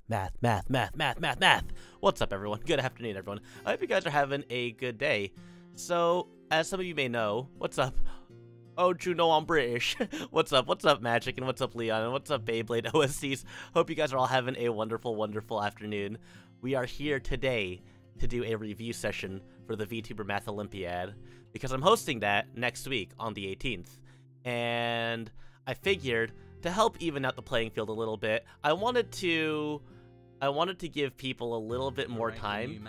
Math. What's up, everyone? Good afternoon, everyone. I hope you guys are having a good day. So, as some of you may know, what's up? Oh, you know I'm British. What's up? What's up, Magic? And what's up, Leon? And what's up, Beyblade OSCs? Hope you guys are all having a wonderful afternoon. We are here today to do a review session for the VTuber Math Olympiad, because I'm hosting that next week on the 18th. And I figured, to help even out the playing field a little bit, I wanted to give people a little bit more time.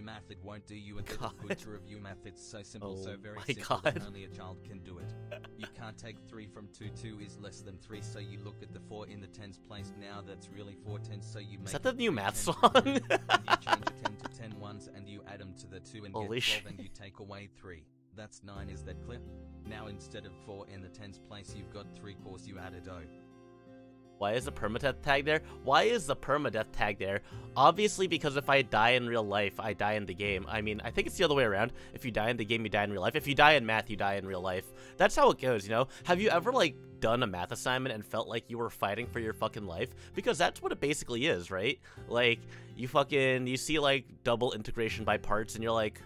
Math, it won't do you a good culture review math. It's so simple, so very simple that only a child can do it. You can't take 3 from 2. 2 is less than 3, so you look at the 4 in the tens place. Now that's really 4 tens, so you make. Is that the new math song? And you change 10 to 10 ones, and you add them to the 2 and Holy get 12, shit. and you take away 3. That's 9. Is that clear? Now instead of 4 in the tens place, you've got 3 cores. You added O. Why is the permadeath tag there? Why is the permadeath tag there? Obviously, because if I die in real life, I die in the game. I mean, I think it's the other way around. If you die in the game, you die in real life. If you die in math, you die in real life. That's how it goes, you know? Have you ever, like, done a math assignment and felt like you were fighting for your fucking life? Because that's what it basically is, right? Like, you see, like, double integration by parts, and you're like,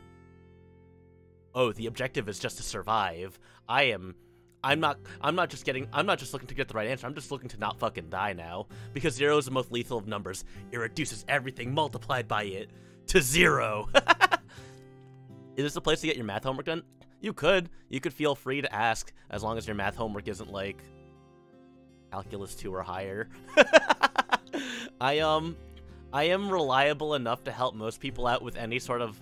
oh, the objective is just to survive. I'm not just looking to get the right answer. I'm just looking to not fucking die now. Because 0 is the most lethal of numbers. It reduces everything multiplied by it to 0. Is this a place to get your math homework done? You could feel free to ask, as long as your math homework isn't like calculus 2 or higher. I am reliable enough to help most people out with any sort of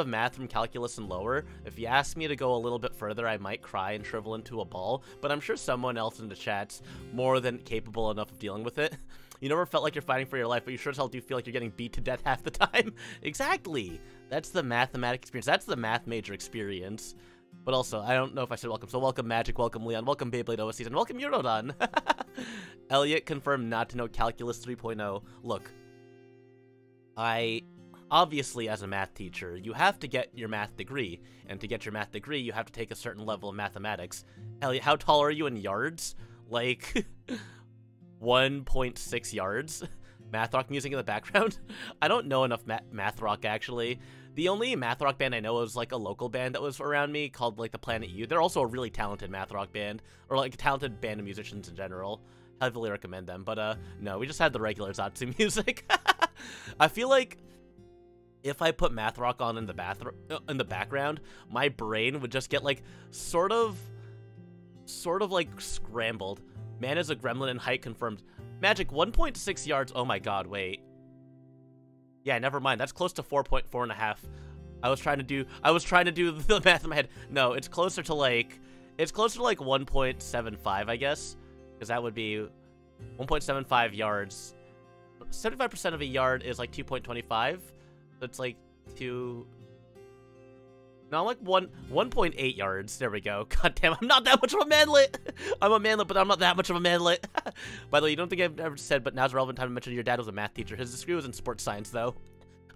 math from calculus and lower. If you ask me to go a little bit further, I might cry and shrivel into a ball, but I'm sure someone else in the chat's more than capable enough of dealing with it. You never felt like you're fighting for your life, but you sure as hell do feel like you're getting beat to death half the time. Exactly! That's the mathematic experience. That's the math major experience. But also, I don't know if I said welcome. So welcome Magic, welcome Leon, welcome Beyblade OSCs, and welcome Eurodon. Elliot confirmed not to know Calculus 3.0. Look, obviously, as a math teacher, you have to get your math degree, and to get your math degree, you have to take a certain level of mathematics. Elliot, how tall are you in yards? Like, 1.6 yards? Math rock music in the background? I don't know enough math rock, actually. The only math rock band I know is, like, a local band that was around me called, like, the Planet U. They're also a really talented math rock band, or, like, a talented band of musicians in general. Heavily recommend them, but, no, we just had the regular Zatsu music. I feel like if I put math rock on in the background, my brain would just get like sort of like scrambled. Man is a gremlin and height confirmed. Magic 1.6 yards. Oh my god, wait. Yeah, never mind. That's close to 4.4.5. I was trying to do the math in my head. No, it's closer to like 1.75, I guess, because that would be 1.75 yards. 75% of a yard is like 2.25. That's like 1.8 yards. There we go. God damn, I'm not that much of a manlet. I'm a manlet, but I'm not that much of a manlet. By the way, you don't think I've ever said, but now's a relevant time to mention your dad was a math teacher. His degree was in sports science, though.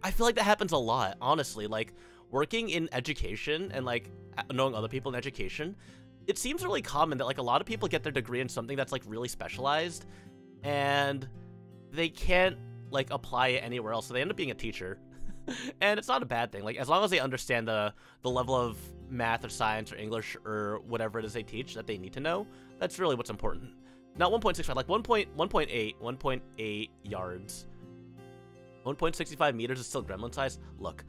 I feel like that happens a lot, honestly. Like, working in education and, like, knowing other people in education, it seems really common that, like, a lot of people get their degree in something that's, like, really specialized, and they can't, like, apply it anywhere else, so they end up being a teacher. And it's not a bad thing. Like, as long as they understand the level of math or science or English or whatever it is they teach that they need to know, that's really what's important. Not 1.65, like 1.8 yards. 1.65 meters is still gremlin size. Look,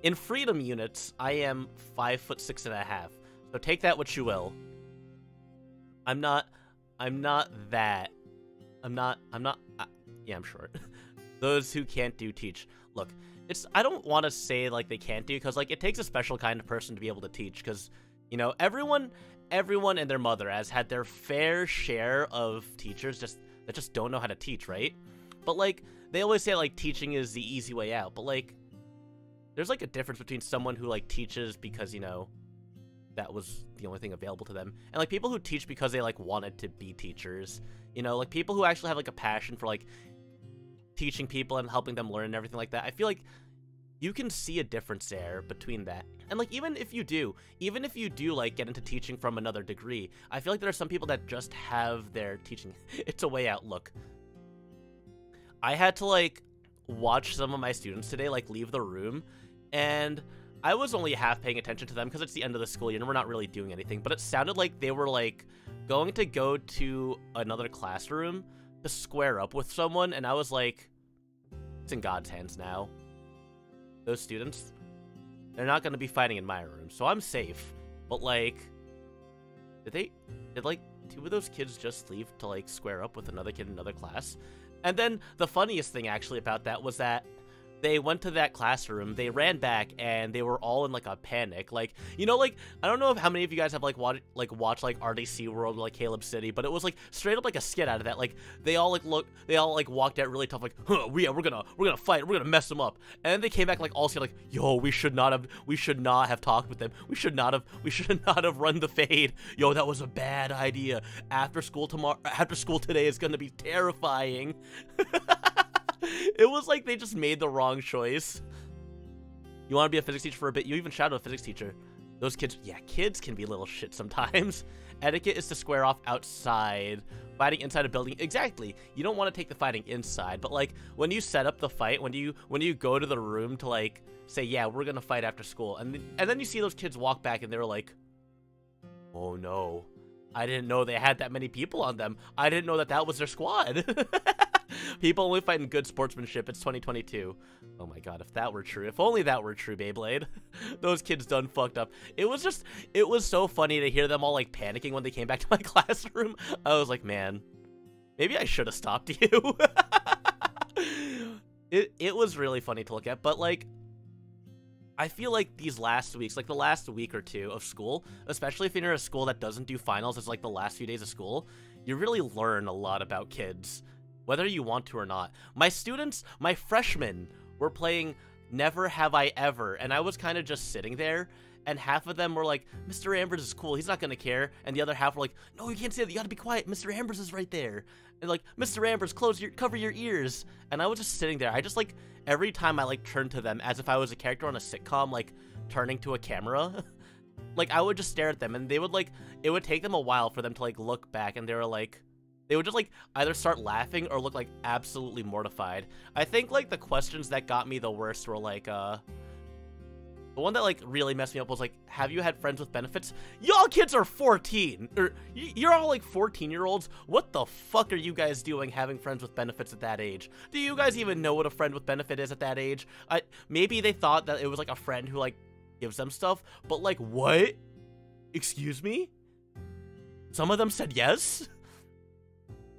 in freedom units, I am 5'6.5". So take that what you will. I'm not that. Yeah, I'm short. Those who can't do teach. Look, I don't want to say, like, they can't do, because, like, it takes a special kind of person to be able to teach, because, you know, everyone and their mother has had their fair share of teachers that just don't know how to teach, right? But, like, they always say, like, teaching is the easy way out, but, like, there's, like, a difference between someone who, like, teaches because, you know, that was the only thing available to them, and, like, people who teach because they, like, wanted to be teachers, you know, like, people who actually have, like, a passion for, like, teaching people and helping them learn and everything like that. I feel like you can see a difference there between that. And, like, even if you do, like, get into teaching from another degree, I feel like there are some people that just have their teaching. It's a way out. Look, I had to like watch some of my students today like leave the room, and I was only half paying attention to them because it's the end of the school year and we're not really doing anything, but it sounded like they were like going to go to another classroom to square up with someone, and I was like, it's in God's hands now. Those students, they're not going to be fighting in my room, so I'm safe. But like, did like 2 of those kids just leave to like square up with another kid in another class? And then the funniest thing actually about that was that they went to that classroom, they ran back, and they were all in like a panic. Like, you know, like, I don't know how many of you guys have like watched like RDC World or like Caleb City, but it was like straight up like a skit out of that. Like they all walked out really tough, like, huh, we're gonna fight, we're gonna mess them up. And then they came back like all scared, like, yo, we should not have talked with them. We should not have run the fade. Yo, that was a bad idea. After school today is gonna be terrifying. It was like they just made the wrong choice. You want to be a physics teacher for a bit? You even shadowed a physics teacher. Those kids, yeah, kids can be little shit sometimes. Etiquette is to square off outside. Fighting inside a building, exactly. You don't want to take the fighting inside, but like when you set up the fight, when you go to the room to like say, yeah, we're gonna fight after school, and then you see those kids walk back and they're like, oh no, I didn't know they had that many people on them. I didn't know that was their squad. People only fight in good sportsmanship. It's 2022. Oh my god, if that were true. If only that were true, Beyblade. Those kids done fucked up. It was so funny to hear them all like panicking when they came back to my classroom. I was like, man, maybe I should have stopped you. It was really funny to look at, but like, I feel like these last weeks, like the last week or two of school, especially if you're in a school that doesn't do finals as like the last few days of school, you really learn a lot about kids, whether you want to or not. My students, my freshmen, were playing Never Have I Ever, and I was kind of just sitting there, and half of them were like, Mr. Ambers is cool, he's not gonna care, and the other half were like, no, you can't say that, you gotta be quiet, Mr. Ambers is right there. And like, Mr. Ambers, cover your ears. And I was just sitting there. I just like, every time I like turned to them as if I was a character on a sitcom, like turning to a camera, like I would just stare at them, and they would like, it would take them a while for them to like look back, and they were like, they would just like either start laughing or look like absolutely mortified. I think like the questions that got me the worst were like, the one that like really messed me up was like, have you had friends with benefits? Y'all kids are 14, or you're all like 14-year-olds. What the fuck are you guys doing having friends with benefits at that age? Do you guys even know what a friend with benefit is at that age? Maybe they thought that it was like a friend who like gives them stuff, but like, what? Excuse me? Some of them said yes?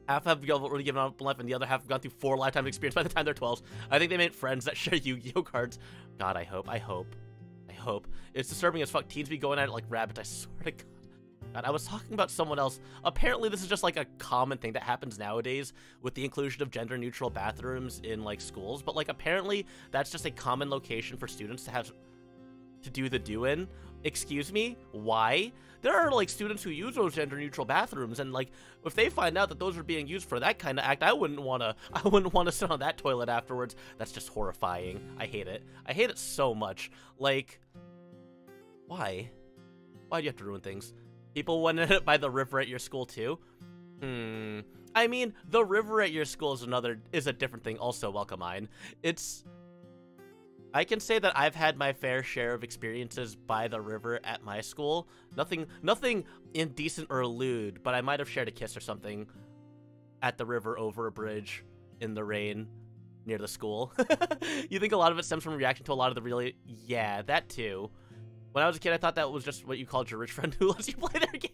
Half have already given up life, and the other half have gone through 4 lifetime experience by the time they're 12. I think they made friends that share Yu-Gi-Oh cards. God, I hope. It's disturbing as fuck. Teens be going at it like rabbits, I swear to God. God, I was talking about someone else. Apparently, this is just like a common thing that happens nowadays with the inclusion of gender-neutral bathrooms in like schools. But like, apparently, that's just a common location for students to have to do the do-in. Excuse me? Why? There are like students who use those gender-neutral bathrooms, and like if they find out that those are being used for that kind of act, I wouldn't want to sit on that toilet afterwards. That's just horrifying. I hate it. I hate it so much. Like, why? Why do you have to ruin things? People went in it by the river at your school too? I mean, the river at your school is a different thing also, welcome mine. I can say that I've had my fair share of experiences by the river at my school. Nothing indecent or lewd, but I might have shared a kiss or something at the river over a bridge in the rain near the school. You think a lot of it stems from a reaction to a lot of the really... Yeah, that too. When I was a kid, I thought that was just what you called your rich friend who lets you play their game.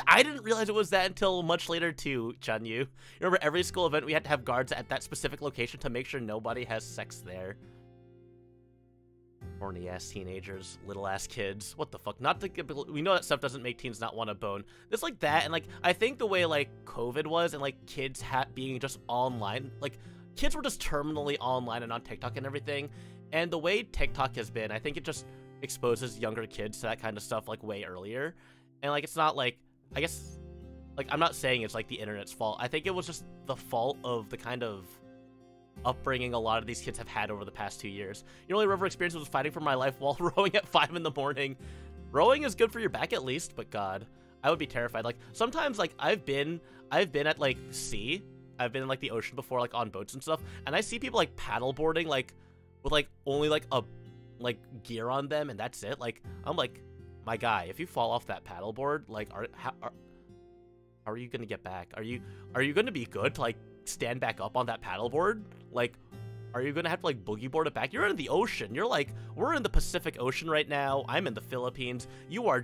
I didn't realize it was that until much later too, Chun Yu. You remember every school event we had to have guards at that specific location to make sure nobody has sex there. Horny ass teenagers, little ass kids. What the fuck? We know that stuff doesn't make teens not want to bone. It's like that, and like I think the way like COVID was, and like kids being just online, like kids were just terminally online and on TikTok and everything. And the way TikTok has been, I think it just exposes younger kids to that kind of stuff like way earlier. And like it's not like, I guess, like I'm not saying it's like the internet's fault. I think it was just the fault of the kind of upbringing a lot of these kids have had over the past 2 years. Your only river experience was fighting for my life while rowing at 5 in the morning. Rowing is good for your back at least, but God, I would be terrified. Like sometimes, like I've been at like sea, I've been in like the ocean before, like on boats and stuff, and I see people like paddleboarding like with like only like a like gear on them, and that's it. Like I'm like, my guy, if you fall off that paddleboard, like how are you gonna get back? Are you gonna be good to like stand back up on that paddleboard? Like, are you gonna have to like boogie board it back? You're in the ocean. You're like, we're in the Pacific Ocean right now. I'm in the Philippines. You are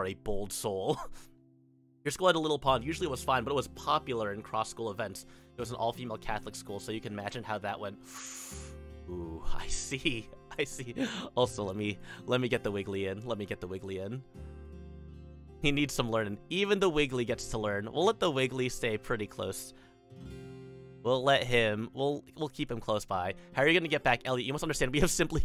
a bold soul. Your school had a little pond. Usually it was fine, but it was popular in cross-school events. It was an all-female Catholic school, so you can imagine how that went. Ooh, I see. Also, let me get the Wiggly in. He needs some learning. Even the Wiggly gets to learn. We'll let the Wiggly stay pretty close. We'll keep him close by. How are you gonna get back, Elliot? You must understand, we have simply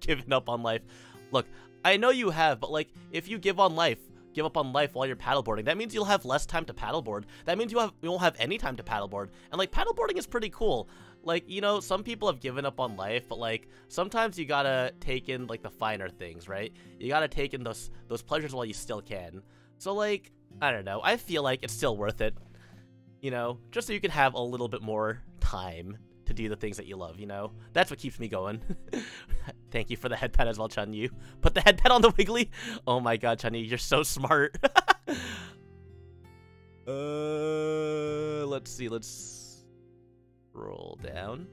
given up on life. Look, I know you have, but like, if you give up on life while you're paddleboarding, that means you'll have less time to paddleboard. That means you won't have any time to paddleboard. And like, paddleboarding is pretty cool. Like, you know, some people have given up on life, but like, sometimes you gotta take in like the finer things, right? You gotta take in those pleasures while you still can. So like, I don't know, I feel like it's still worth it. You know, just so you can have a little bit more time to do the things that you love, you know? That's what keeps me going. Thank you for the headpad as well, Chun-Yu. Put the headpad on the Wiggly. Oh my god, Chun-Yu, you're so smart. Let's see, let's roll down.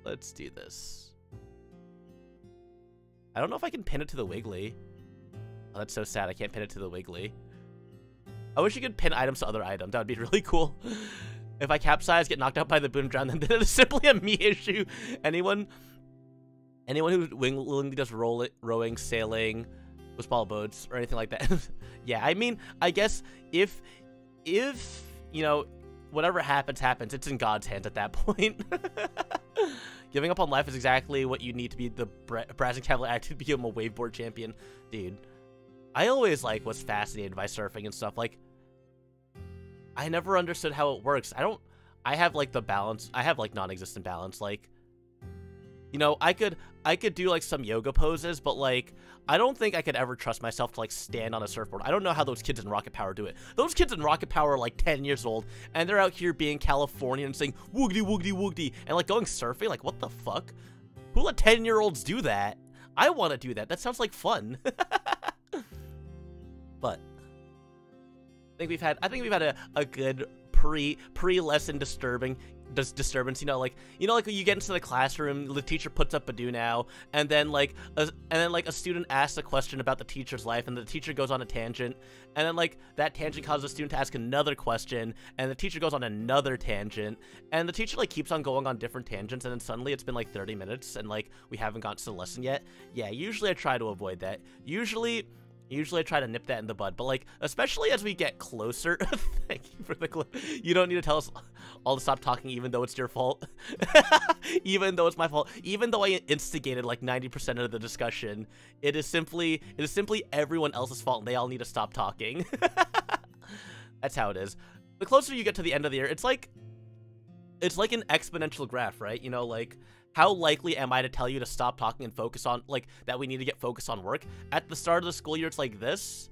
Let's do this. I don't know if I can pin it to the Wiggly. Oh, that's so sad, I can't pin it to the Wiggly. I wish you could pin items to other items. That would be really cool. If I capsize, get knocked out by the boom drown, then it is simply a me issue. Anyone who's willing to just rowing, sailing, with small boats, or anything like that. Yeah, I mean, I guess if you know, whatever happens, it's in God's hands at that point. Giving up on life is exactly what you need to be the brass and cavalry to become a waveboard champion, dude. I always like was fascinated by surfing and stuff. Like, I never understood how it works. I have like the balance. I have like non-existent balance. Like, you know, I could do like some yoga poses, but like, I don't think I could ever trust myself to like stand on a surfboard. I don't know how those kids in Rocket Power do it. Those kids in Rocket Power are like 10 years old, and they're out here being Californian and saying woogity woogity woogity and like going surfing. Like, what the fuck? Who let 10-year-olds do that? I want to do that. That sounds like fun. But I think we've had a good pre-lesson disturbance. You know, like when you get into the classroom, the teacher puts up Badoo now, and then like a student asks a question about the teacher's life, and the teacher goes on a tangent, and then like that tangent causes a student to ask another question, and the teacher goes on another tangent, and the teacher like keeps on going on different tangents, and then suddenly it's been like 30 minutes, and like we haven't gotten to the lesson yet. Yeah, usually I try to avoid that. Usually I try to nip that in the bud, but like, especially as we get closer, thank you for the clip. You don't need to tell us all to stop talking, even though it's your fault. Even though it's my fault. Even though I instigated like 90% of the discussion, it is simply everyone else's fault, and they all need to stop talking. That's how it is. The closer you get to the end of the year, it's like an exponential graph, right? You know, like, how likely am I to tell you to stop talking and focus on, like, that we need to get focused on work? At the start of the school year, it's like this.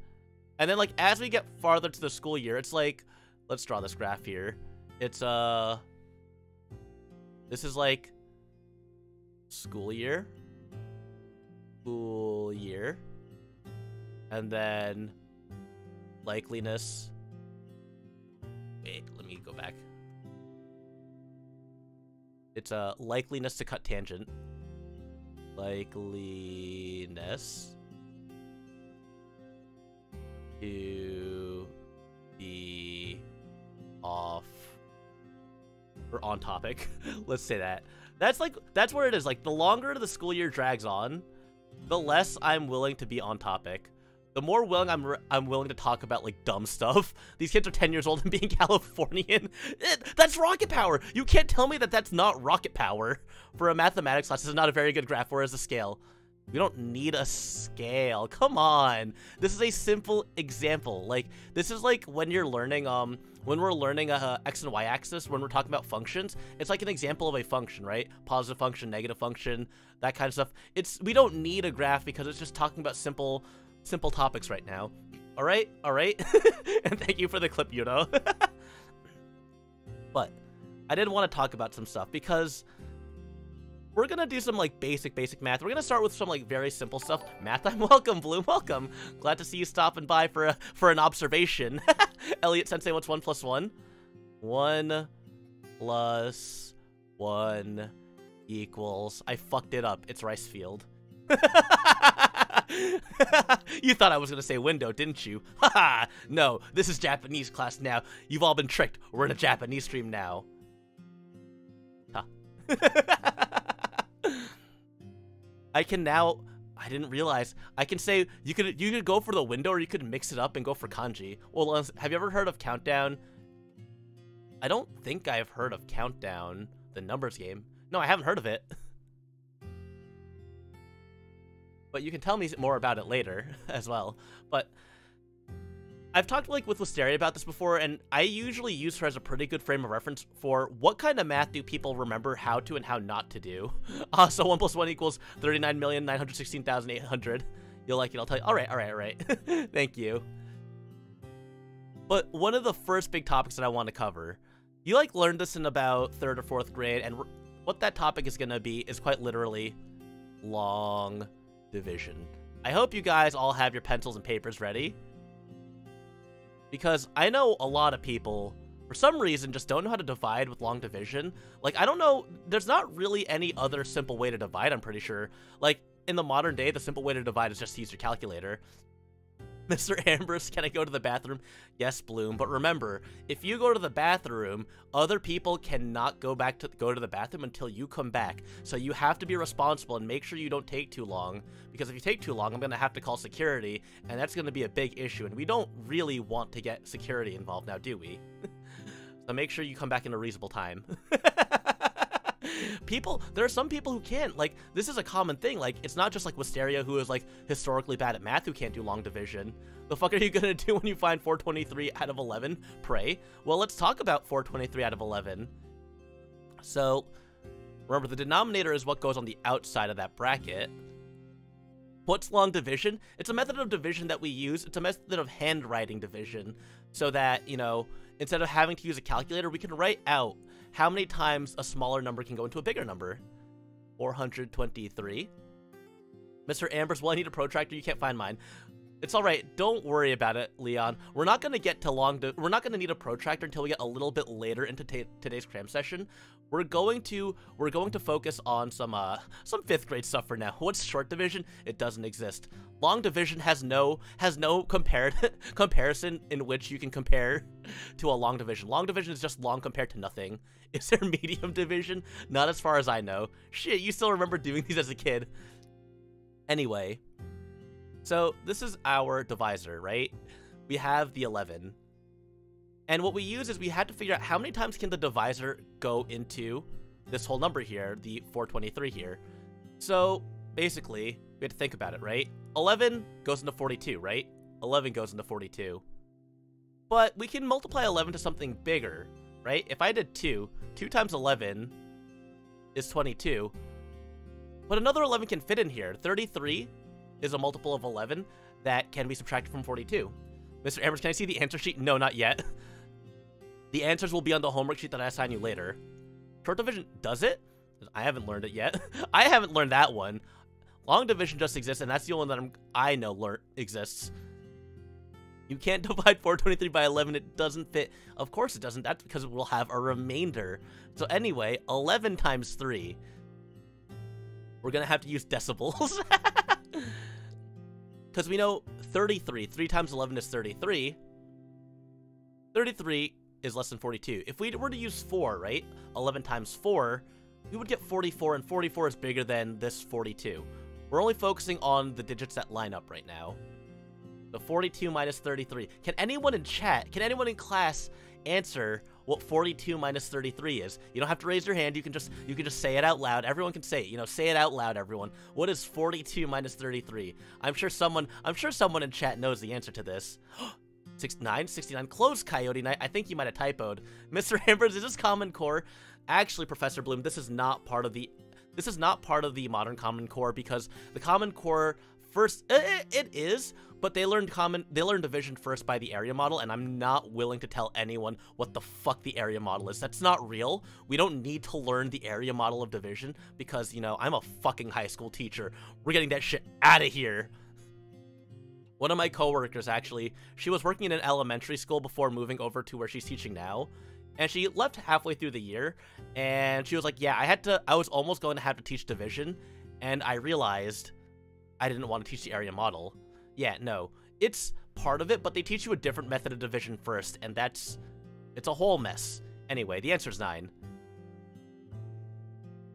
And then, like, as we get farther to the school year, it's like, let's draw this graph here. It's, this is, like, school year. And then likeliness. Wait, let me go back. It's a likeliness to cut tangent. Likeliness to be off or on topic. Let's say that. That's where it is. Like, the longer the school year drags on, the less I'm willing to be on topic. The more willing I'm willing to talk about, like, dumb stuff. These kids are 10 years old and being Californian. That's rocket power. You can't tell me that that's not rocket power. For a mathematics class, this is not a very good graph. Where is the scale? We don't need a scale. Come on. This is a simple example. Like, this is like when you're learning, when we're learning x and y axis, when we're talking about functions, it's like an example of a function, right? Positive function, negative function, that kind of stuff. We don't need a graph because it's just talking about simple topics right now. All right. And thank you for the clip, Yuno. But I did want to talk about some stuff because we're gonna do some like basic math. We're gonna start with some like very simple stuff. Math time, welcome, Bloom, welcome. Glad to see you stopping by for an observation. Elliot Sensei, what's 1 plus 1? 1 plus 1 equals. I fucked it up. It's rice field. You thought I was gonna say window, didn't you? Haha! No, this is Japanese class now. You've all been tricked. We're in a Japanese stream now. Huh. I can now. I didn't realize. I can say you could go for the window, or you could mix it up and go for kanji. Well, have you ever heard of Countdown? I don't think I've heard of Countdown, the numbers game. No, I haven't heard of it. But you can tell me more about it later as well. But I've talked like with Wisteria about this before, and I usually use her as a pretty good frame of reference for what kind of math do people remember how to and how not to do. So 1 plus 1 equals 39,916,800. You'll like it, I'll tell you. All right. Thank you. But one of the first big topics that I want to cover, you like learned this in about 3rd or 4th grade, and what that topic is going to be is quite literally long division. I hope you guys all have your pencils and papers ready, because I know a lot of people, for some reason, just don't know how to divide with long division. Like, I don't know, there's not really any other simple way to divide, I'm pretty sure. Like, in the modern day, the simple way to divide is just to use your calculator. Mr. Ambrose, can I go to the bathroom? Yes, Bloom, but remember, if you go to the bathroom, other people cannot go to the bathroom until you come back. So you have to be responsible and make sure you don't take too long, because if you take too long, I'm going to have to call security, and that's going to be a big issue, and we don't really want to get security involved now, do we? So make sure you come back in a reasonable time. There are some people who can't. Like, this is a common thing. Like, it's not just like Wisteria, who is like historically bad at math, who can't do long division. The fuck are you gonna do when you find 423 out of 11? Pray. Well, let's talk about 423 out of 11. So remember, the denominator is what goes on the outside of that bracket. What's long division? It's a method of division that we use. It's a method of handwriting division, so that, you know, instead of having to use a calculator, we can write out how many times a smaller number can go into a bigger number. 423. Mr. Ambrose, well, I need a protractor. You can't find mine. It's all right. Don't worry about it, Leon. We're not going to get to we're not going to need a protractor until we get a little bit later into today's cram session. We're going to focus on some 5th grade stuff for now. What's short division? It doesn't exist. Long division has no comparison in which you can compare to a long division. Long division is just long compared to nothing. Is there medium division? Not as far as I know. Shit, you still remember doing these as a kid. Anyway, so this is our divisor, right? We have the 11. And what we use is we had to figure out how many times can the divisor go into this whole number here, the 423 here. So basically, we had to think about it, right? 11 goes into 42, right? 11 goes into 42. But we can multiply 11 to something bigger, right? If I did 2 times 11 is 22. But another 11 can fit in here. 33 is a multiple of 11 that can be subtracted from 42. Mr. Ambrose, can I see the answer sheet? No, not yet. The answers will be on the homework sheet that I assign you later. Short division, does it? I haven't learned it yet. I haven't learned that one. Long division just exists, and that's the only one that I know exists. You can't divide 423 by 11. It doesn't fit. Of course it doesn't. That's because we'll have a remainder. So anyway, 11 times 3. We're going to have to use decibels. Because we know 33. 3 times 11 is 33. 33 is less than 42. If we were to use 4, right? 11 times 4, we would get 44, and 44 is bigger than this 42. We're only focusing on the digits that line up right now. The 42 minus 33. Can anyone in chat, can anyone in class answer what 42 minus 33 is? You don't have to raise your hand. You can just say it out loud. Everyone can say it. You know, say it out loud, everyone. What is 42 minus 33? I'm sure someone in chat knows the answer to this. 69, close, Coyote Knight. I think you might have typoed. Mr. Ambrose, is this Common Core? Actually, Professor Bloom, this is not part of the modern Common Core, because the Common Core first, it is, but they learned division first by the area model, and I'm not willing to tell anyone what the fuck the area model is. That's not real. We don't need to learn the area model of division because, you know, I'm a fucking high school teacher. We're getting that shit out of here. One of my coworkers, actually, she was working in an elementary school before moving over to where she's teaching now, and she left halfway through the year, and she was like, yeah, I was almost going to have to teach division, and I realized I didn't want to teach the area model. Yeah, no, it's part of it, but they teach you a different method of division first, and it's a whole mess. Anyway, the answer's 9.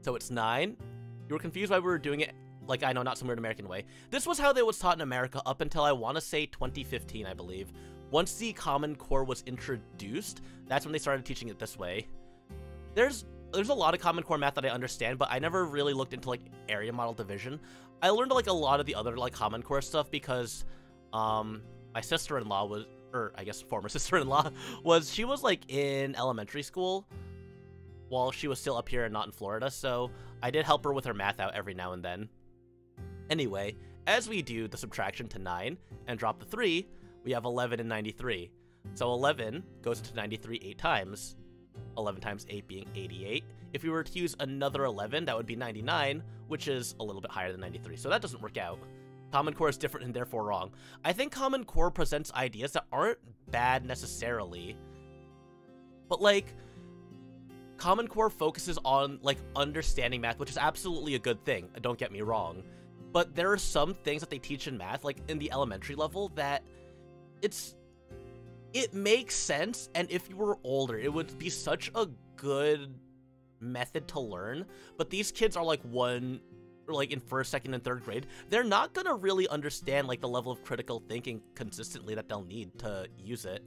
So it's 9. You were confused why we were doing it like, I know, not some weird American way. This was how they was taught in America up until, I want to say, 2015, I believe. Once the Common Core was introduced, that's when they started teaching it this way. There's a lot of Common Core math that I understand, but I never really looked into, like, area model division. I learned, like, a lot of the other, like, Common Core stuff because, my sister-in-law was, or I guess former sister-in-law, she was, like, in elementary school while she was still up here and not in Florida, so I did help her with her math out every now and then. Anyway, as we do the subtraction to 9 and drop the 3, we have 11 and 93. So 11 goes into 93 8 times. 11 times 8 being 88. If we were to use another 11, that would be 99, which is a little bit higher than 93. So that doesn't work out. Common Core is different and therefore wrong. I think Common Core presents ideas that aren't bad necessarily, but, like, Common Core focuses on, like, understanding math, which is absolutely a good thing, don't get me wrong. But there are some things that they teach in math, like in the elementary level, that it makes sense, and if you were older, it would be such a good method to learn. But these kids are like in first, second, and third grade. They're not gonna really understand, like, the level of critical thinking consistently that they'll need to use it.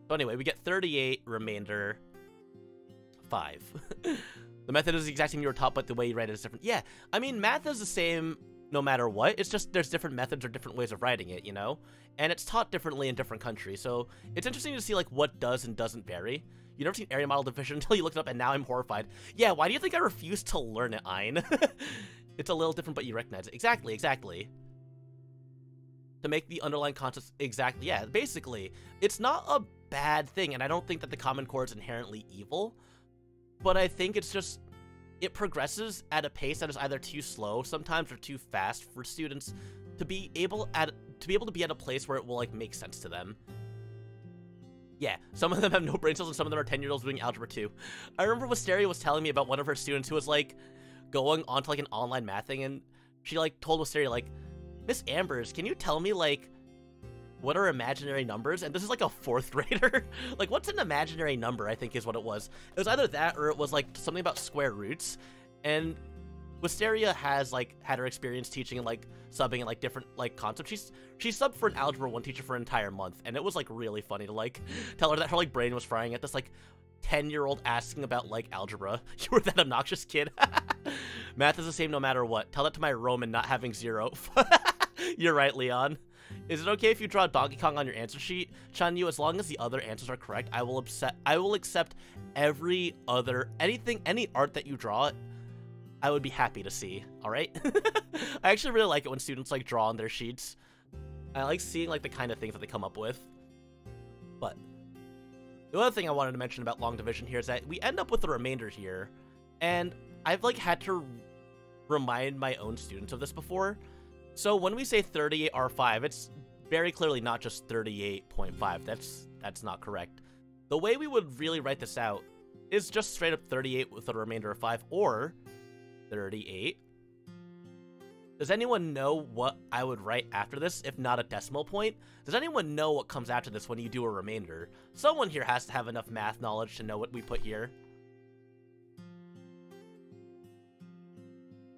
So anyway, we get 38 remainder 5. The method is the exact same you were taught, but the way you write it is different. Yeah, I mean, math is the same no matter what. It's just there's different methods or different ways of writing it, you know? And it's taught differently in different countries, so it's interesting to see, like, what does and doesn't vary. You never seen area model division until you looked it up, and now I'm horrified. Yeah, why do you think I refuse to learn it, Ein? It's a little different, but you recognize it. Exactly, exactly. To make the underlying concepts exactly, yeah, basically. It's not a bad thing, and I don't think that the Common Core is inherently evil, but I think it's just, it progresses at a pace that is either too slow sometimes or too fast for students to be able to be at a place where it will, like, make sense to them. Yeah, some of them have no brain cells and some of them are 10-year-olds doing Algebra 2. I remember Wisteria was telling me about one of her students who was, like, going onto, like, an online math thing, and she, like, told Wisteria, like, Miss Ambers, can you tell me, like, what are imaginary numbers? And this is, like, a 4th grader. Like, what's an imaginary number, I think is what it was. It was either that or it was, like, something about square roots. And Wisteria has, like, had her experience teaching and, like, subbing and, like, different, like, concepts. She subbed for an Algebra 1 teacher for an entire month, and it was, like, really funny to, like, tell her that her, like, brain was frying at this, like, 10-year-old asking about, like, algebra. You were that obnoxious kid. Math is the same no matter what. Tell that to my Roman not having 0. You're right, Leon. Is it okay if you draw Donkey Kong on your answer sheet? Chanyu, as long as the other answers are correct, I will accept any art that you draw. I would be happy to see, alright? I actually really like it when students, like, draw on their sheets. I like seeing, like, the kind of things that they come up with. But the other thing I wanted to mention about long division here is that we end up with the remainder here, and I've, like, had to remind my own students of this before. So when we say 38R5, it's very clearly not just 38.5. That's not correct. The way we would really write this out is just straight up 38 with a remainder of 5, or 38. Does anyone know what I would write after this, if not a decimal point? Does anyone know what comes after this when you do a remainder? Someone here has to have enough math knowledge to know what we put here.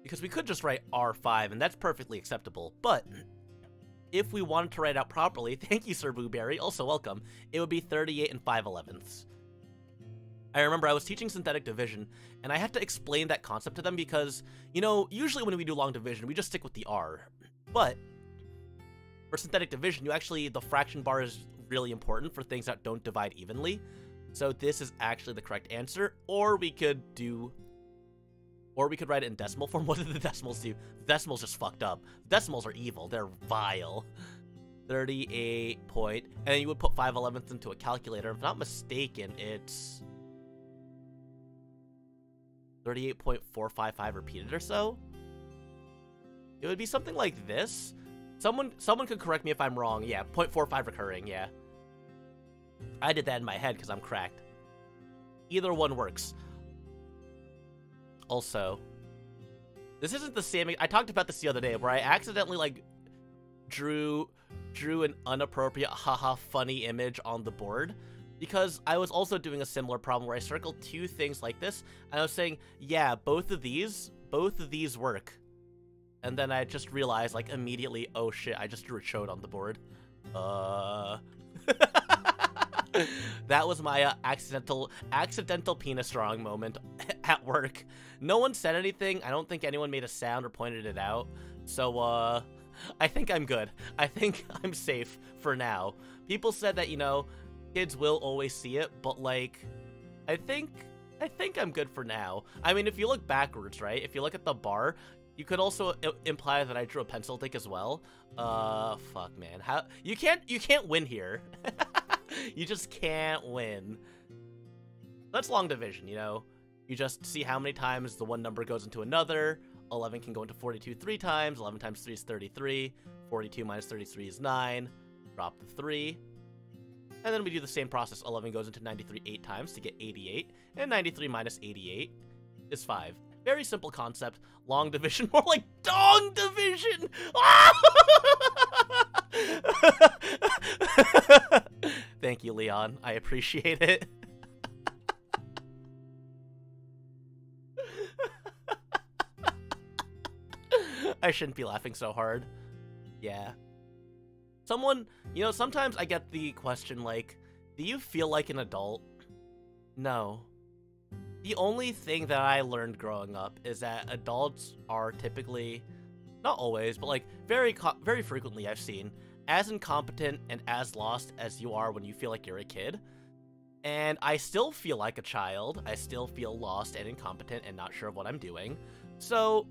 Because we could just write R5, and that's perfectly acceptable, but if we wanted to write out properly, thank you, Sir Blueberry, also welcome, it would be 38 and 5/11ths. I remember I was teaching synthetic division, and I had to explain that concept to them because, you know, usually when we do long division, we just stick with the R. But for synthetic division, the fraction bar is really important for things that don't divide evenly. So this is actually the correct answer, or we could do Or we could write it in decimal form. What did the decimals do? The decimals just fucked up. The decimals are evil. They're vile. 38 point. And then you would put 5/11ths into a calculator. If I'm not mistaken, it's 38.455 repeated or so. It would be something like this. Someone could correct me if I'm wrong. Yeah, 0.45 recurring, yeah. I did that in my head because I'm cracked. Either one works. Also, this isn't the same. I talked about this the other day where I accidentally like drew an inappropriate haha funny image on the board because I was also doing a similar problem where I circled two things like this and I was saying, yeah, both of these work. And then I just realized like immediately, oh shit, I just drew a chode on the board. That was my accidental penis drawing moment at work. No one said anything. I don't think anyone made a sound or pointed it out. So, I think I'm good. I think I'm safe for now. People said that, you know, kids will always see it, but like, I think I'm good for now. I mean, if you look backwards, right? If you look at the bar, you could also imply that I drew a pencil dick as well. Fuck, man. How you can't win here. You just can't win. That's long division, you know? You just see how many times the one number goes into another. 11 can go into 42 3 times. 11 times 3 is 33. 42 minus 33 is 9. Drop the 3. And then we do the same process. 11 goes into 93 8 times to get 88. And 93 minus 88 is 5. Very simple concept. Long division, more like dong division! Thank you, Leon. I appreciate it. I shouldn't be laughing so hard. Yeah. Someone, you know, sometimes I get the question like, do you feel like an adult? No. The only thing that I learned growing up is that adults are typically, not always, but like very frequently I've seen, as incompetent and as lost as you are when you feel like you're a kid. And I still feel like a child. I still feel lost and incompetent and not sure of what I'm doing. So,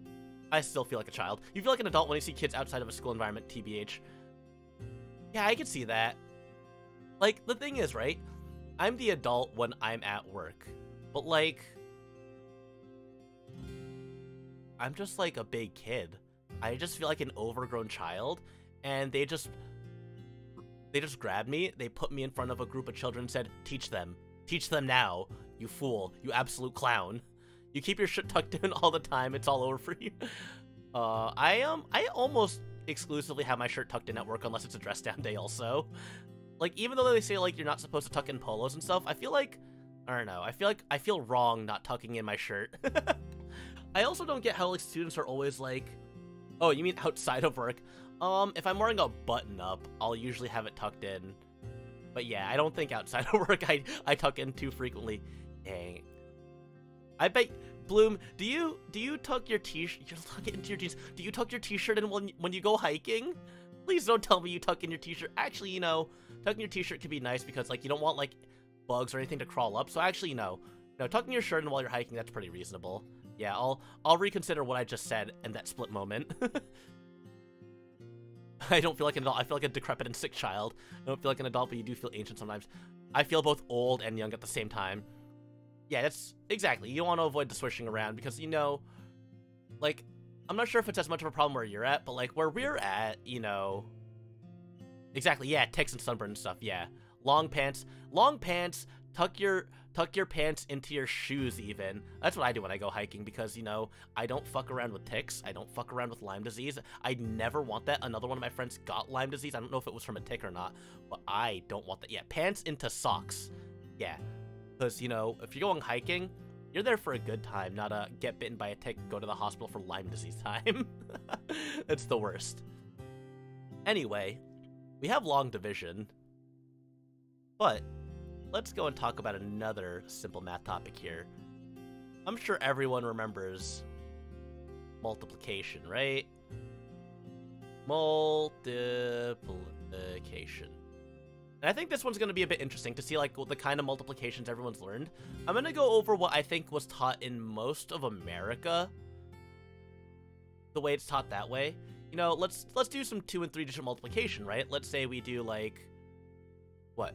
I still feel like a child. You feel like an adult when you see kids outside of a school environment, TBH. Yeah, I can see that. Like, the thing is, right? I'm the adult when I'm at work. But, like, I'm just, like, a big kid. I just feel like an overgrown child, and they just grabbed me, they put me in front of a group of children and said, teach them now, you fool, you absolute clown. You keep your shit tucked in all the time, it's all over for you. I almost exclusively have my shirt tucked in at work unless it's a dress down day also. Like, even though they say, like, you're not supposed to tuck in polos and stuff, I feel like, I don't know, I feel wrong not tucking in my shirt. I also don't get how, like, students are always like, oh, you mean outside of work? If I'm wearing a button-up, I'll usually have it tucked in. But yeah, I don't think outside of work I tuck in too frequently. Dang. I bet, Bloom, do you tuck your t-shirt, you tuck it into your jeans, do you tuck your t-shirt in when you go hiking? Please don't tell me you tuck in your t-shirt. Actually, you know, tucking your t-shirt can be nice because, like, you don't want, like, bugs or anything to crawl up. So actually, no, tucking your shirt in while you're hiking, that's pretty reasonable. Yeah, I'll reconsider what I just said in that split moment. I don't feel like an adult. I feel like a decrepit and sick child. I don't feel like an adult, but you do feel ancient sometimes. I feel both old and young at the same time. Yeah, that's exactly. You want to avoid the swishing around because, you know, like, I'm not sure if it's as much of a problem where you're at, but, like, where we're at, you know, exactly, yeah, ticks and sunburn and stuff, yeah. Long pants, tuck your pants into your shoes even. That's what I do when I go hiking because, you know, I don't fuck around with ticks. I don't fuck around with Lyme disease. I never want that. Another one of my friends got Lyme disease. I don't know if it was from a tick or not, but I don't want that. Yeah, pants into socks. Yeah, because, you know, if you're going hiking, you're there for a good time, not a get bitten by a tick, go to the hospital for Lyme disease time. It's the worst. Anyway, we have long division, but let's go and talk about another simple math topic here. I'm sure everyone remembers multiplication, right? Multiplication. And I think this one's going to be a bit interesting to see like the kind of multiplications everyone's learned. I'm going to go over what I think was taught in most of America, the way it's taught that way. You know, let's do some 2- and 3-digit multiplication, right? Let's say we do like, what,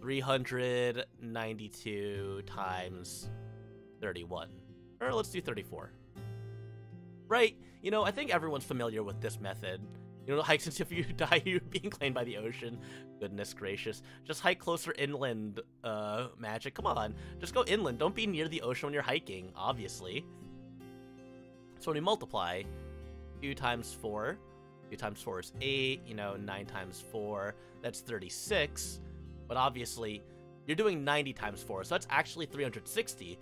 392 times 31. Or let's do 34. Right? You know, I think everyone's familiar with this method. You know, hike, since if you die, you're being claimed by the ocean. Goodness gracious. Just hike closer inland, magic. Come on. Just go inland. Don't be near the ocean when you're hiking, obviously. So when we multiply, 2 times 4. 2 times 4 is 8. You know, 9 times 4, that's 36. But obviously, you're doing 90 times 4, so that's actually 360.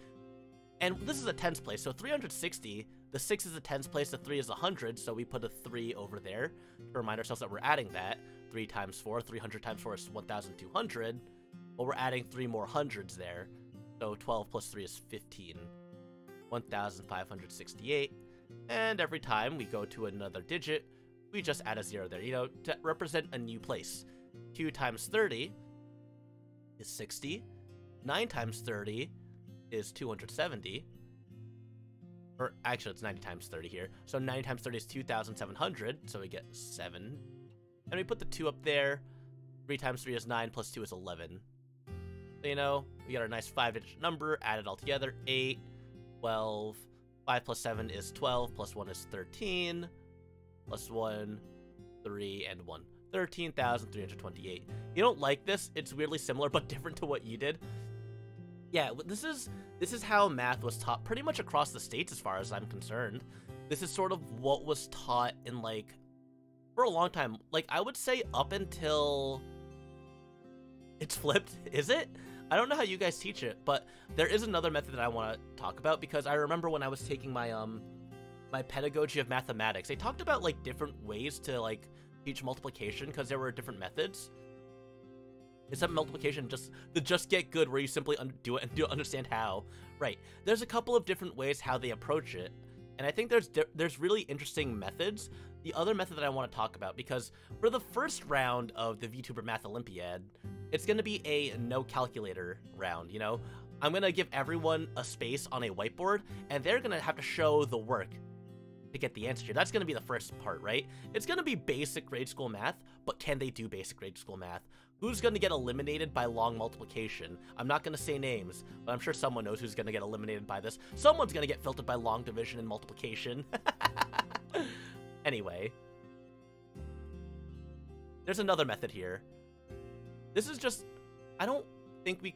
And this is a tens place, so 360, the 6 is a tens place, the 3 is 100, so we put a 3 over there to remind ourselves that we're adding that. 3 times 4, 300 times 4 is 1,200, but we're adding 3 more hundreds there. So 12 plus 3 is 15, 1,568. And every time we go to another digit, we just add a 0 there, you know, to represent a new place. 2 times 30 is 60. 9 times 30 is 270. Or actually, it's 90 times 30 here. So 90 times 30 is 2,700. So we get 7. And we put the 2 up there. 3 times 3 is 9, plus 2 is 11. So, you know, we got our nice 5-digit number, add it all together. 8, 12, 5 plus 7 is 12, plus 1 is 13, plus 1, 3, and 1. 13,328. You don't like this? It's weirdly similar, but different to what you did. Yeah, this is how math was taught pretty much across the states as far as I'm concerned. This is sort of what was taught in, like, for a long time. Like, I would say up until it's flipped. Is it? I don't know how you guys teach it, but there is another method that I want to talk about, because I remember when I was taking my my pedagogy of mathematics, they talked about, like, different ways to, like, teach multiplication, because there were different methods. Except multiplication just get good, where you simply do it and don't understand how. Right. There's a couple of different ways how they approach it, and I think there's really interesting methods. The other method that I want to talk about, because for the first round of the VTuber Math Olympiad, it's going to be a no calculator round, you know? I'm going to give everyone a space on a whiteboard, and they're going to have to show the work to get the answer here. That's going to be the first part, right? It's going to be basic grade school math, but can they do basic grade school math? Who's going to get eliminated by long multiplication? I'm not going to say names, but I'm sure someone knows who's going to get eliminated by this. Someone's going to get filtered by long division and multiplication. Anyway, there's another method here. This is just, I don't think we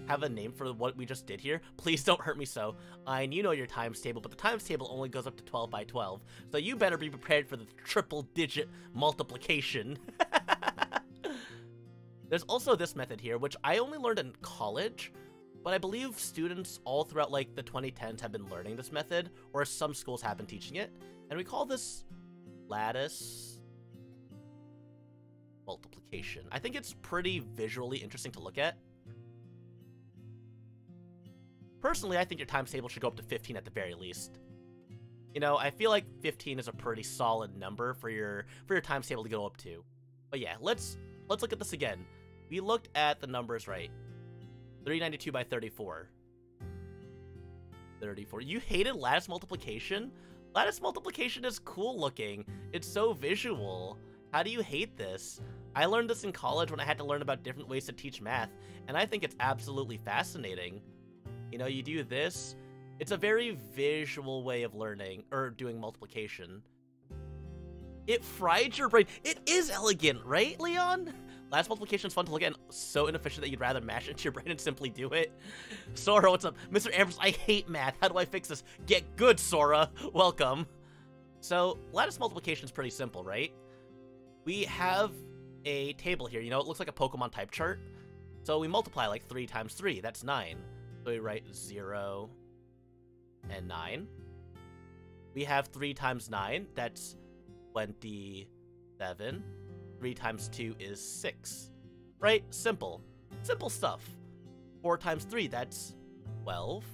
have a name for what we just did here. Please don't hurt me so. You know your times table, but the times table only goes up to 12 by 12. So you better be prepared for the triple digit multiplication. There's also this method here, which I only learned in college, but I believe students all throughout, like, the 2010s have been learning this method, or some schools have been teaching it, and we call this lattice multiplication. I think it's pretty visually interesting to look at. Personally, I think your times table should go up to 15 at the very least. You know, I feel like 15 is a pretty solid number for your times table to go up to. But yeah, let's look at this again. We looked at the numbers, right? 392 by 34. 34. You hated lattice multiplication? Lattice multiplication is cool looking. It's so visual. How do you hate this? I learned this in college when I had to learn about different ways to teach math, and I think it's absolutely fascinating. You know, you do this. It's a very visual way of learning, or doing multiplication. It fried your brain. It is elegant, right, Leon? Lattice multiplication is fun to look at and so inefficient that you'd rather mash it into your brain and simply do it. Sora, what's up? Mr. Ambrose, I hate math. How do I fix this? Get good, Sora. Welcome. So, lattice multiplication is pretty simple, right? We have a table here. You know, it looks like a Pokemon type chart. So we multiply like 3 times 3. That's 9. So we write 0 and 9. We have 3 times 9. That's 27. 3 times 2 is 6. Right? Simple. Simple stuff. 4 times 3, that's 12.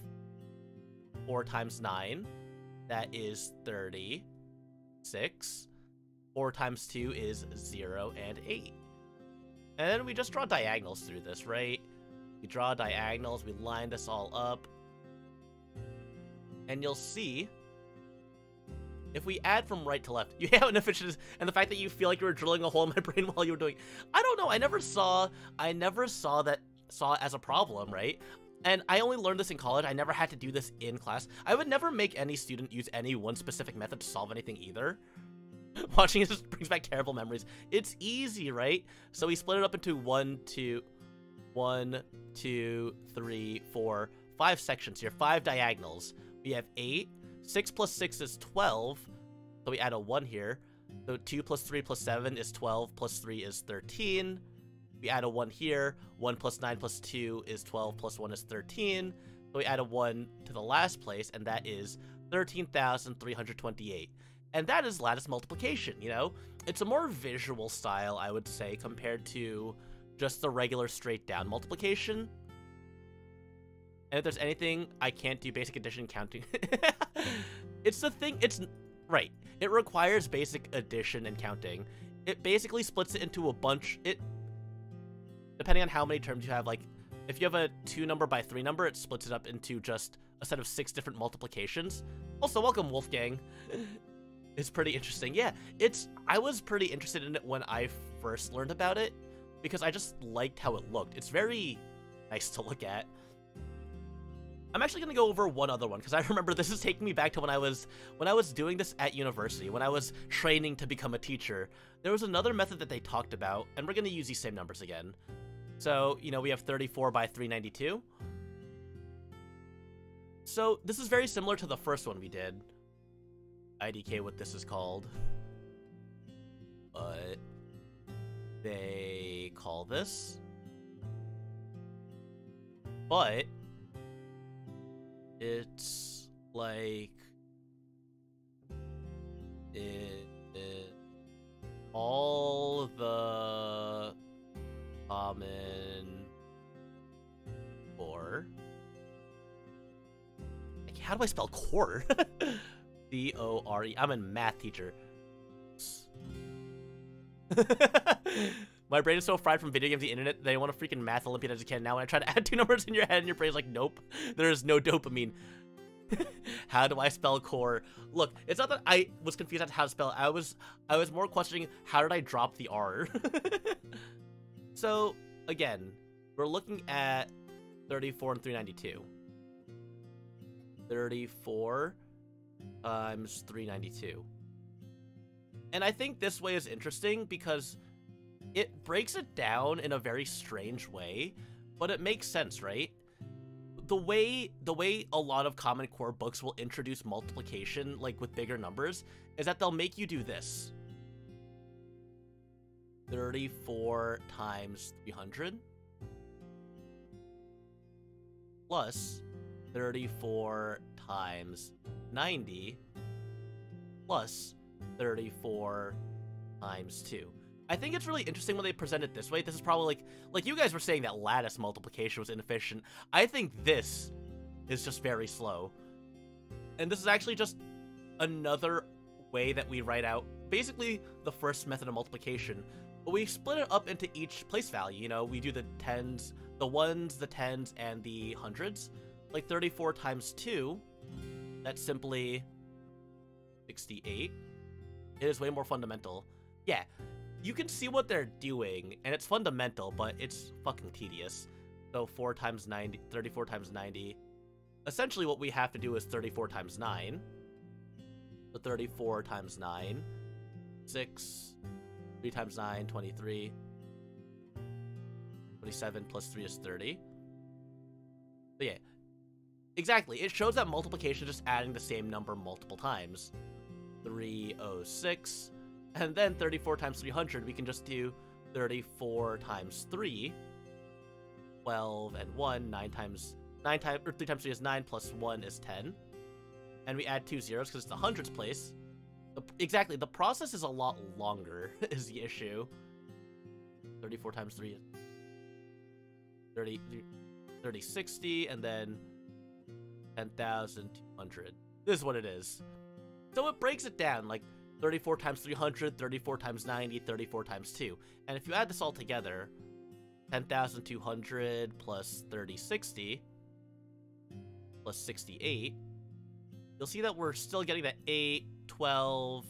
4 times 9, that is 36. 4 times 2 is 0 and 8. And then we just draw diagonals through this, right? We draw diagonals, we line this all up. And you'll see, if we add from right to left, you have inefficiencies, and the fact that you feel like you were drilling a hole in my brain while you were doing, I don't know, I never saw it as a problem, right? And I only learned this in college. I never had to do this in class. I would never make any student use any one specific method to solve anything either. Watching it just brings back terrible memories. It's easy, right? So we split it up into 1, 2, 3, 4, 5 sections here, 5 diagonals. We have 8. 6 plus 6 is 12, so we add a 1 here. So 2 plus 3 plus 7 is 12, plus 3 is 13. We add a 1 here. 1 plus 9 plus 2 is 12, plus 1 is 13. So we add a 1 to the last place, and that is 13,328. And that is lattice multiplication, you know? It's a more visual style, I would say, compared to just the regular straight down multiplication. And if there's anything I can't do basic addition counting, it's the thing, right. It requires basic addition and counting. It basically splits it into a bunch, depending on how many terms you have, like, if you have a 2 number by 3 number, it splits it up into just a set of 6 different multiplications. Also, welcome, Wolfgang. It's pretty interesting. Yeah, I was pretty interested in it when I first learned about it, because I just liked how it looked. It's very nice to look at. I'm actually going to go over one other one, because I remember this is taking me back to when I was doing this at university, when I was training to become a teacher. There was another method that they talked about, and we're going to use these same numbers again. So, you know, we have 34 by 392. So this is very similar to the first one we did. IDK what this is called. But they call this. But it's like all the common core. Like, how do I spell core? C-O-R-E. I'm a math teacher. My brain is so fried from video games, the internet, they want a freaking math Olympiad as you can. Now when I try to add 2 numbers in your head and your brain's like, nope, there is no dopamine. How do I spell core? Look, it's not that I was confused as to how to spell it. I was more questioning, how did I drop the R? So, again, we're looking at 34 and 392. 34 times 392. And I think this way is interesting because it breaks it down in a very strange way, but it makes sense, right? The way a lot of Common Core books will introduce multiplication, like with bigger numbers, is that they'll make you do this. 34 times 300 plus 34 times 90 plus 34 times 2. I think it's really interesting when they present it this way. This is probably like you guys were saying that lattice multiplication was inefficient. I think this is just very slow. And this is actually just another way that we write out basically the first method of multiplication. But we split it up into each place value. You know, we do the tens, the ones, the tens, and the hundreds. Like 34 times 2, that's simply 68. It is way more fundamental. Yeah, you can see what they're doing, and it's fundamental, but it's fucking tedious. So 4 times 90, 34 times 90. Essentially what we have to do is 34 times 9. So 34 times 9, 6, 3 times 9, 23. 27 plus 3 is 30. But yeah, exactly. It shows that multiplication is just adding the same number multiple times. 306. And then 34 times 300, we can just do 34 times 3. 12 and 1, 3 times 3 is 9, plus 1 is 10. And we add 2 zeros because it's the hundreds place. Exactly, the process is a lot longer, is the issue. 34 times 3 is 30, 60, and then 10,200. This is what it is. So it breaks it down, like 34 times 300, 34 times 90, 34 times 2. And if you add this all together, 10,200 plus 3060 plus 68, you'll see that we're still getting that 8, 12,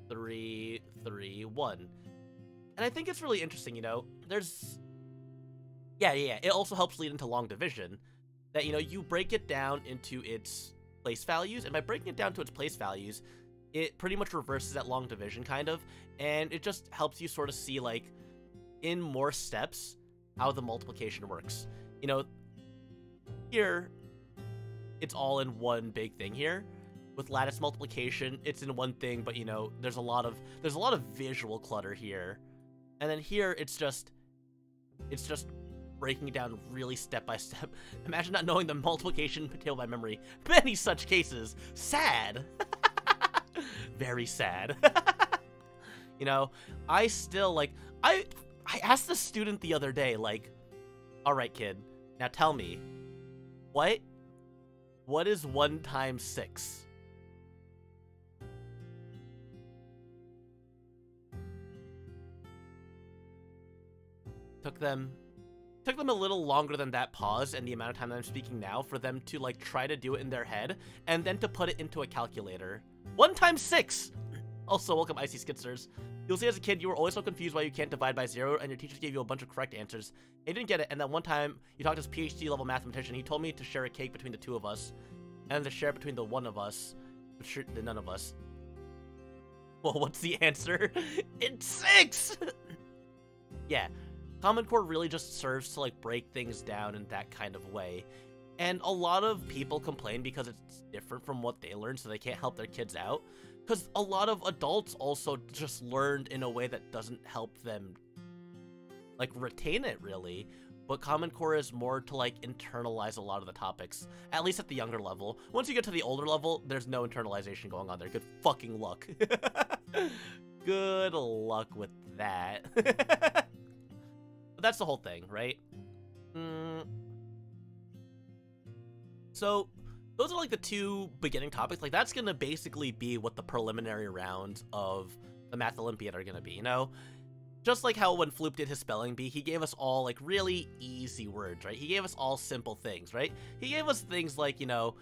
3, 3, 1. And I think it's really interesting, you know, there's... Yeah, it also helps lead into long division, that, you know, you break it down into its place values, and by breaking it down to its place values, it pretty much reverses that long division, kind of, and it just helps you sort of see, like, in more steps, how the multiplication works. You know, here, it's all in one big thing here. With lattice multiplication, it's in one thing, but, you know, there's a lot of visual clutter here. And then here, it's just breaking it down really step by step. Imagine not knowing the multiplication table by memory. Many such cases. Sad. Very sad. You know, I still, like, I asked the student the other day, like, all right, kid, now tell me, what is 1 times 6? Took them a little longer than that pause and the amount of time that I'm speaking now for them to, like, try to do it in their head and then to put it into a calculator. 1 times 6! Also, welcome, Icy Skitzers. You'll see as a kid, you were always so confused why you can't divide by 0, and your teachers gave you a bunch of correct answers. And you didn't get it, and then one time, you talked to this PhD-level mathematician, he told me to share a cake between the 2 of us, and to share between the 1 of us, but the none of us. Well, what's the answer? It's 6! Yeah. Common Core really just serves to, like, break things down in that kind of way. And a lot of people complain because it's different from what they learned, so they can't help their kids out. Because a lot of adults also just learned in a way that doesn't help them, like, retain it, really. But Common Core is more to, like, internalize a lot of the topics, at least at the younger level. Once you get to the older level, there's no internalization going on there. Good fucking luck. Good luck with that. But that's the whole thing, right? So, those are, like, the 2 beginning topics. Like, that's gonna basically be what the preliminary rounds of the Math Olympiad are gonna be, you know? Just like how when Floop did his spelling bee, he gave us all, like, really easy words, right? He gave us all simple things, right? He gave us things like, you know,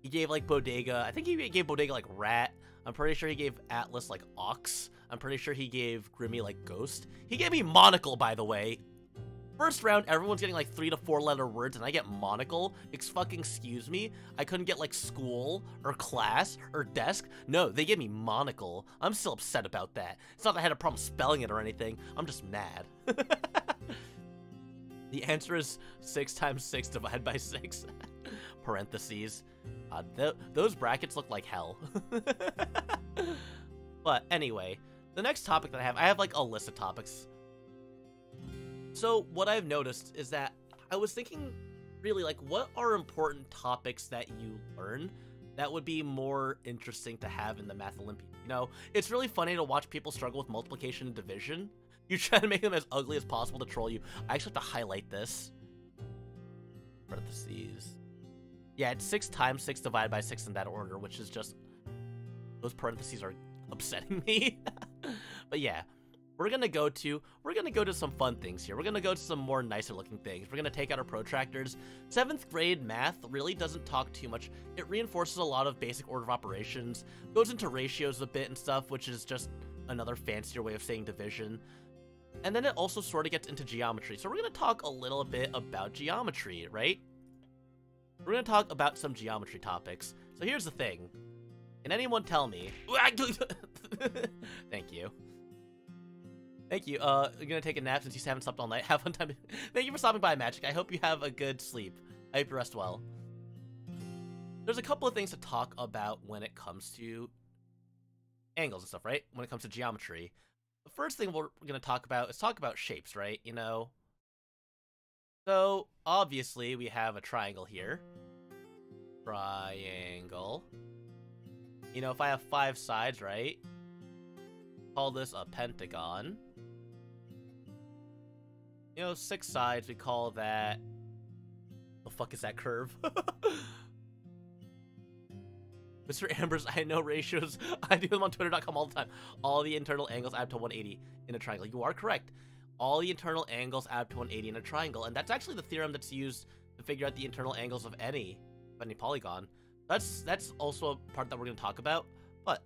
he gave, like, bodega. I think he gave bodega, like, rat. I'm pretty sure he gave Atlas, like, ox. I'm pretty sure he gave Grimmy, like, ghost. He gave me monocle, by the way. First round, everyone's getting, like, 3 to 4 letter words, and I get monocle. Excuse me? I couldn't get, like, school, or class, or desk. No, they gave me monocle. I'm still upset about that. It's not that I had a problem spelling it or anything. I'm just mad. The answer is 6 times 6 divided by 6. Parentheses. Those brackets look like hell. But anyway, the next topic that I have, like, a list of topics. So what I've noticed is that I was thinking, really, like, what are important topics that you learn that would be more interesting to have in the Math Olympiad? You know, it's really funny to watch people struggle with multiplication and division. You try to make them as ugly as possible to troll you. I actually have to highlight this. Parentheses. Yeah, it's 6 times 6 divided by 6 in that order, which is just... Those parentheses are upsetting me. But yeah. We're gonna go to some fun things here. We're gonna go to some more nicer looking things. We're gonna take out our protractors. 7th grade math really doesn't talk too much. It reinforces a lot of basic order of operations, goes into ratios a bit and stuff, which is just another fancier way of saying division. And then it also sort of gets into geometry. So we're gonna talk a little bit about geometry, right? We're gonna talk about some geometry topics. So here's the thing. Can anyone tell me? Thank you. Thank you. You're gonna take a nap since you haven't slept all night. Have fun time. Thank you for stopping by, Magic. I hope you have a good sleep. I hope you rest well. There's a couple of things to talk about when it comes to angles and stuff, right? When it comes to geometry. The first thing we're gonna talk about is shapes, right? You know? So, obviously, we have a triangle here. Triangle. You know, if I have 5 sides, right? Call this a pentagon. You know, 6 sides, we call that... The fuck is that curve? Mr. Ambers, I know ratios. I do them on Twitter.com all the time. All the internal angles add to 180 in a triangle. You are correct. all the internal angles add up to 180 in a triangle, and that's actually the theorem that's used to figure out the internal angles of any polygon. That's also a part that we're going to talk about, but,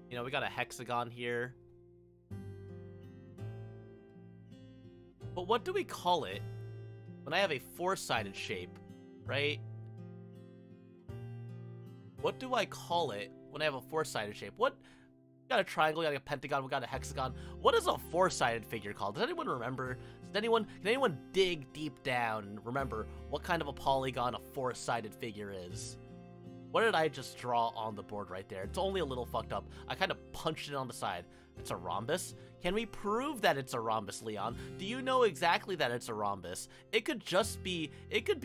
you know, we got a hexagon here. But what do we call it when I have a four-sided shape, right? What do I call it when I have a four-sided shape? We got a triangle, we got a pentagon, we got a hexagon. What is a four-sided figure called? Does anyone remember? Can anyone dig deep down and remember what kind of a polygon a four-sided figure is? What did I just draw on the board right there? It's only a little fucked up. I kind of punched it on the side. It's a rhombus? Can we prove that it's a rhombus, Leon? Do you know exactly that it's a rhombus? It could just be, it could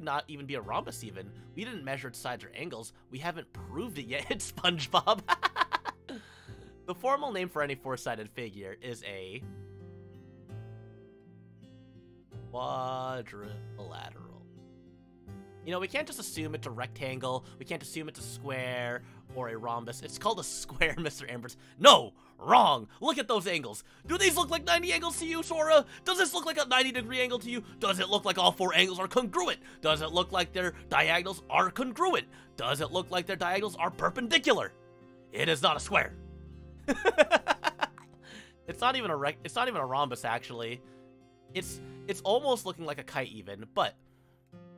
not even be a rhombus even. We didn't measure its sides or angles. We haven't proved it yet. It's SpongeBob. The formal name for any four-sided figure is a quadrilateral. You know, we can't just assume it's a rectangle, we can't assume it's a square or a rhombus. It's called a square, Mr. Ambers. No! Wrong! Look at those angles! Do these look like 90 angles to you, Sora? Does this look like a 90-degree angle to you? Does it look like all four angles are congruent? Does it look like their diagonals are congruent? Does it look like their diagonals are perpendicular? It is not a square. It's not even a rhombus, actually. It's almost looking like a kite even, but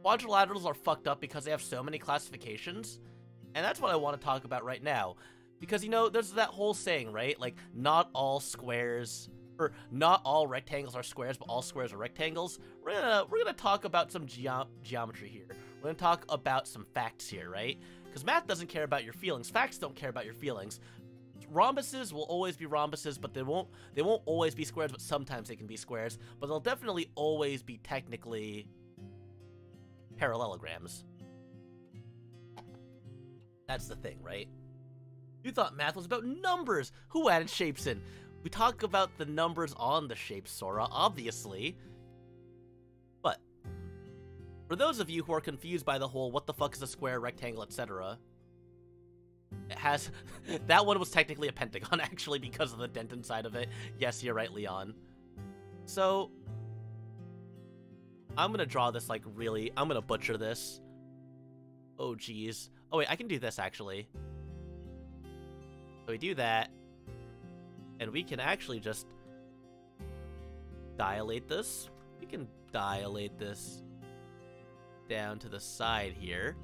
quadrilaterals are fucked up because they have so many classifications, and that's what I want to talk about right now. Because, you know, there's that whole saying, right? Like, not all squares, or not all rectangles are squares, but all squares are rectangles. We're gonna talk about some geometry here. We're gonna talk about some facts here, right? Because math doesn't care about your feelings. Facts don't care about your feelings. Rhombuses will always be rhombuses, but they won't always be squares, but sometimes they can be squares. But they'll definitely always be technically parallelograms. That's the thing, right? You thought math was about numbers. Who added shapes in? We talk about the numbers on the shapes, Sora, obviously. But for those of you who are confused by the whole what the fuck is a square, rectangle, etc., it has that one was technically a pentagon, actually, because of the dent inside of it. Yes, you're right, Leon. So I'm gonna draw this like really, I'm gonna butcher this. Oh geez. Oh wait, I can do this actually. So we do that, and we can actually just dilate this. We can dilate this down to the side here.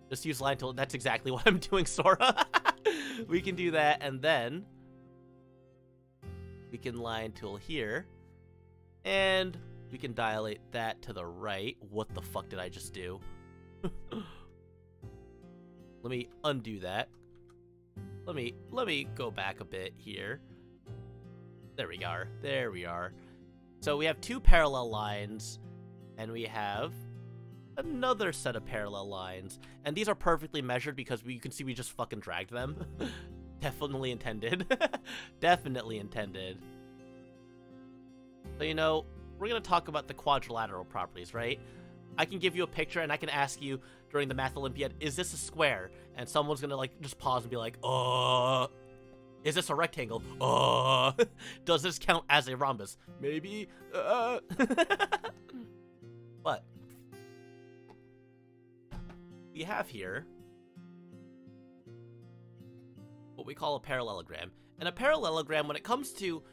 Just use line tool. That's exactly what I'm doing, Sora. We can do that, and then we can line tool here, and we can dilate that to the right. What the fuck did I just do? Let me undo that. Let me go back a bit here. There we are. There we are. So we have two parallel lines, and we have another set of parallel lines, and these are perfectly measured because you can see we just fucking dragged them. Definitely intended. Definitely intended. So, you know, we're gonna talk about the quadrilateral properties, right? I can give you a picture and I can ask you during the Math Olympiad, is this a square? And someone's gonna like just pause and be like, is this a rectangle? Does this count as a rhombus? Maybe. But we have here what we call a parallelogram. And a parallelogram, when it comes to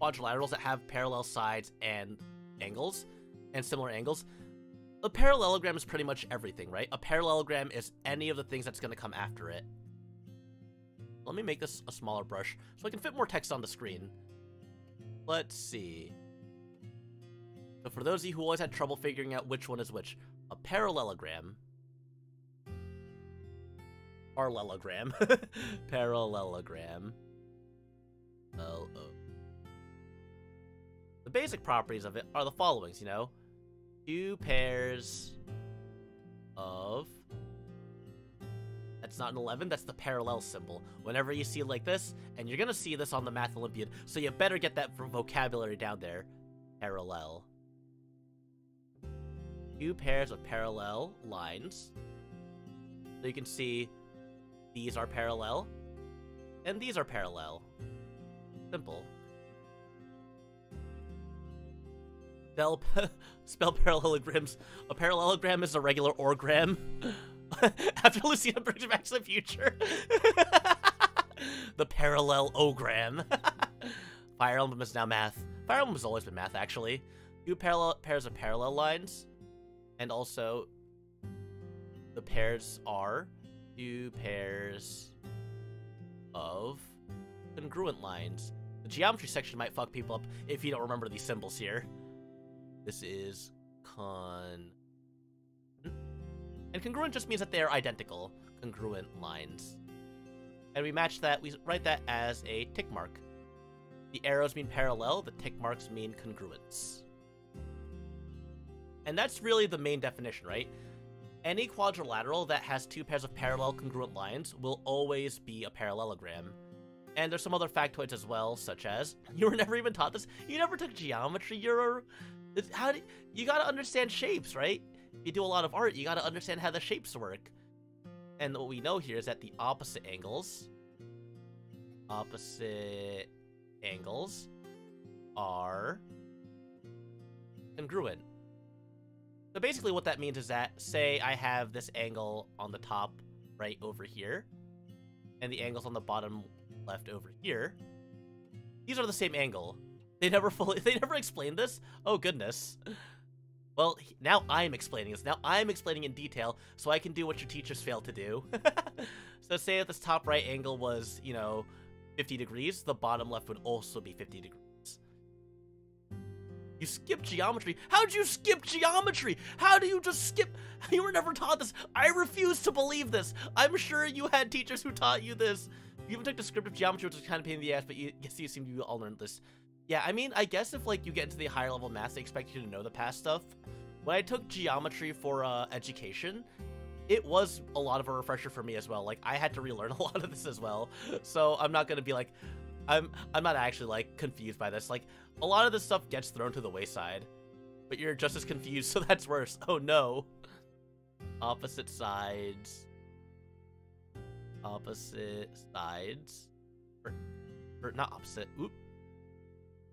quadrilaterals that have parallel sides and angles and similar angles, a parallelogram is pretty much everything, right? A parallelogram is any of the things that's going to come after it. Let me make this a smaller brush so I can fit more text on the screen. Let's see. So for those of you who always had trouble figuring out which one is which, a parallelogram. Parallelogram. Parallelogram. The basic properties of it are the following, you know. Two pairs of... That's not an 11, that's the parallel symbol. Whenever you see like this, and you're gonna see this on the Math Olympiad, so you better get that vocabulary down there. Parallel. Two pairs of parallel lines. So you can see these are parallel. And these are parallel. Simple. Spell parallelograms. A parallelogram is a regular orgram. After Lucina brings back to the future. The parallelogram. Fire Emblem is now math. Fire Emblem has always been math, actually. Two pairs of parallel lines. And also, the pairs are two pairs of congruent lines. The geometry section might fuck people up if you don't remember these symbols here. This is and congruent just means that they're identical. Congruent lines. And we match that, we write that as a tick mark. The arrows mean parallel, the tick marks mean congruence. And that's really the main definition, right? Any quadrilateral that has two pairs of parallel congruent lines will always be a parallelogram. And there's some other factoids as well, such as, you were never even taught this? You never took geometry, you gotta understand shapes, right? If you do a lot of art, you gotta understand how the shapes work. And what we know here is that the opposite angles are congruent. So basically what that means is that, say I have this angle on the top right over here, and the angles on the bottom left over here, these are the same angle. They never explained this? Oh goodness. Well, now I'm explaining this. Now I'm explaining in detail, so I can do what your teachers failed to do. So say if this top right angle was, 50 degrees, the bottom left would also be 50 degrees. You skipped geometry. How'd you skip geometry? How do you just skip? You were never taught this. I refuse to believe this. I'm sure you had teachers who taught you this. You even took descriptive geometry, which is kind of a pain in the ass, but you seem to all learned this. Yeah, I mean, I guess if, you get into the higher level math, they expect you to know the past stuff. When I took geometry for, education, it was a lot of a refresher for me as well. I had to relearn a lot of this as well. So I'm not gonna be I'm not actually, confused by this. A lot of this stuff gets thrown to the wayside. But you're just as confused, so that's worse. Oh, no. Opposite sides. Opposite sides. Or not opposite. Oop.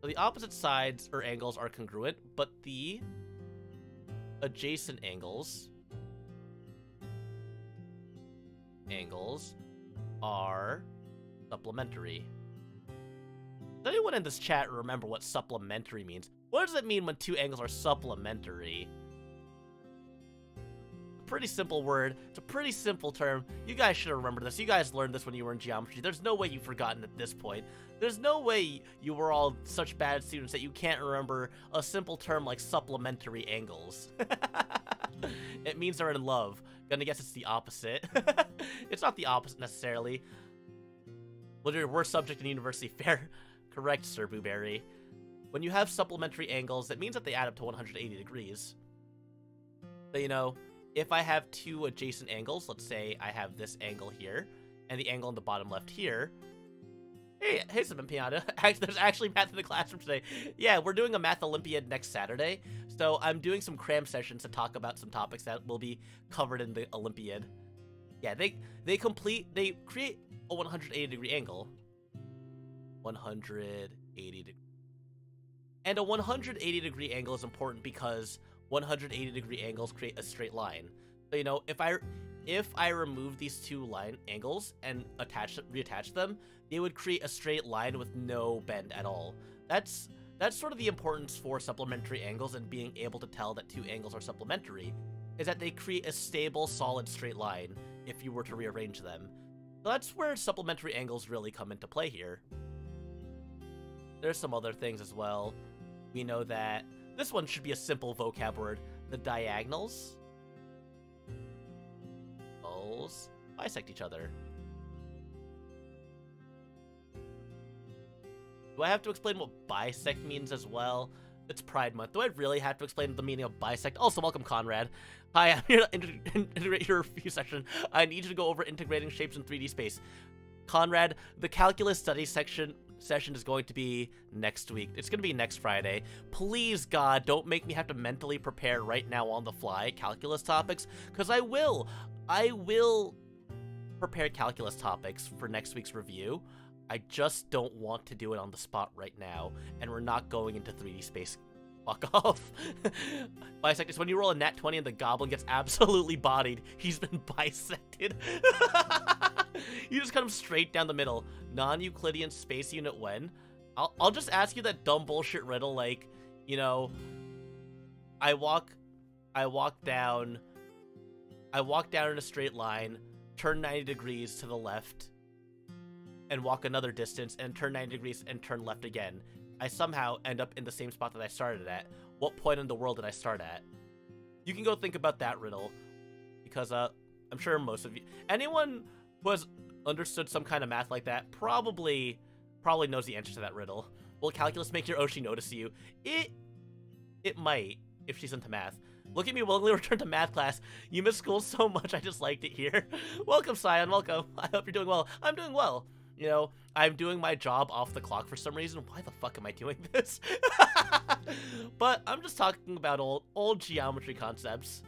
So the opposite sides or angles are congruent, but the adjacent angles are supplementary. Does anyone in this chat remember what supplementary means? What does it mean when two angles are supplementary? Pretty simple word. It's a pretty simple term. You guys should have remembered this. You guys learned this when you were in geometry. There's no way you've forgotten at this point. There's no way you were all such bad students that you can't remember a simple term like supplementary angles. It means they're in love. Gonna guess it's the opposite. It's not the opposite necessarily. Well, your worst subject in university, fair. Correct, Sir Booberry. When you have supplementary angles, that means that they add up to 180 degrees. So, if I have two adjacent angles, let's say I have this angle here, and the angle on the bottom left here. Hey, Simon Piana. There's actually math in the classroom today. Yeah, we're doing a math Olympiad next Saturday, so I'm doing some cram sessions to talk about some topics that will be covered in the Olympiad. Yeah, they create a 180 degree angle. 180 degree. And a 180 degree angle is important because 180 degree angles create a straight line. So, if I remove these two line angles and reattach them, they would create a straight line with no bend at all. That's sort of the importance for supplementary angles and being able to tell that two angles are supplementary, is that they create a stable, solid straight line if you were to rearrange them. So that's where supplementary angles really come into play here. There's some other things as well. We know that this one should be a simple vocab word. The diagonals bisect each other. Do I have to explain what bisect means as well? It's Pride Month. Do I really have to explain the meaning of bisect? Also, welcome, Conrad. Hi, I'm here to integrate your review section. I need you to go over integrating shapes in 3D space. Conrad, the calculus study session is going to be next week. It's going to be next Friday. Please, God, don't make me have to mentally prepare right now on the fly calculus topics, because I will prepared calculus topics for next week's review. I just don't want to do it on the spot right now, and we're not going into 3D space. Fuck off. Bisected. When you roll a nat 20 and the goblin gets absolutely bodied, he's been bisected. You just cut him straight down the middle. Non-Euclidean space unit when? I'll just ask you that dumb bullshit riddle, like, you know, I walk down in a straight line, turn 90 degrees to the left, and walk another distance, and turn 90 degrees and turn left again. I somehow end up in the same spot that I started at. What point in the world did I start at? You can go think about that riddle, because I'm sure most of you, anyone who has understood some kind of math like that, probably knows the answer to that riddle. Will calculus make your Oshi notice you? It might, if she's into math. Look at me willingly return to math class. You miss school so much, I just liked it here. Welcome, Sion, welcome. I hope you're doing well. I'm doing well. You know, I'm doing my job off the clock for some reason. Why the fuck am I doing this? But I'm just talking about old geometry concepts.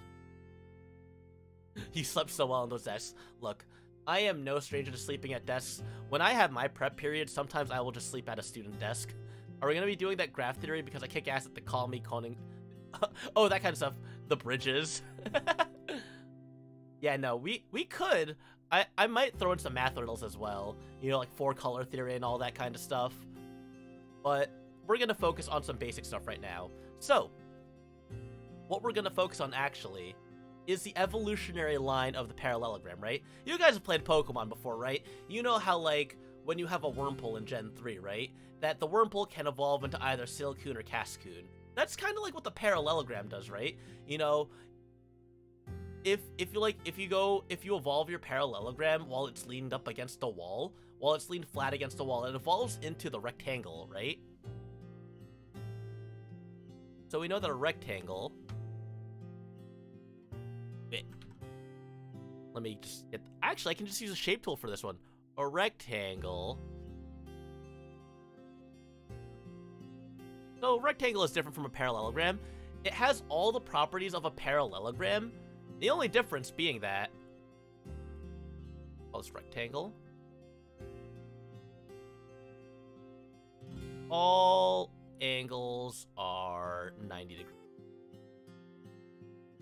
You slept so well on those desks. Look, I am no stranger to sleeping at desks. When I have my prep period, sometimes I will just sleep at a student desk. Are we going to be doing that graph theory because I kick ass at the call me coning? Oh, that kind of stuff. The bridges. Yeah, no, we could. I might throw in some math riddles as well. You know, like 4-color theory and all that kind of stuff. But we're going to focus on some basic stuff right now. So, what we're going to focus on actually is the evolutionary line of the parallelogram, right? You guys have played Pokemon before, right? You know how, like, when you have a Wurmple in Gen 3, right? That the Wurmple can evolve into either Silcoon or Cascoon. That's kind of like what the parallelogram does, right? You know, if you evolve your parallelogram while it's leaned up against the wall, while it's leaned flat against the wall, it evolves into the rectangle, right? So we know that a rectangle... Wait. Let me just get... Actually, I can just use a shape tool for this one. A rectangle... So a rectangle is different from a parallelogram. It has all the properties of a parallelogram. The only difference being that... Call this rectangle. All angles are 90 degrees.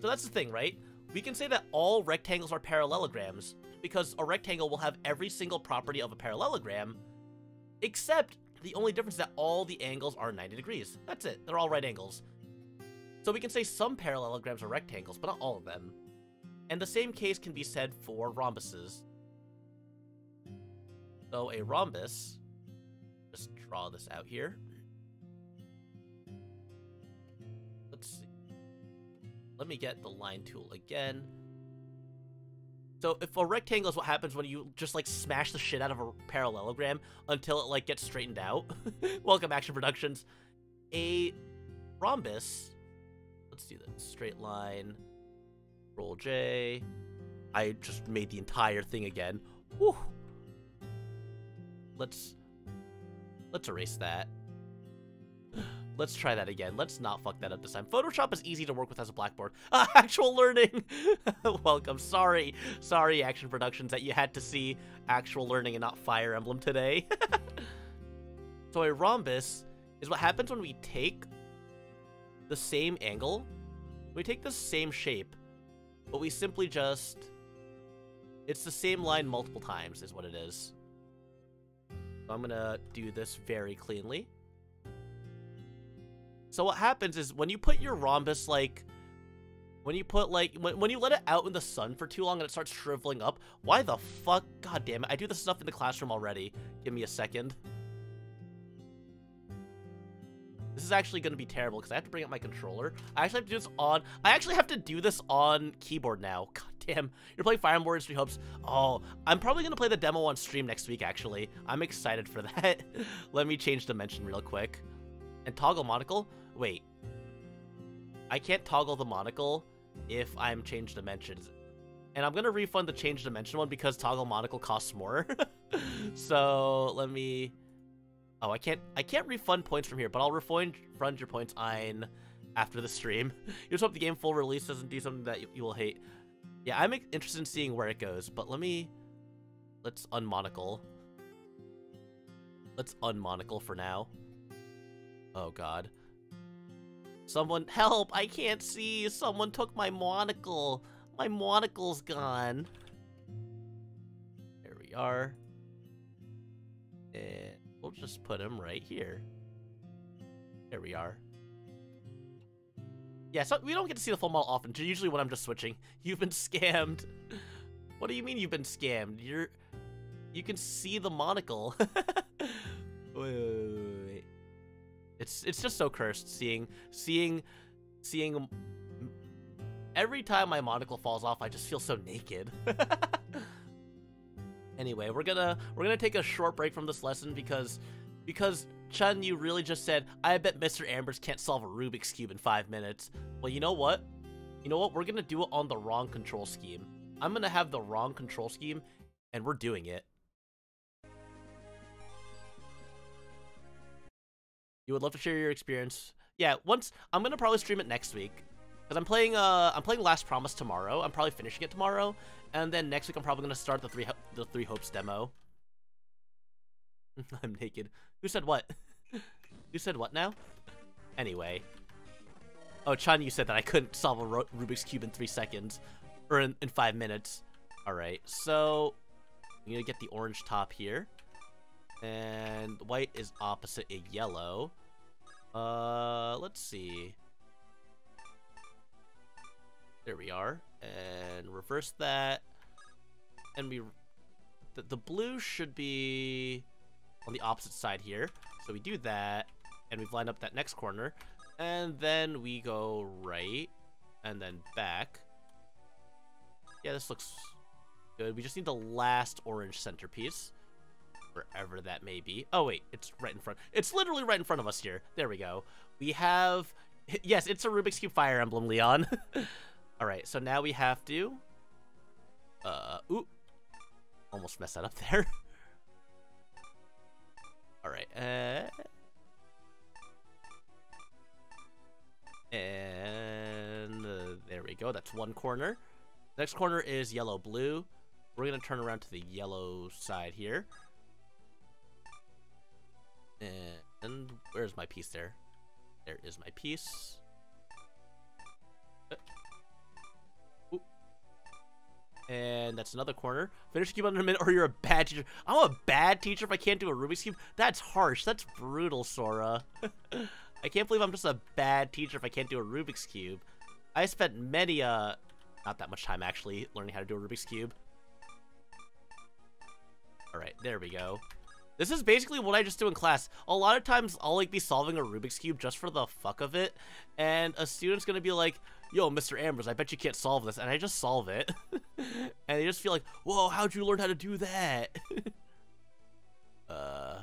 So that's the thing, right? We can say that all rectangles are parallelograms because a rectangle will have every single property of a parallelogram, except the only difference is that all the angles are 90 degrees. That's it. They're all right angles. So we can say some parallelograms are rectangles, but not all of them. And the same case can be said for rhombuses. So a rhombus, just draw this out here. Let's see. Let me get the line tool again. So if a rectangle is what happens when you just like smash the shit out of a parallelogram until it like gets straightened out. Welcome, Action Productions. A rhombus, let's do this. Straight line, roll J. I just made the entire thing again. Whew. Let's erase that. Let's try that again. Let's not fuck that up this time. Photoshop is easy to work with as a blackboard. Actual learning! Welcome. Sorry, Action Productions, that you had to see actual learning and not Fire Emblem today. So a rhombus is what happens when we take the same angle. We take the same shape, but we simply just... It's the same line multiple times is what it is. So I'm gonna do this very cleanly. So what happens is when you put your rhombus, like, when you let it out in the sun for too long and it starts shriveling up, why the fuck? God damn it. I do this stuff in the classroom already. Give me a second. This is actually going to be terrible because I have to bring up my controller. I actually have to do this on keyboard now. God damn. You're playing Fire Emblem Street Hopes. Oh, I'm probably going to play the demo on stream next week, actually. I'm excited for that. Let me change dimension real quick. And toggle monocle? Wait. I can't toggle the monocle if I'm change dimensions. And I'm going to refund the change dimension one because toggle monocle costs more. So let me... Oh, I can't refund points from here, but I'll refund your points on after the stream. You just hope the game full release doesn't do something that you will hate. Yeah, I'm interested in seeing where it goes, but let me Let's unmonocle. Let's unmonocle for now. Oh god. Someone help! I can't see! Someone took my monocle! My monocle's gone. There we are. And we'll just put him right here. There we are. Yeah, so we don't get to see the full model often, usually when I'm just switching. You've been scammed. What do you mean you've been scammed? You can see the monocle. Wait. It's just so cursed seeing every time my monocle falls off, I just feel so naked. Anyway, we're gonna take a short break from this lesson because Chun, you really just said, I bet Mr. Ambers can't solve a Rubik's Cube in 5 minutes. Well, you know what? We're gonna do it on the wrong control scheme. I'm gonna have the wrong control scheme, and we're doing it. You would love to share your experience. Yeah, I'm gonna probably stream it next week. Because I'm playing Last Promise tomorrow. I'm probably finishing it tomorrow. And then next week I'm probably gonna start the Three Hopes demo. I'm naked. Who said what? Who said what now? Anyway. Oh, Chan, you said that I couldn't solve a Rubik's Cube in 3 seconds. Or in 5 minutes. Alright, so I'm gonna get the orange top here. And white is opposite a yellow. Let's see. There we are. And reverse that. And the blue should be on the opposite side here. So we do that. And we've lined up that next corner. And then we go right. And then back. Yeah, this looks good. We just need the last orange centerpiece. Wherever that may be. Oh, wait. It's right in front. It's literally right in front of us here. There we go. We have... Yes, it's a Rubik's Cube Fire Emblem, Leon. Alright, so now we have to... Ooh. Almost messed that up there. Alright, and there we go. That's one corner. Next corner is yellow-blue. We're going to turn around to the yellow side here. And where's my piece there? There is my piece. Ooh. And that's another corner. Finish the cube under a minute or you're a bad teacher. I'm a bad teacher if I can't do a Rubik's Cube? That's harsh. That's brutal, Sora. I can't believe I'm just a bad teacher if I can't do a Rubik's Cube. I spent many, not that much time actually, learning how to do a Rubik's Cube. Alright, there we go. This is basically what I just do in class. A lot of times, I'll be solving a Rubik's Cube just for the fuck of it, and a student's gonna be like, yo, Mr. Ambers, I bet you can't solve this, and I just solve it. And they just feel like, whoa, how'd you learn how to do that? I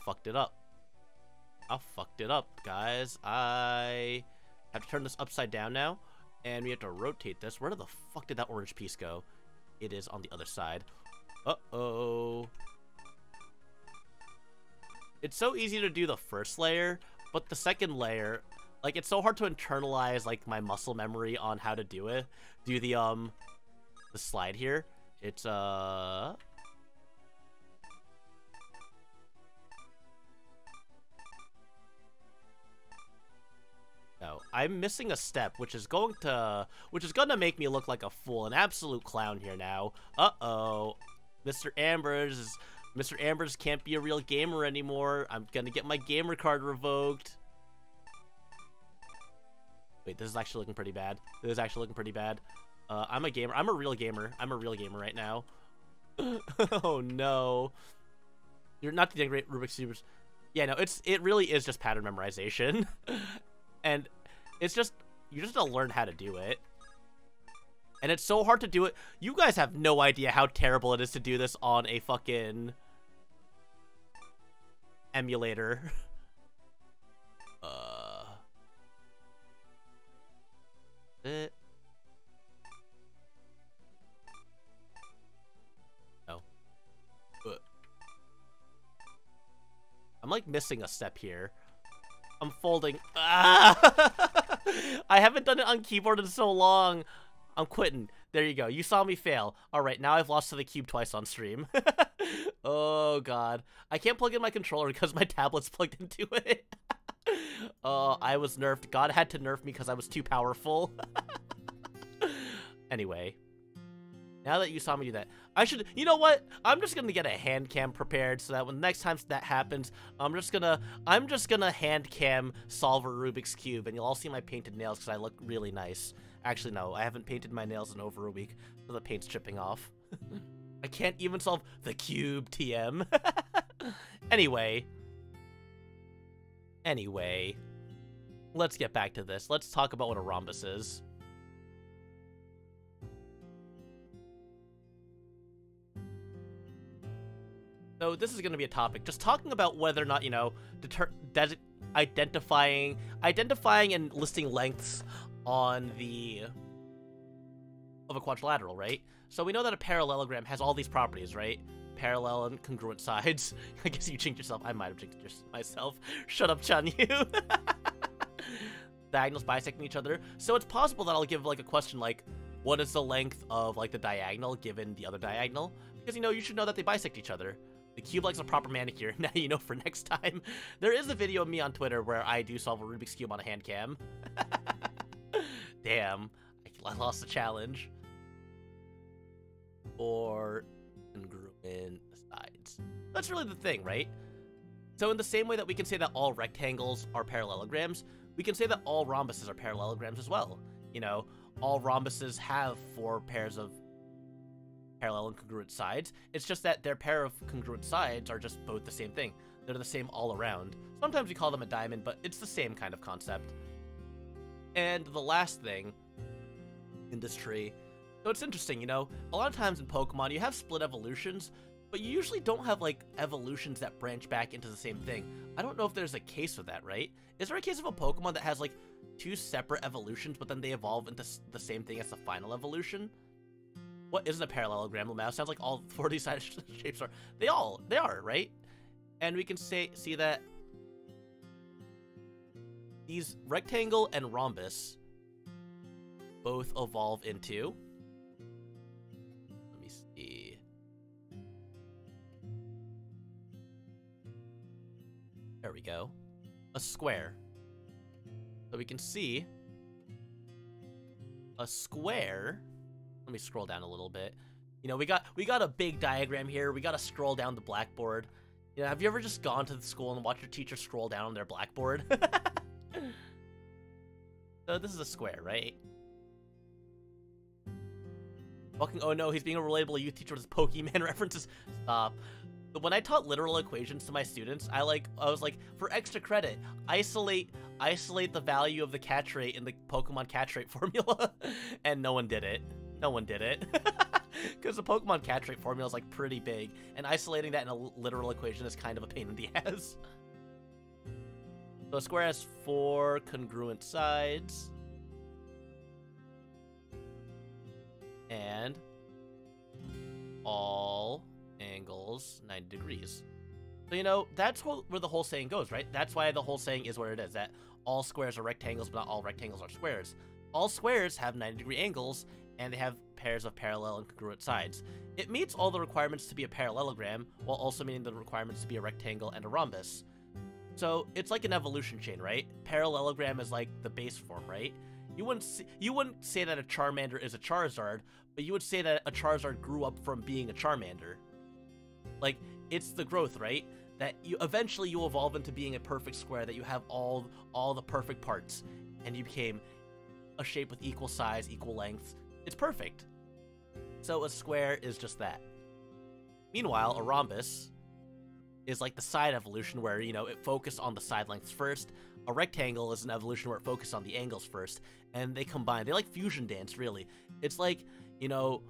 fucked it up. I fucked it up, guys. I have to turn this upside down now, and we have to rotate this. Where the fuck did that orange piece go? It is on the other side. Uh-oh. It's so easy to do the first layer, but the second layer, it's so hard to internalize, my muscle memory on how to do it. Do the slide here. It's, No, I'm missing a step, which is gonna make me look like a fool, an absolute clown here now. Uh-oh. Mr. Ambers can't be a real gamer anymore. I'm gonna get my gamer card revoked. Wait, this is actually looking pretty bad. I'm a gamer. I'm a real gamer. I'm a real gamer right now. Oh no. You're not the great Rubik's Cubers. Yeah, no, it really is just pattern memorization. And it's just, you just gotta learn how to do it. And it's so hard to do it. You guys have no idea how terrible it is to do this on a fucking emulator. No. I'm missing a step here. I'm folding. Ah! I haven't done it on keyboard in so long. I'm quitting. There you go. You saw me fail. All right, now I've lost to the cube twice on stream. Oh, God. I can't plug in my controller because my tablet's plugged into it. Oh, I was nerfed. God had to nerf me because I was too powerful. Anyway. Now that you saw me do that, I should, you know what? I'm just gonna get a hand cam prepared so that when the next time that happens, I'm just gonna hand cam solve a Rubik's Cube and you'll all see my painted nails because I look really nice. Actually, no, I haven't painted my nails in over a week, so the paint's chipping off. I can't even solve the cube, TM. Anyway, let's get back to this. Let's talk about what a rhombus is. So this is going to be a topic, just talking about whether or not, you know, identifying and listing lengths on of a quadrilateral, right? So we know that a parallelogram has all these properties, right? Parallel and congruent sides. I guess you jinxed yourself. I might have jinxed myself. Shut up, Chan Yu. Diagonals bisecting each other. So it's possible that I'll give like a question like, what is the length of like the diagonal given the other diagonal? Because, you know, you should know that they bisect each other. The cube likes a proper manicure. Now you know for next time. There is a video of me on Twitter where I do solve a Rubik's Cube on a hand cam. Damn. I lost the challenge. Or congruent sides. That's really the thing, right? So in the same way that we can say that all rectangles are parallelograms, we can say that all rhombuses are parallelograms as well. You know, all rhombuses have 4 pairs of parallel and congruent sides. It's just that their pair of congruent sides are just both the same thing. They're the same all around. Sometimes we call them a diamond, but it's the same kind of concept. And the last thing in this tree, so it's interesting, you know, a lot of times in Pokemon you have split evolutions, but you usually don't have like evolutions that branch back into the same thing. I don't know if there's a case of that, right? Is there a case of a Pokemon that has like 2 separate evolutions, but then they evolve into the same thing as the final evolution? What isn't a parallelogram, Lamau? Sounds like all 4 of these side shapes are. They are, right? And we can see that these rectangle and rhombus both evolve into, let me see. There we go. A square. So we can see a square. Let me scroll down a little bit. You know, we got a big diagram here. We got to scroll down the blackboard. You know, have you ever just gone to the school and watched your teacher scroll down on their blackboard? So this is a square, right? Fucking, oh no, he's being a relatable youth teacher with his Pokemon references. Stop. But when I taught literal equations to my students, I was like, for extra credit, isolate the value of the catch rate in the Pokemon catch rate formula. And no one did it. No one did it. Because the Pokemon catch rate formula is like pretty big, and isolating that in a literal equation is kind of a pain in the ass. So a square has 4 congruent sides. And all angles 90 degrees. So, you know, that's where the whole saying goes, right? That's why the whole saying is what it is, that all squares are rectangles, but not all rectangles are squares. All squares have 90-degree angles, and they have pairs of parallel and congruent sides. It meets all the requirements to be a parallelogram, while also meeting the requirements to be a rectangle and a rhombus. So it's like an evolution chain, right? Parallelogram is like the base form, right? You wouldn't say that a Charmander is a Charizard, but you would say that a Charizard grew up from being a Charmander. Like, it's the growth, right? That you eventually you evolve into being a perfect square, that you have all the perfect parts, and you became a shape with equal size, equal length. It's perfect. So a square is just that. Meanwhile, a rhombus is like the side evolution where, you know, it focused on the side lengths first. A rectangle is an evolution where it focused on the angles first, and they combine. They like fusion dance, really. It's like, you know,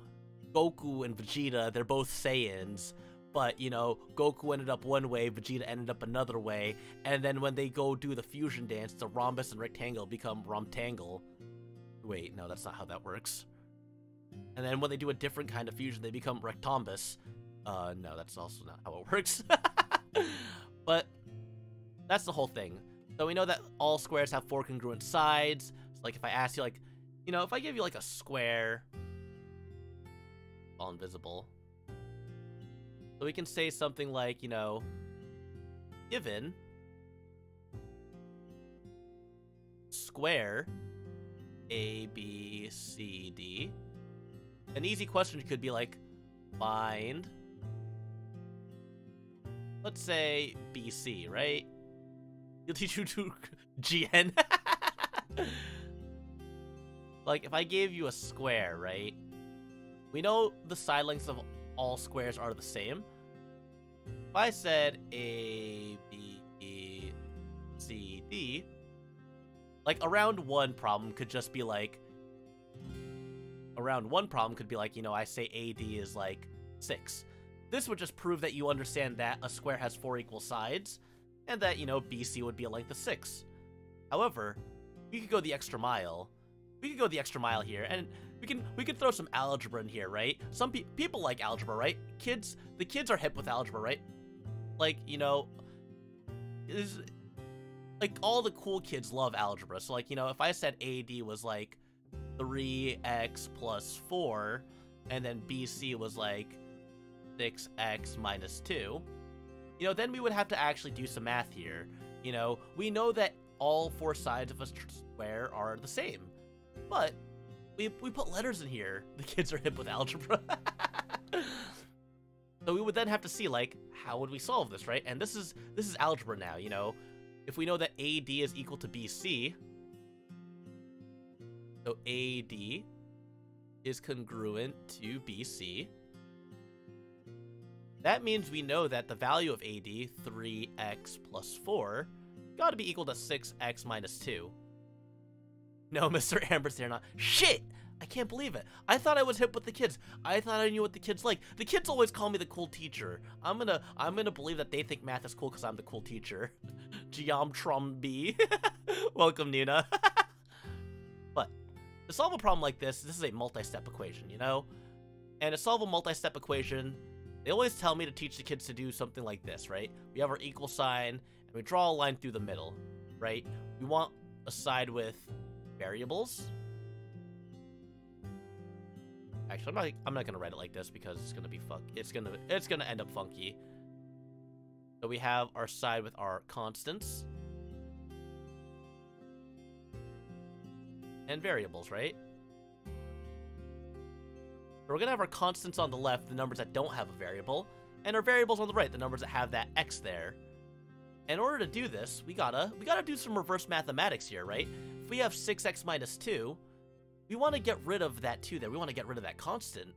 Goku and Vegeta, they're both Saiyans, but, you know, Goku ended up one way, Vegeta ended up another way, and then when they go do the fusion dance, the rhombus and rectangle become Romtangle. Wait, no, that's not how that works. And then when they do a different kind of fusion, they become Rectombus. No, that's also not how it works. But that's the whole thing. So we know that all squares have 4 congruent sides. So like if I ask you, like, You know, if I give you like a square, all invisible. So we can say something like, you know, given square A, B, C, D. An easy question could be like, find, let's say, BC, right? You'll teach you to GN. Like, if I gave you a square, right? We know the side lengths of all squares are the same. If I said A, B, C, D, like, a round one problem could just be like, you know, I say AD is like 6. This would just prove that you understand that a square has 4 equal sides, and that, you know, BC would be a length of 6. However, we could go the extra mile. We could go the extra mile here, and we can throw some algebra in here, right? Some people like algebra, right? The kids are hip with algebra, right? Like, you know, like, all the cool kids love algebra. So, like, you know, if I said AD was like 3x plus 4, and then BC was like 6x minus 2, you know, then we would have to actually do some math here. You know, we know that all 4 sides of a square are the same, but we put letters in here. The kids are hip with algebra. So we would then have to see, like, how would we solve this, right? And this is algebra now, you know. If we know that AD is equal to BC, so AD is congruent to BC, that means we know that the value of AD, 3x plus 4, gotta be equal to 6x minus 2. No, Mr. Amber's here not. Shit! I can't believe it. I thought I was hip with the kids. I thought I knew what the kids like. The kids always call me the cool teacher. I'm gonna believe that they think math is cool because I'm the cool teacher. Geomtron B. Welcome, Nina. But to solve a problem like this is a multi-step equation, you know? And to solve a multi-step equation, they always tell me to teach the kids to do something like this, right? We have our equal sign, and we draw a line through the middle, right? We want a side with variables. Actually, I'm not gonna write it like this because it's gonna be it's gonna end up funky. So we have our side with our constants and variables, right? So we're gonna have our constants on the left, the numbers that don't have a variable, and our variables on the right, the numbers that have that x there. In order to do this, we gotta do some reverse mathematics here, right? If we have 6x minus 2, we want to get rid of that 2 there. We want to get rid of that constant.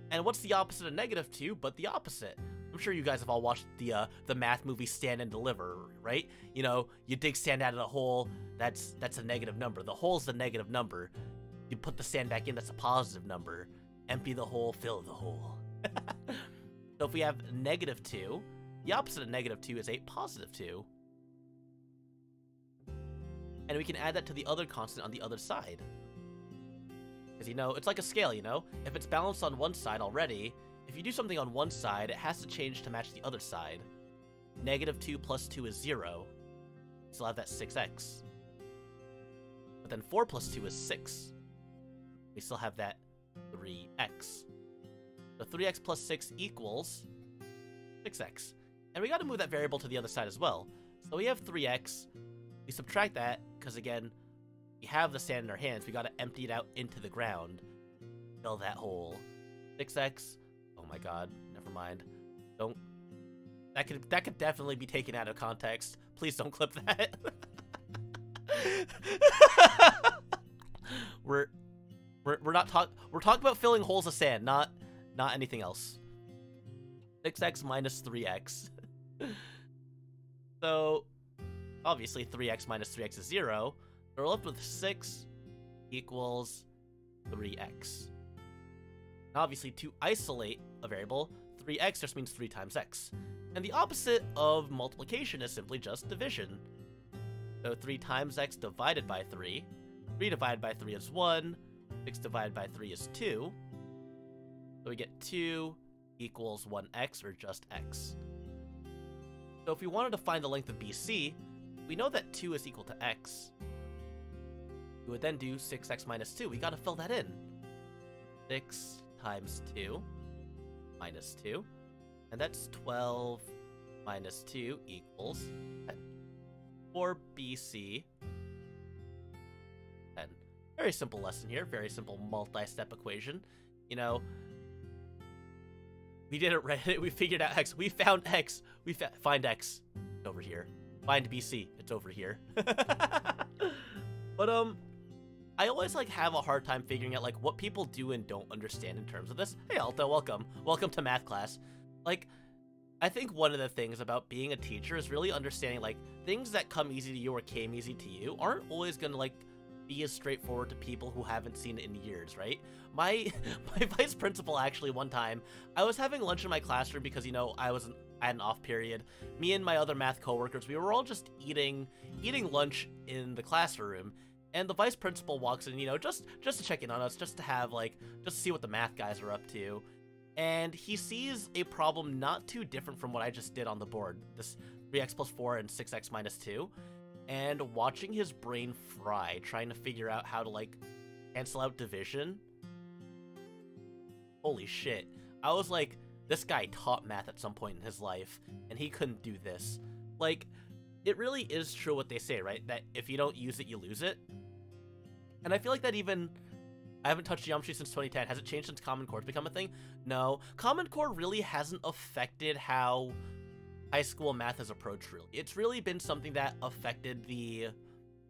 And what's the opposite of negative 2 but the opposite? I'm sure you guys have all watched the math movie Stand and Deliver, right? You know, you dig sand out of the hole, that's a negative number. The hole's the negative number. You put the sand back in, that's a positive number. Empty the hole, fill the hole. So if we have negative 2, the opposite of negative 2 is a positive 2. And we can add that to the other constant on the other side. Because, you know, it's like a scale, you know? If it's balanced on one side already, if you do something on one side, it has to change to match the other side. Negative 2 plus 2 is 0. We still have that 6x. But then 4 plus 2 is 6. We still have that 3x. So 3x plus 6 equals 6x. And we gotta move that variable to the other side as well. So we have 3x. We subtract that, because again, we have the sand in our hands. We gotta empty it out into the ground. Fill that hole. 6x. Oh my god, never mind. Don't. That could definitely be taken out of context. Please don't clip that. We're talking about filling holes of sand, not anything else. 6x minus 3x. So obviously 3x minus 3x is 0. So we're left with 6 equals 3x. And obviously, to isolate a variable, 3x just means 3 times x. And the opposite of multiplication is simply just division. So 3 times x divided by 3. 3 divided by 3 is 1. 6 divided by 3 is 2. So we get 2 equals 1x, or just x. So if we wanted to find the length of BC, we know that 2 is equal to x. we would then do 6x minus 2. We gotta fill that in. 6 times 2 minus 2. And that's 12 minus 2 equals 10. For BC, 10. Very simple lesson here. Very simple multi-step equation. You know, we did it right. We figured out x. We found x. Find x. It's over here. Find BC. It's over here. But I always like have a hard time figuring out like what people do and don't understand in terms of this. Hey Alta, welcome. Welcome to math class. Like, I think one of the things about being a teacher is really understanding like things that come easy to you or came easy to you aren't always gonna like be as straightforward to people who haven't seen it in years, right? My vice principal actually one time, I was having lunch in my classroom because, you know, I had an off period. Me and my other math coworkers, we were all just eating lunch in the classroom. And the vice principal walks in, you know, just to check in on us, just to have like, just to see what the math guys are up to. And he sees a problem not too different from what I just did on the board. This 3x plus 4 and 6x minus 2. And watching his brain fry, trying to figure out how to, like, cancel out division. Holy shit. I was like, this guy taught math at some point in his life, and he couldn't do this. Like, it really is true what they say, right? That if you don't use it, you lose it. And I feel like that even... I haven't touched geometry since 2010. Has it changed since Common Core's become a thing? No. Common Core really hasn't affected how high school math is approached, really. It's really been something that affected the...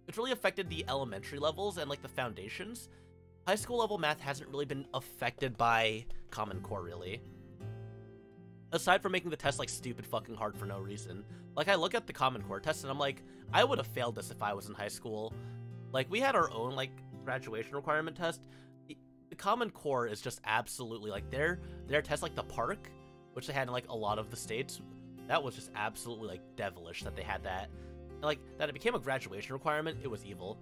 It's really affected the elementary levels and, like, the foundations. High school level math hasn't really been affected by Common Core, really. Aside from making the test, like, stupid fucking hard for no reason. Like, I look at the Common Core test and I'm like, I would have failed this if I was in high school. Like, we had our own, like, graduation requirement test. The Common Core is just absolutely, like, their test, like the Park, which they had in like a lot of the states, that was just absolutely like devilish that they had that. And, like, that it became a graduation requirement, it was evil.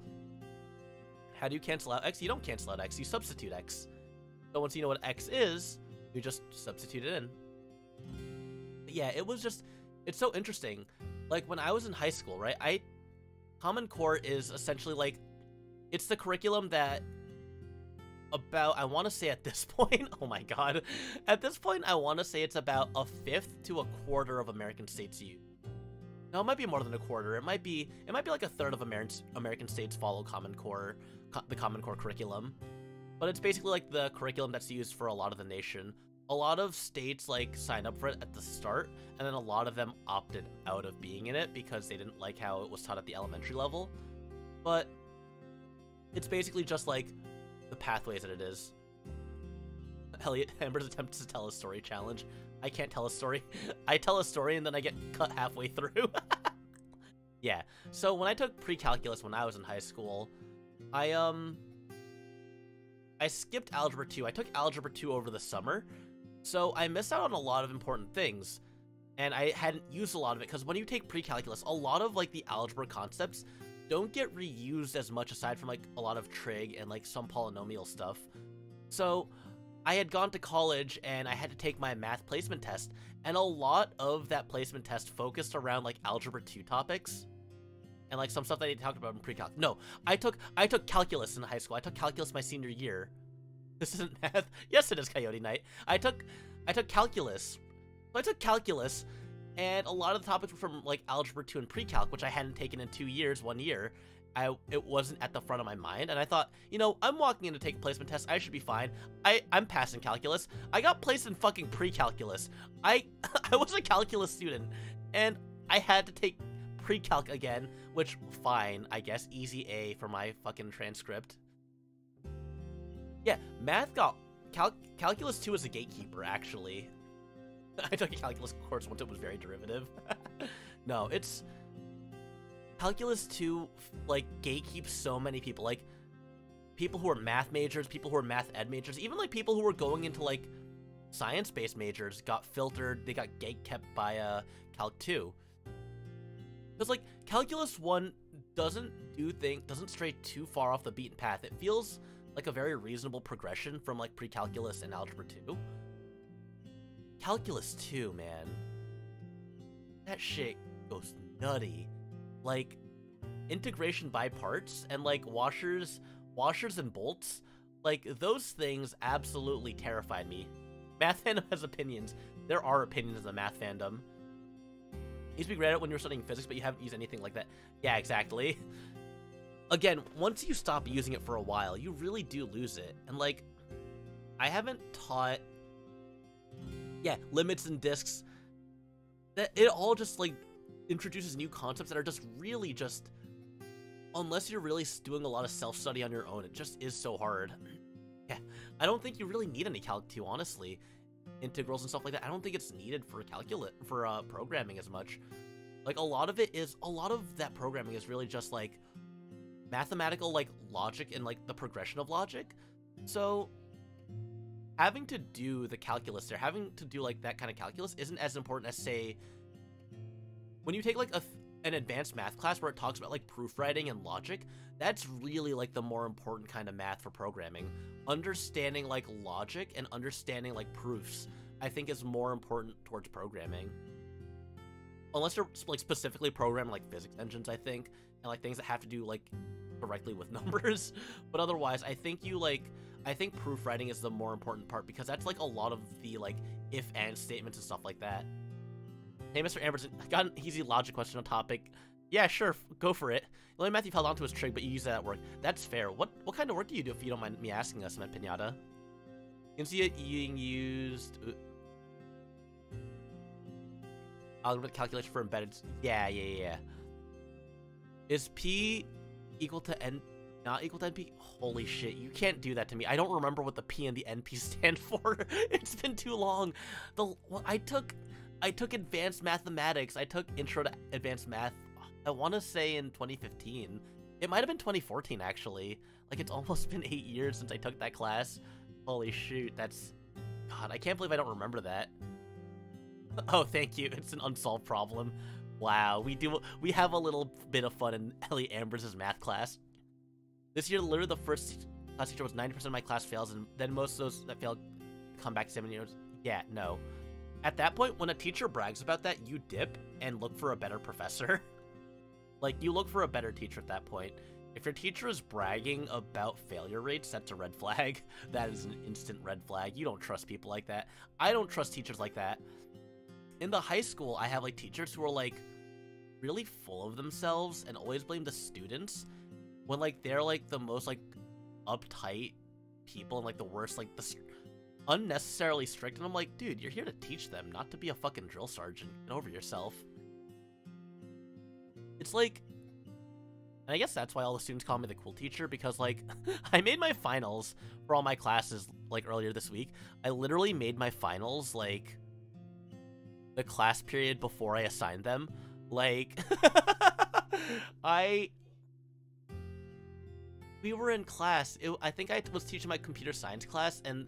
How do you cancel out x? You don't cancel out x, you substitute x. So once you know what x is, you just substitute it in. But yeah, it was just, it's so interesting. Like, when I was in high school, right, Common Core is essentially like, it's the curriculum that about, I want to say at this point, oh my god, at this point I want to say it's about a fifth to a quarter of American states use. No, it might be more than a quarter. It might be like a third of American states follow Common Core, the Common Core curriculum. But it's basically like the curriculum that's used for a lot of the nation. A lot of states like sign up for it at the start, and then a lot of them opted out of being in it because they didn't like how it was taught at the elementary level. But it's basically just like the pathways that it is. Elliot, Amber's attempts to tell a story challenge. I can't tell a story. I tell a story and then I get cut halfway through. Yeah, so when I took pre-calculus when I was in high school, I skipped Algebra 2. I took Algebra 2 over the summer, so I missed out on a lot of important things. And I hadn't used a lot of it, because when you take pre-calculus, a lot of, like, the algebra concepts don't get reused as much aside from, like, a lot of trig and, like, some polynomial stuff. So I had gone to college and I had to take my math placement test, and a lot of that placement test focused around, like, Algebra 2 topics and, like, some stuff that I talked about in pre-calc. No, I took calculus in high school. I took calculus my senior year. This isn't math. Yes, it is Coyote Night. I took calculus. So I took calculus, and a lot of the topics were from, like, Algebra 2 and pre-calc, which I hadn't taken in 2 years, 1 year. It wasn't at the front of my mind, and I thought, you know, I'm walking in to take a placement test, I should be fine. I'm passing calculus. I got placed in fucking pre-calculus. I was a calculus student, and I had to take pre-calc again, which, fine, I guess, easy A for my fucking transcript. Yeah, math got, calculus 2 is a gatekeeper, actually. I took a calculus course once, it was very derivative. No, it's... Calculus 2, like, gatekeeps so many people. Like, people who are math majors, people who are math ed majors, even, like, people who were going into, like, science-based majors got filtered, they got gatekept by, Calc 2. Because, like, Calculus 1 doesn't stray too far off the beaten path. It feels like a very reasonable progression from, like, pre-calculus and Algebra 2. Calculus 2, man. That shit goes nutty. Like, integration by parts and like washers and bolts, like those things absolutely terrified me. Math fandom has opinions. There are opinions in the math fandom. You used to be great at it when you were studying physics, but you haven't used anything like that. Yeah, exactly. Again, once you stop using it for a while, you really do lose it. And like, I haven't taught, limits and disks. That it all just like introduces new concepts that are just really just, unless you're really doing a lot of self-study on your own, it just is so hard. Yeah, I don't think you really need any Calc 2, honestly. Integrals and stuff like that, I don't think it's needed for programming as much. Like, a lot of that programming is really just, like, mathematical, like, logic and, like, the progression of logic. So, having to do the calculus there, having to do, like, that kind of calculus isn't as important as, say, when you take, like, an advanced math class where it talks about, like, proofwriting and logic, that's really, like, the more important kind of math for programming. Understanding, like, logic and understanding, like, proofs, I think is more important towards programming. Unless you're, like, specifically programming, like, physics engines, I think, and, like, things that have to do, like, directly with numbers. But otherwise, I think proofwriting is the more important part, because that's, like, a lot of the, like, if-and statements and stuff like that. Hey, Mr. Amberson, I got an easy logic question on topic. Yeah, sure, go for it. The only math you've held onto is trig, but you use that at work. That's fair. What kind of work do you do, if you don't mind me asking us, Cement Pinata? You can see it being used... Algorithmic calculation for embedded... Yeah. Is P equal to N... not equal to NP? Holy shit, you can't do that to me. I don't remember what the P and the NP stand for. It's been too long. I took advanced mathematics. I took intro to advanced math, I want to say in 2015. It might have been 2014, actually. Like, it's almost been 8 years since I took that class. Holy shoot, that's... God, I can't believe I don't remember that. Oh, thank you. It's an unsolved problem. Wow, we have a little bit of fun in Ellie Amber's math class. This year, literally the first class teacher was 90% of my class fails, and then most of those that failed come back 7 years. Yeah, no. At that point, when a teacher brags about that, you dip and look for a better professor. Like, you look for a better teacher at that point. If your teacher is bragging about failure rates, that's a red flag. That is an instant red flag. You don't trust people like that. I don't trust teachers like that. In the high school, I have, like, teachers who are, like, really full of themselves and always blame the students when, like, they're, like, the most, like, uptight people and, like, the worst, like, the unnecessarily strict. And I'm like, dude, you're here to teach them, not to be a fucking drill sergeant. Get over yourself. It's like, and I guess that's why all the students call me the cool teacher, because, like, I made my finals for all my classes, like, earlier this week. I literally made my finals, like, the class period before I assigned them. Like, we were in class. I think I was teaching my computer science class, and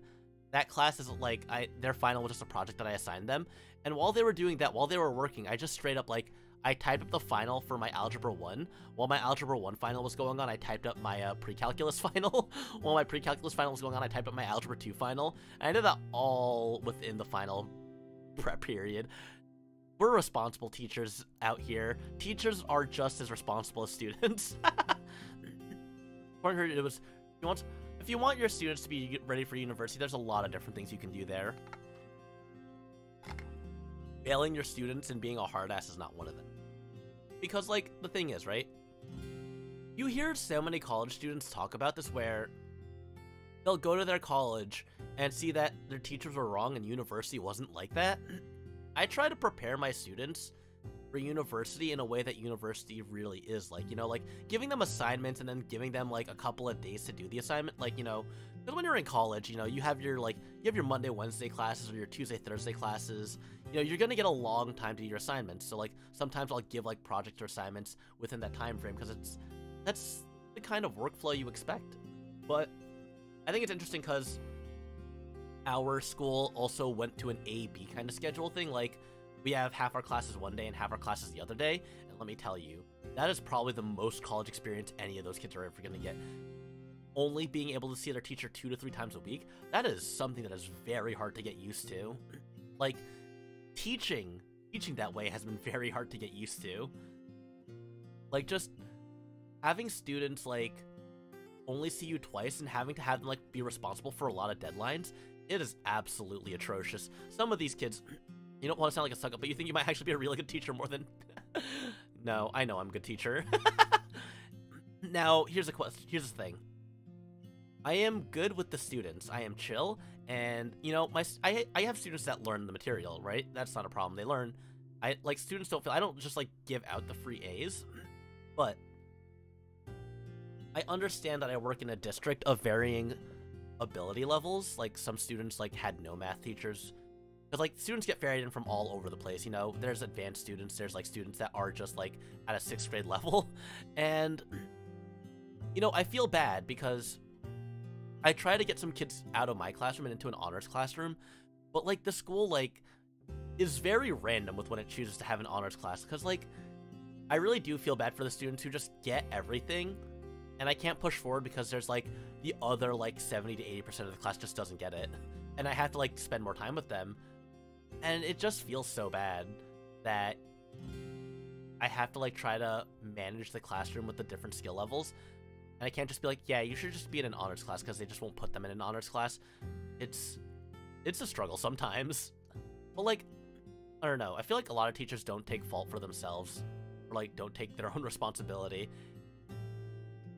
that class is, like, their final was just a project that I assigned them. And while they were doing that, while they were working, I just straight up, like, I typed up the final for my Algebra 1. While my Algebra 1 final was going on, I typed up my pre-calculus final. While my pre-calculus final was going on, I typed up my Algebra 2 final. And I did that all within the final prep period. We're responsible teachers out here. Teachers are just as responsible as students. If you want your students to be ready for university, there's a lot of different things you can do there. Failing your students and being a hard ass is not one of them. Because, like, the thing is, right? You hear so many college students talk about this where they'll go to their college and see that their teachers were wrong and university wasn't like that. I try to prepare my students for university in a way that university really is like, you know, like giving them assignments and then giving them like a couple of days to do the assignment. Like, you know, because when you're in college, you know, you have your Monday, Wednesday classes or your Tuesday, Thursday classes. You know, you're going to get a long time to do your assignments. So, like, sometimes I'll give, like, project or assignments within that time frame because that's the kind of workflow you expect. But I think it's interesting because our school also went to an A-B kind of schedule thing. Like, we have half our classes one day and half our classes the other day. And let me tell you, that is probably the most college experience any of those kids are ever going to get. Only being able to see their teacher 2 to 3 times a week, that is something that is very hard to get used to. Like, teaching that way has been very hard to get used to. Like, just having students, like, only see you twice and having to have them, like, be responsible for a lot of deadlines, it is absolutely atrocious. Some of these kids, you don't want to sound like a suck-up, but you think you might actually be a really good teacher more than... No, I know I'm a good teacher. Now, here's the thing. I am good with the students. I am chill, and, you know, I have students that learn the material, right? That's not a problem. They learn. Students don't feel... I don't just, like, give out the free A's, but I understand that I work in a district of varying ability levels. Like, some students, like, had no math teachers. Because, like, students get varied in from all over the place, you know? There's advanced students, there's, like, students that are just, like, at a 6th grade level. And, you know, I feel bad because I try to get some kids out of my classroom and into an honors classroom. But, like, the school, like, is very random with when it chooses to have an honors class. Because, like, I really do feel bad for the students who just get everything. And I can't push forward because there's, like, the other, like, 70 to 80% of the class just doesn't get it. And I have to, like, spend more time with them. And it just feels so bad that I have to, like, try to manage the classroom with the different skill levels. And I can't just be like, yeah, you should just be in an honors class, because they just won't put them in an honors class. It's a struggle sometimes. But, like, I don't know. I feel like a lot of teachers don't take fault for themselves. Or, like, don't take their own responsibility.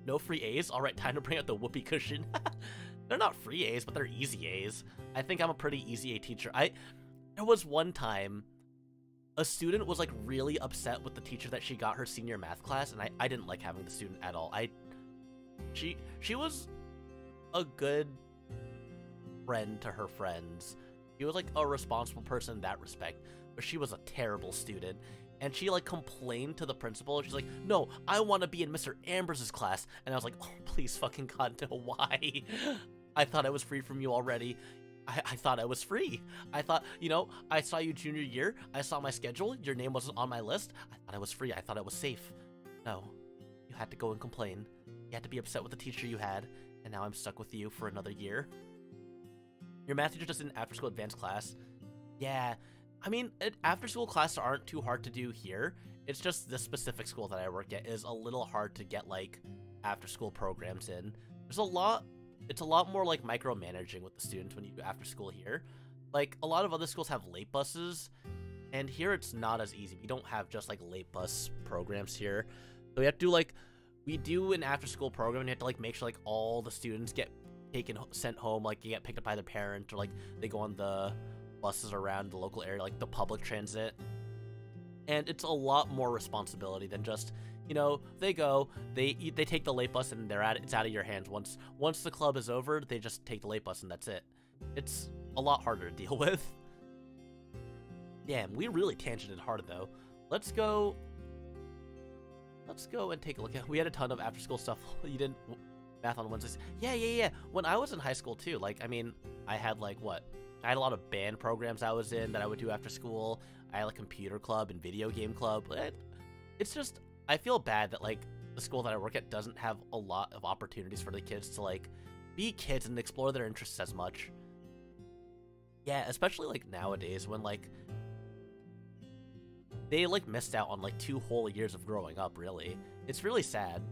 No free A's? Alright, time to bring out the whoopee cushion. They're not free A's, but they're easy A's. I think I'm a pretty easy A teacher. There was one time, a student was, like, really upset with the teacher that she got her senior math class, and I didn't like having the student at all. She was a good friend to her friends. She was, like, a responsible person in that respect, but she was a terrible student. And she, like, complained to the principal. She's like, no, I want to be in Mr. Ambers's class. And I was like, oh, please fucking God, no, why? I thought I was free from you already. I thought I was free. I thought, you know, I saw you junior year. I saw my schedule. Your name wasn't on my list. I thought I was free. I thought I was safe. No, you had to go and complain. You had to be upset with the teacher you had. And now I'm stuck with you for another year. Your math teacher just did an after-school advanced class. Yeah. I mean, after-school classes aren't too hard to do here. It's just this specific school that I work at is a little hard to get, like, after-school programs in. It's a lot more, like, micromanaging with the students when you do after-school here. Like, a lot of other schools have late buses, and here it's not as easy. We don't have just, like, late bus programs here. So we have to do, like, we do an after-school program, and you have to, like, make sure, like, all the students get sent home, like, you get picked up by their parent, or, like, they go on the buses around the local area, like the public transit. And it's a lot more responsibility than just, you know, they go, they take the late bus and it's out of your hands. Once the club is over, they just take the late bus and that's it. It's a lot harder to deal with. Damn, we really tangented hard though. Let's go and take a look at. We had a ton of after school stuff. You didn't math on Wednesdays. Yeah. When I was in high school too, like, I mean, I had like what? I had a lot of band programs I was in that I would do after school. I had a computer club and video game club. It's just, I feel bad that, like, the school that I work at doesn't have a lot of opportunities for the kids to, like, be kids and explore their interests as much. Yeah, especially, like, nowadays when, like, they, like, missed out on, like, 2 whole years of growing up, really. It's really sad.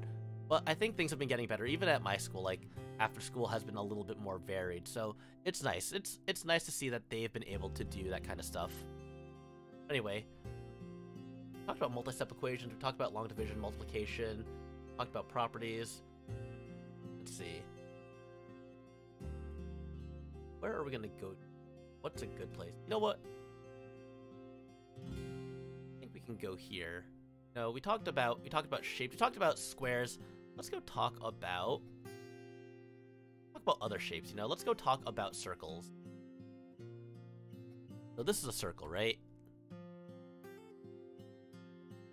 But I think things have been getting better. Even at my school, like, after school has been a little bit more varied. So it's nice. It's nice to see that they've been able to do that kind of stuff. Anyway, we talked about multi-step equations. We talked about long division, multiplication. Talked about properties. Let's see. Where are we gonna go? What's a good place? You know what? I think we can go here. No, we talked about shapes. We talked about squares. Let's go talk about other shapes, you know? Let's go talk about circles. So this is a circle, right?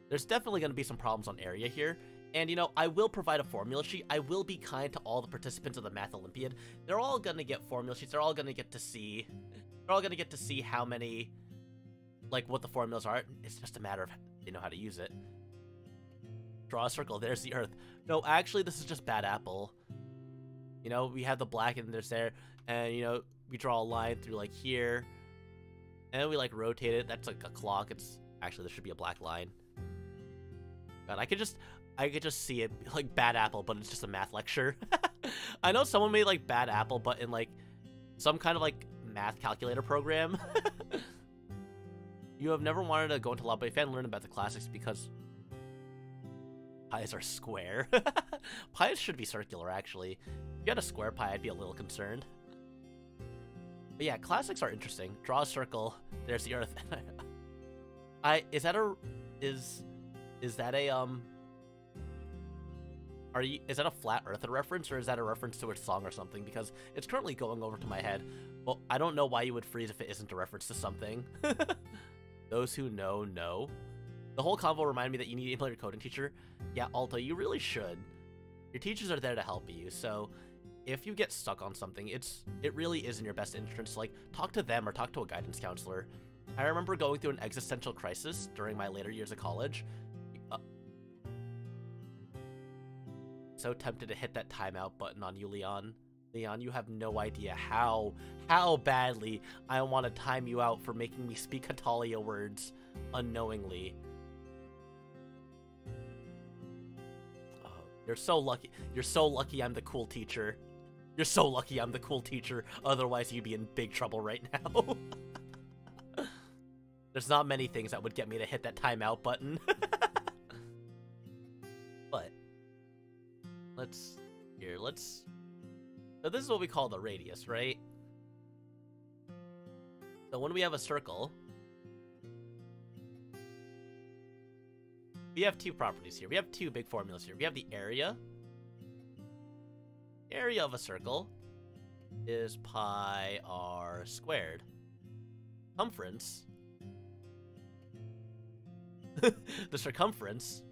There's definitely going to be some problems on area here. And, you know, I will provide a formula sheet. I will be kind to all the participants of the Math Olympiad. They're all going to get formula sheets. They're all going to get to see how many, like, what the formulas are. It's just a matter of they know how to use it. Draw a circle. There's the Earth. No, actually, this is just bad apple. You know, we have the black and there's there, and, you know, we draw a line through, like, here, and we, like, rotate it. That's like a clock. It's actually, there should be a black line. God, I could just see it like Bad Apple, but it's just a math lecture. I know someone made like Bad Apple, but in like some kind of like math calculator program. You have never wanted to go into law, but if you hadn't learned about the classics because pies are square. Pies should be circular, actually. If you had a square pie, I'd be a little concerned. But yeah, classics are interesting. Draw a circle. There's the Earth. Is that a flat earther reference, or is that a reference to a song or something? Because it's currently going over to my head. Well, I don't know why you would freeze if it isn't a reference to something. Those who know, know. The whole convo reminded me that you need to email your coding teacher. Yeah, Alto, you really should. Your teachers are there to help you, so if you get stuck on something, it really is in your best interest to like talk to them or talk to a guidance counselor. I remember going through an existential crisis during my later years of college. So tempted to hit that timeout button on you, Leon. Leon, you have no idea how badly I want to time you out for making me speak Hatalia words unknowingly. Oh, you're so lucky. You're so lucky I'm the cool teacher. You're so lucky I'm the cool teacher. Otherwise, you'd be in big trouble right now. There's not many things that would get me to hit that timeout button. But so this is what we call the radius, right? So when we have a circle, we have two properties here. We have two big formulas here. We have the area. Area of a circle is pi r squared. Circumference. The circumference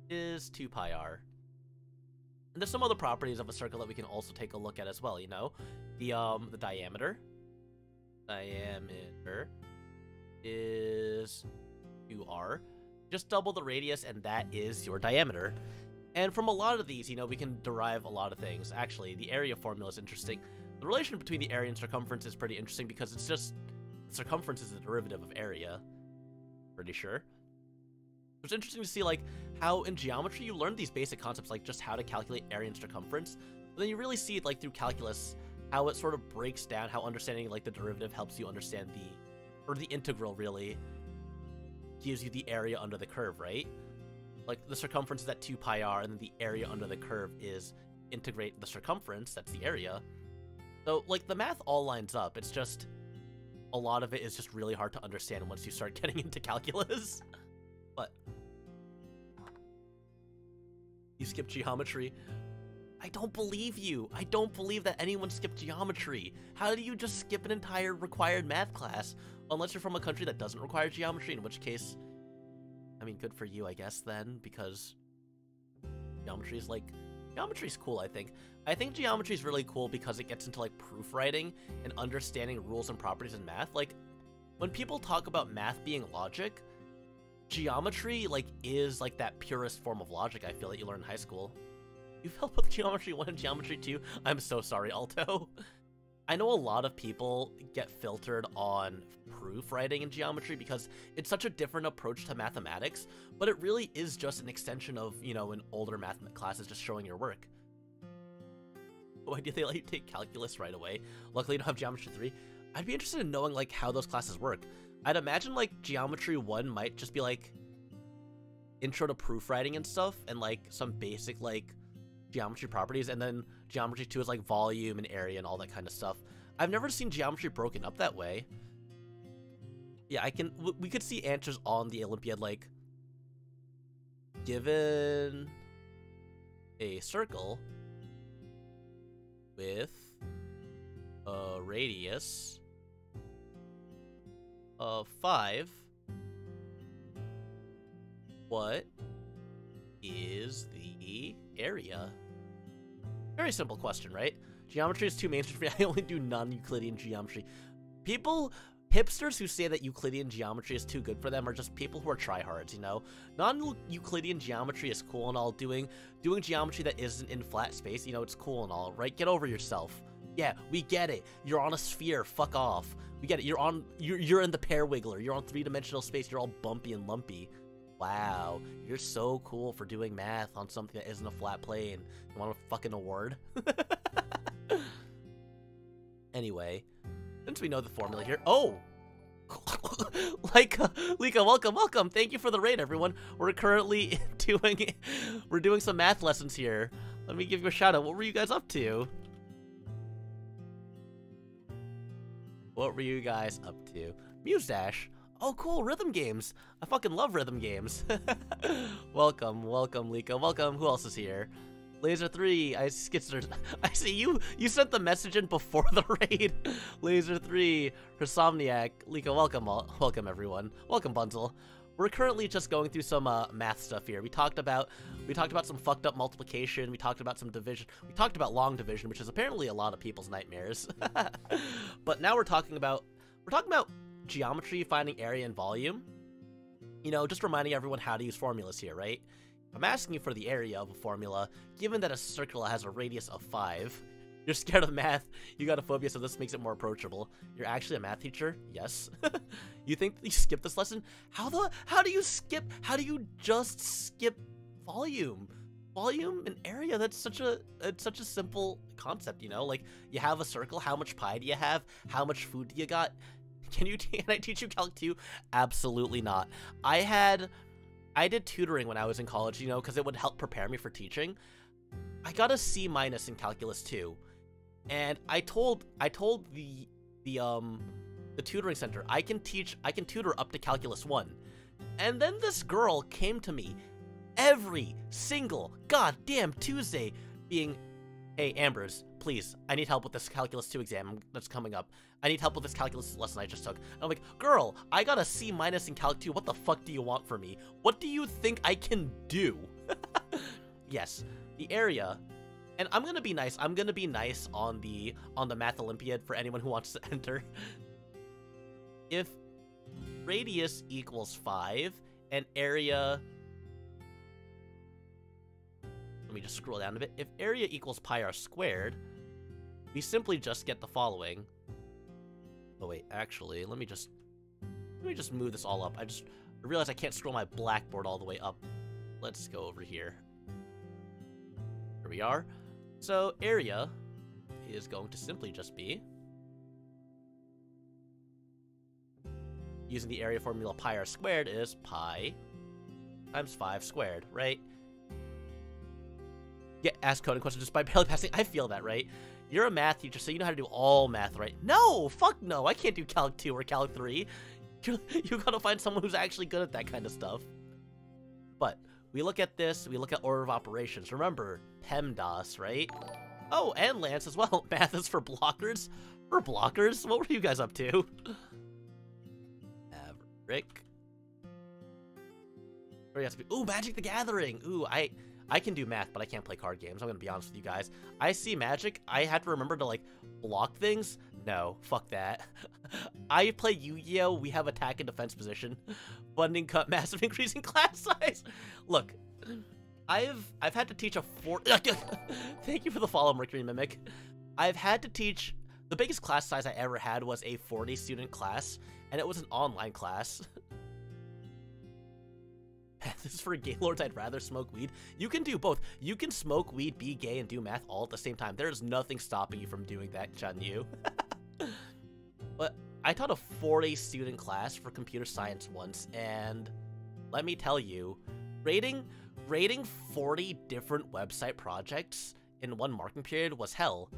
is 2 pi r. And there's some other properties of a circle that we can also take a look at as well, you know? The diameter. Diameter is 2r. Just double the radius and that is your diameter. And from a lot of these, you know, we can derive a lot of things. Actually, the area formula is interesting. The relation between the area and circumference is pretty interesting because it's just circumference is the derivative of area. Pretty sure. It's interesting to see, like, how in geometry you learn these basic concepts, like just how to calculate area and circumference, but then you really see it, like, through calculus, how it sort of breaks down, how understanding, like, the derivative helps you understand the integral, really, gives you the area under the curve, right? Like, the circumference is at 2 pi r, and then the area under the curve is integrate the circumference, that's the area. So, like, the math all lines up, it's just, a lot of it is just really hard to understand once you start getting into calculus. But you skipped geometry. I don't believe you. I don't believe that anyone skipped geometry. How do you just skip an entire required math class? Unless you're from a country that doesn't require geometry, in which case, I mean, good for you, I guess, then, because geometry's cool, I think. I think geometry's really cool because it gets into, like, proof writing and understanding rules and properties in math. Like, when people talk about math being logic, geometry, like, is, like, that purest form of logic I feel that you learn in high school. You felt with Geometry 1 and Geometry 2? I'm so sorry, Alto. I know a lot of people get filtered on proof writing in geometry because it's such a different approach to mathematics, but it really is just an extension of, you know, an older math classes just showing your work. Why do they let you take calculus right away? Luckily, you don't have Geometry 3. I'd be interested in knowing, like, how those classes work. I'd imagine, like, Geometry 1 might just be, like, intro to proof writing and stuff, and, like, some basic, like, geometry properties, and then Geometry 2 is, like, volume and area and all that kind of stuff. I've never seen geometry broken up that way. Yeah, we could see answers on the Olympiad, like, given a circle with a radius of 5, what is the area? Very simple question, right? Geometry is too mainstream for me. I only do non-Euclidean geometry. Hipsters who say that Euclidean geometry is too good for them are just people who are tryhards, you know? Non-Euclidean geometry is cool and all. Doing geometry that isn't in flat space, you know, it's cool and all, right? Get over yourself. Yeah, we get it. You're on a sphere. Fuck off. We get it. You're in the pair wiggler. You're on 3-dimensional space. You're all bumpy and lumpy. Wow, you're so cool for doing math on something that isn't a flat plane. You want a fucking award? Anyway, since we know the formula here, oh! Lika, welcome. Thank you for the raid, everyone. We're currently doing some math lessons here. Let me give you a shout out. What were you guys up to? What were you guys up to? Muse Dash. Oh, cool, rhythm games. I fucking love rhythm games. Welcome, Lika. Welcome. Who else is here? Laser3, I see you sent the message in before the raid. Laser3, Hersomniac, Lika, welcome everyone. Welcome, Bunzel. We're currently just going through some math stuff here. We talked about some fucked up multiplication, we talked about some division, we talked about long division, which is apparently a lot of people's nightmares. But now we're talking about geometry, finding area and volume. You know, just reminding everyone how to use formulas here, right? I'm asking you for the area of a formula, given that a circle has a radius of 5. You're scared of math, you got a phobia, so this makes it more approachable. You're actually a math teacher? Yes. You think you skip this lesson? How do you just skip volume? Volume and area, it's such a simple concept, you know? Like, you have a circle, how much pie do you have? How much food do you got? Can I teach you Calc 2? Absolutely not. I did tutoring when I was in college, you know, because it would help prepare me for teaching. I got a C- in Calculus 2, and I told the tutoring center I can tutor up to Calculus 1, and then this girl came to me every single goddamn Tuesday, being, "Hey Ambers, please, I need help with this Calculus 2 exam that's coming up. I need help with this calculus lesson I just took." And I'm like, "Girl, I got a C- in Calc 2. What the fuck do you want from me? What do you think I can do?" Yes, the area, and I'm gonna be nice. I'm gonna be nice on the Math Olympiad for anyone who wants to enter. If radius equals 5 and area, let me just scroll down a bit. If area equals pi r squared, we simply just get the following. Oh wait, actually, let me just move this all up. I realized I can't scroll my blackboard all the way up. Let's go over here. Here we are. So area is going to simply just be, using the area formula, pi r squared is pi times 5 squared, right? Yeah, ask coding questions just by barely passing. I feel that, right? You're a math teacher, so you know how to do all math, right? No, fuck no, I can't do Calc 2 or Calc 3. You gotta find someone who's actually good at that kind of stuff. But we look at this, we look at order of operations. Remember, PEMDAS, right? Oh, and Lance as well. Math is for blockers. For blockers? What were you guys up to? Maverick. Ooh, Magic the Gathering. Ooh, I can do math, but I can't play card games. I'm gonna be honest with you guys. I see Magic, I had to remember to, like, block things. No, fuck that. I play Yu-Gi-Oh! We have attack and defense position. Funding cut, massive increase in class size. Look, I've had to teach a Thank you for the follow, Mercury Mimic. I've had to teach, the biggest class size I ever had was a 40-student class, and it was an online class. This is for Gaylords. I'd rather smoke weed. You can do both. You can smoke weed, be gay, and do math all at the same time. There's nothing stopping you from doing that, Chun Yu. But I taught a 40-student class for computer science once, and let me tell you, rating 40 different website projects in one marking period was hell.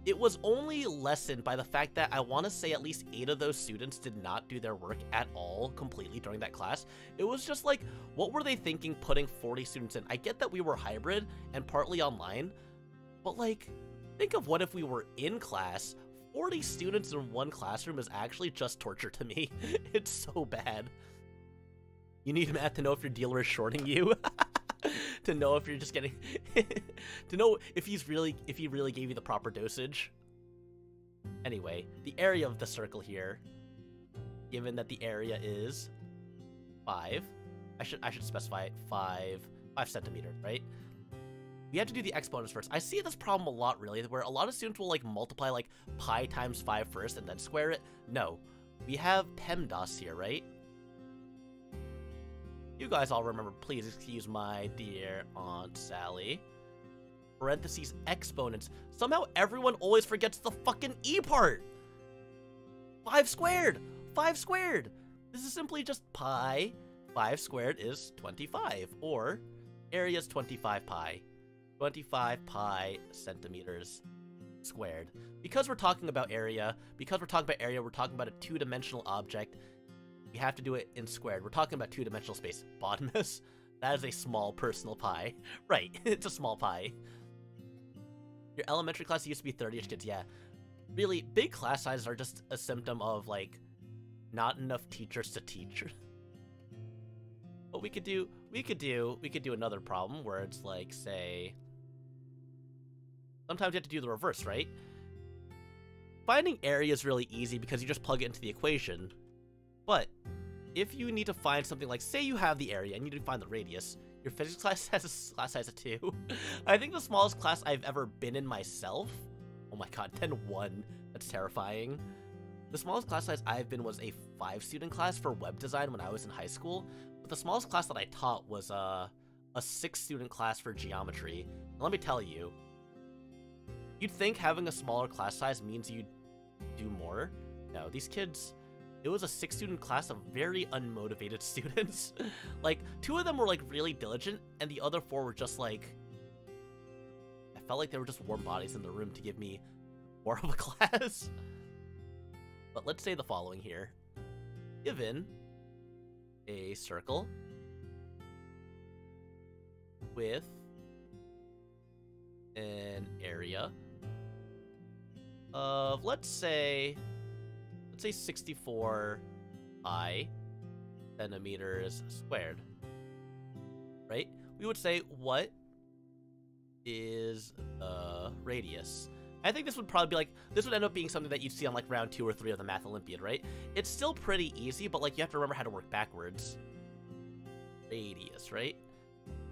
It was only lessened by the fact that I want to say at least 8 of those students did not do their work at all completely during that class. It was just like, what were they thinking putting 40 students in? I get that we were hybrid and partly online, but like, think of what if we were in class. 40 students in one classroom is actually just torture to me. It's so bad. You need math to know if your dealer is shorting you. To know if you're just getting to know if he really gave you the proper dosage. Anyway, the area of the circle here, given that the area is 5, I should specify 5 centimeters, right? We have to do the exponents first. I see this problem a lot, really, where a lot of students will like multiply like pi times 5 first and then square it. No, we have PEMDAS here, right? You guys all remember, please excuse my dear Aunt Sally. Parentheses, exponents. Somehow everyone always forgets the fucking E part. 5 squared. 5 squared. This is simply just pi. 5 squared is 25, or area is 25 pi. 25 pi centimeters squared. Because we're talking about area, we're talking about a 2-dimensional object. We have to do it in squared. We're talking about 2-dimensional space. Bottomless. That is a small personal pi. Right, it's a small pi. Your elementary class used to be 30-ish kids, yeah. Really, big class sizes are just a symptom of, like, not enough teachers to teach. But we could do another problem where it's like, say, sometimes you have to do the reverse, right? Finding area is really easy because you just plug it into the equation. But if you need to find something like, say you have the area and you need to find the radius, your physics class has a class size of 2. I think the smallest class I've ever been in myself, oh my god, 10-1, that's terrifying. The smallest class size I've been was a 5-student class for web design when I was in high school, but the smallest class that I taught was a 6-student class for geometry. And let me tell you, you'd think having a smaller class size means you do more. No, these kids, it was a 6-student class of very unmotivated students. Like, 2 of them were, like, really diligent, and the other 4 were just, like, I felt like they were just warm bodies in the room to give me more of a class. But let's say the following here. Given a circle with an area of, let's say 64 pi centimeters squared, right? We would say, what is the radius? I think this would probably be like, this would end up being something that you'd see on like round 2 or 3 of the Math Olympiad, right? It's still pretty easy, but like you have to remember how to work backwards. Radius, right?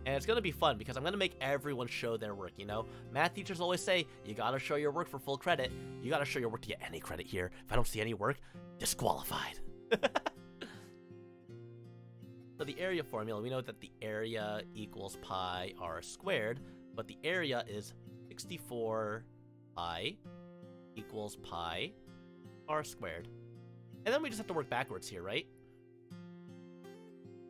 And it's gonna be fun because I'm gonna make everyone show their work, you know? Math teachers always say, you gotta show your work for full credit. You gotta show your work to get any credit here. If I don't see any work, disqualified. So the area formula, we know that the area equals pi r squared, but the area is 64 pi equals pi r squared. And then we just have to work backwards here, right?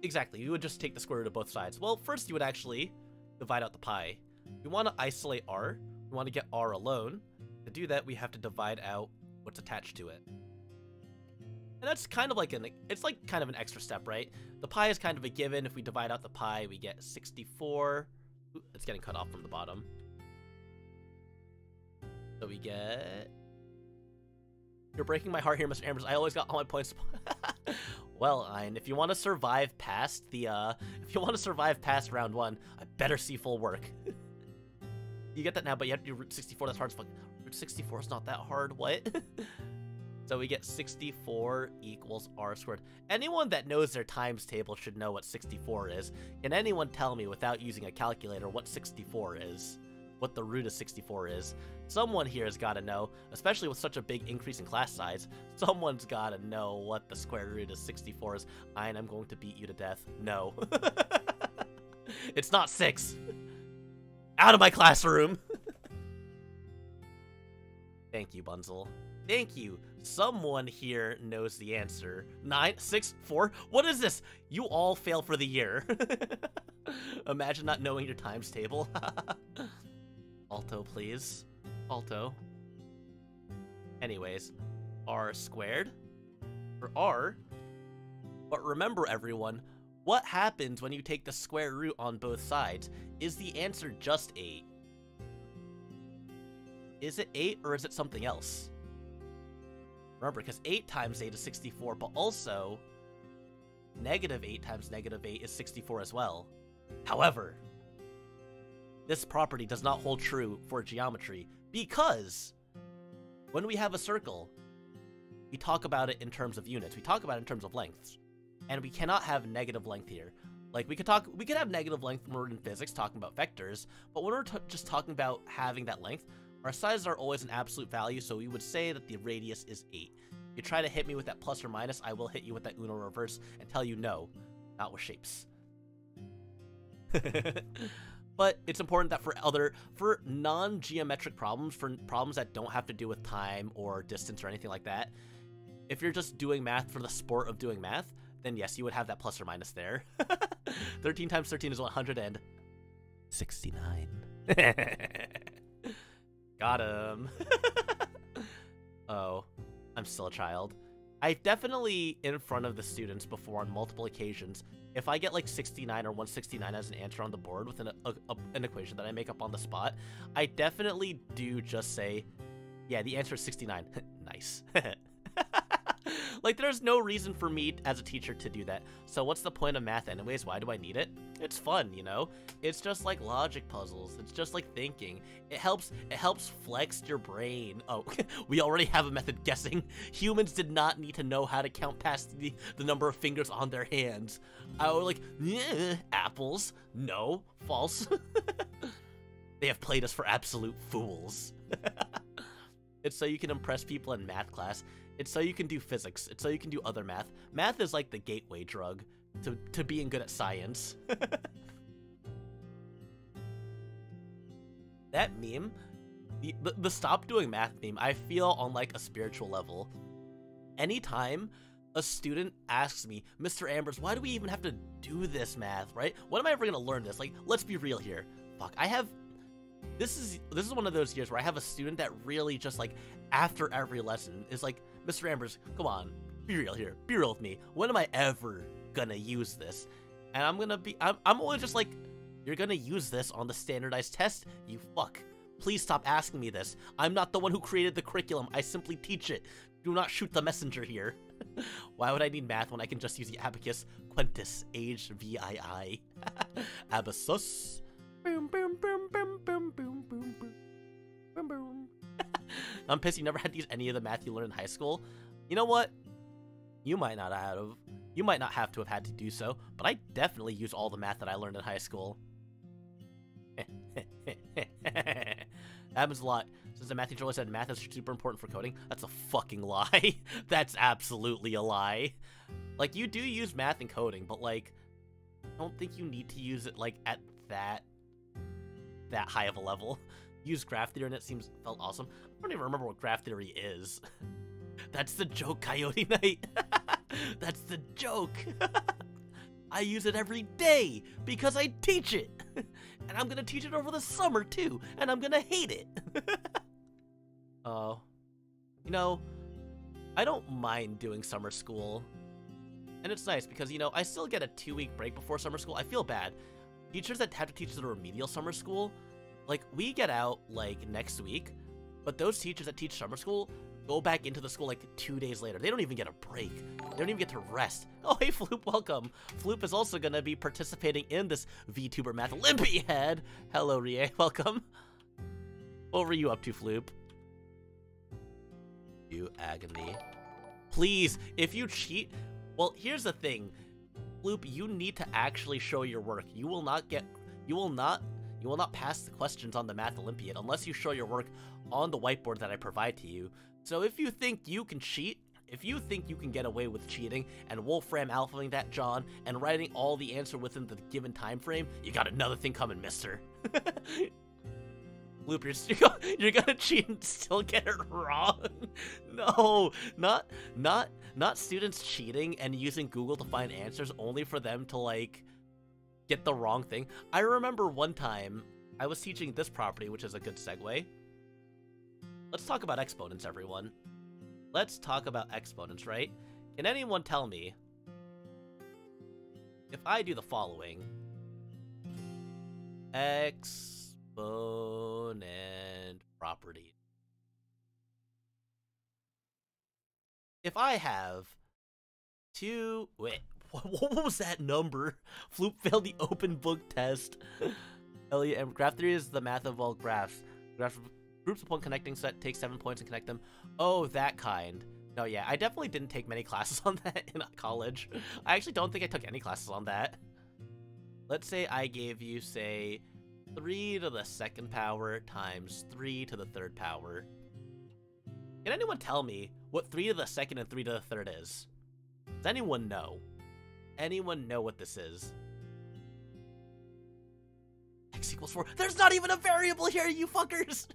Exactly, you would just take the square root of both sides. Well, first you would actually divide out the pi. We want to isolate r. We want to get r alone. To do that, we have to divide out what's attached to it. And that's kind of like it's like kind of an extra step, right? The pi is kind of a given. If we divide out the pi, we get 64. Ooh, it's getting cut off from the bottom. So we get... You're breaking my heart here, Mr. Ambrose. I always got all my points. Well, Ein, if you want to survive past the, if you want to survive past round 1, I better see full work. You get that now, but you have to do root 64. That's hard as fuck. Root 64 is not that hard. What? So we get 64 equals r squared. Anyone that knows their times table should know what 64 is. Can anyone tell me without using a calculator what 64 is? What the root of 64 is? Someone here has got to know, especially with such a big increase in class size. Someone's got to know what the square root of 64 is. Ein, I'm going to beat you to death. No. It's not 6. Out of my classroom. Thank you, Bunzel. Thank you. Someone here knows the answer. 9, 6, 4. What is this? You all fail for the year. Imagine not knowing your times table. Alto, please. Alto. Anyways, r squared for r. But remember, everyone, what happens when you take the square root on both sides? Is the answer just 8? Is it 8 or is it something else? Remember, because 8 times 8 is 64, but also negative 8 times negative 8 is 64 as well. However, this property does not hold true for geometry because when we have a circle, we talk about it in terms of units. We talk about it in terms of lengths, and we cannot have negative length here. Like we could have negative length when we're in physics talking about vectors, but when we're just talking about having that length, our sizes are always an absolute value, so we would say that the radius is 8. If you try to hit me with that plus or minus, I will hit you with that Uno reverse and tell you no, not with shapes. But it's important that for non-geometric problems, for problems that don't have to do with time or distance or anything like that, if you're just doing math for the sport of doing math, then yes, you would have that plus or minus there. 13 times 13 is 169. Got him. Oh, I'm still a child. I've definitely, in front of the students before on multiple occasions, if I get like 69 or 169 as an answer on the board with an equation that I make up on the spot, I definitely do just say, yeah, the answer is 69. Nice. Like, there's no reason for me as a teacher to do that. So what's the point of math anyways? Why do I need it? It's fun, you know? It's just like logic puzzles. It's just like thinking. It helps flex your brain. Oh, we already have a method guessing. Humans did not need to know how to count past the number of fingers on their hands. I was like, apples. No, false. They have played us for absolute fools. It's so you can impress people in math class. It's so you can do physics. It's so you can do other math. Math is like the gateway drug to being good at science. That meme, the stop doing math meme, I feel on like a spiritual level. Anytime a student asks me, Mr. Ambers, why do we even have to do this math, right? When am I ever gonna learn this? Like, let's be real here. Fuck, this is one of those years where I have a student that really just like after every lesson is like, Mr. Ambers, come on, be real here, be real with me. When am I ever gonna use this? And I'm only just like, you're gonna use this on the standardized test, you fuck. Please stop asking me this. I'm not the one who created the curriculum, I simply teach it. Do not shoot the messenger here. Why would I need math when I can just use the abacus quintus, aged VII? Abacus. Boom, boom, boom, boom, boom, boom, boom, boom, boom, boom. I'm pissed you never had to use any of the math you learned in high school. You know what? You might not have to have had to do so, but I definitely use all the math that I learned in high school. Happens a lot. Since the math teacher always said math is super important for coding, that's a fucking lie. That's absolutely a lie. Like, you do use math in coding, but like, I don't think you need to use it like at that high of a level. Use graph theory and it felt awesome. I don't even remember what graph theory is. That's the joke, Coyote Knight. That's the joke. I use it every day because I teach it. And I'm gonna teach it over the summer too, and I'm gonna hate it. Oh. You know, I don't mind doing summer school. And it's nice because, you know, I still get a 2-week break before summer school. I feel bad. Teachers that have to teach the remedial summer school, like, we get out, like, next week, but those teachers that teach summer school go back into the school, like, 2 days later. They don't even get a break. They don't even get to rest. Oh, hey, Floop, welcome. Floop is also going to be participating in this VTuber Math Olympiad. Hello, Rie, welcome. What were you up to, Floop? You agony. Please, if you cheat... Well, here's the thing. Floop, you need to actually show your work. You will not pass the questions on the Math Olympiad unless you show your work on the whiteboard that I provide to you. So if you think you can cheat, if you think you can get away with cheating and Wolfram alphaing that John and writing all the answer within the given time frame, you got another thing coming, mister. Loop, you're gonna cheat and still get it wrong. No, not students cheating and using Google to find answers only for them to, like, get the wrong thing. I remember one time I was teaching this property, which is a good segue. Let's talk about exponents, everyone. Let's talk about exponents, right? Can anyone tell me if I do the following? Exponent property. If I have two... Wait, what was that number? Floop failed the open book test. Elliot, graph theory is the math of all graphs. Groups upon connecting set take 7 points and connect them. Oh, that kind. No, yeah, I definitely didn't take many classes on that in college. I actually don't think I took any classes on that. Let's say I gave you, say, 3 to the second power times 3 to the third power. Can anyone tell me what 3 to the second and 3 to the third is? Does anyone know? Anyone know what this is? equals 4. There's not even a variable here, you fuckers!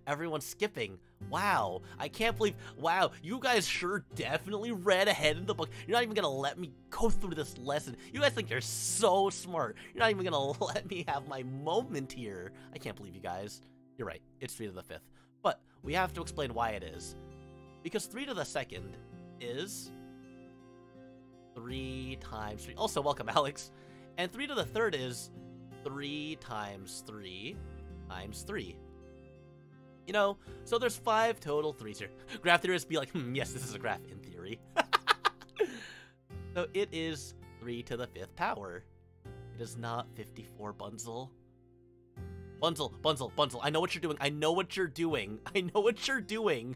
Everyone's skipping. Wow, I can't believe, wow, you guys sure definitely read ahead in the book. You're not even gonna let me go through this lesson. You guys think you're so smart. You're not even gonna let me have my moment here. I can't believe you guys. You're right, it's 3 to the 5th. But we have to explain why it is. Because 3 to the 2nd is 3 times 3. Also, welcome, Alex. And 3 to the 3rd is 3 times 3 times 3. You know, so there's 5 total 3s here. Graph theorists be like, yes, this is a graph in theory. So it is 3 to the 5th power. It is not 54, Bunzel. Bunzel, I know what you're doing. I know what you're doing. I know what you're doing.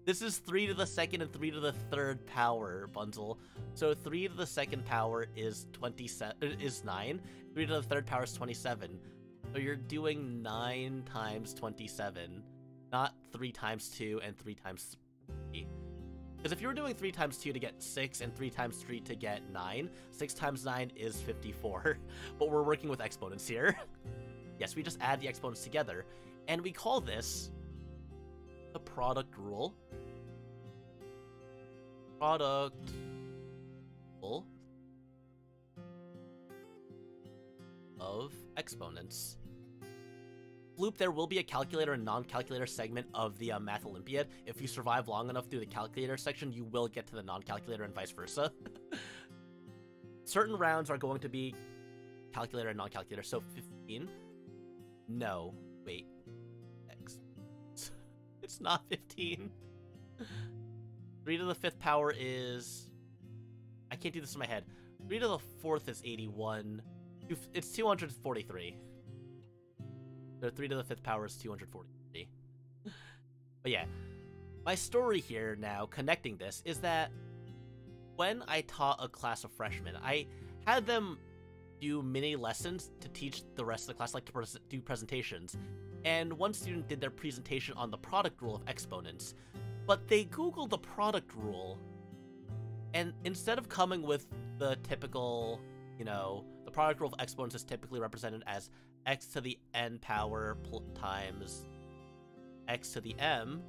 This is 3 to the 2nd and 3 to the 3rd power, Bunzel. So 3 to the 2nd power is 9. 3 to the 3rd power is 27. So you're doing 9 times 27. Not 3 times 2 and 3 times 3. Because if you were doing 3 times 2 to get 6 and 3 times 3 to get 9, 6 times 9 is 54. But we're working with exponents here. Yes, we just add the exponents together. And we call this the product rule. Product rule of exponents. Bloop, there will be a calculator and non-calculator segment of the Math Olympiad. If you survive long enough through the calculator section, you will get to the non-calculator and vice versa. Certain rounds are going to be calculator and non-calculator, so 15. No, wait. X. It's not 15. 3 to the 5th power is... I can't do this in my head. 3 to the 4th is 81. It's 243. So 3 to the 5th power is 243. But yeah, my story here now, connecting this, is that when I taught a class of freshmen, I had them do mini lessons to teach the rest of the class, like to do presentations. And one student did their presentation on the product rule of exponents, but they Googled the product rule, and instead of coming with the typical, you know, the product rule of exponents is typically represented as x to the n power times x to the m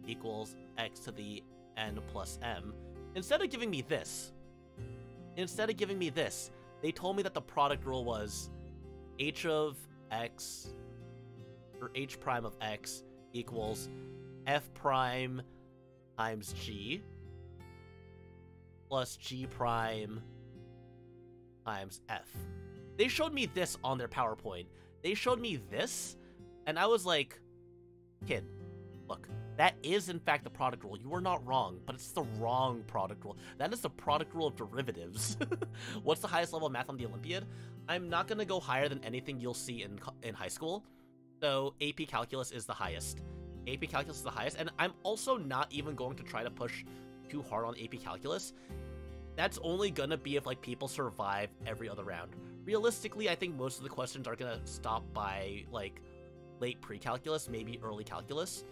equals x to the n plus m. Instead of giving me this, they told me that the product rule was h of x, or h prime of x, equals f prime times g plus g prime times f. They showed me this on their PowerPoint. They showed me this, and I was like, kid, look, that is in fact the product rule. You are not wrong, but it's the wrong product rule. That is the product rule of derivatives. What's the highest level of math on the Olympiad? I'm not going to go higher than anything you'll see in high school. So AP Calculus is the highest. AP Calculus is the highest, and I'm also not even going to try to push too hard on AP Calculus. That's only gonna be if, like, people survive every other round. Realistically, I think most of the questions are gonna stop by, like, late pre-calculus, maybe early calculus.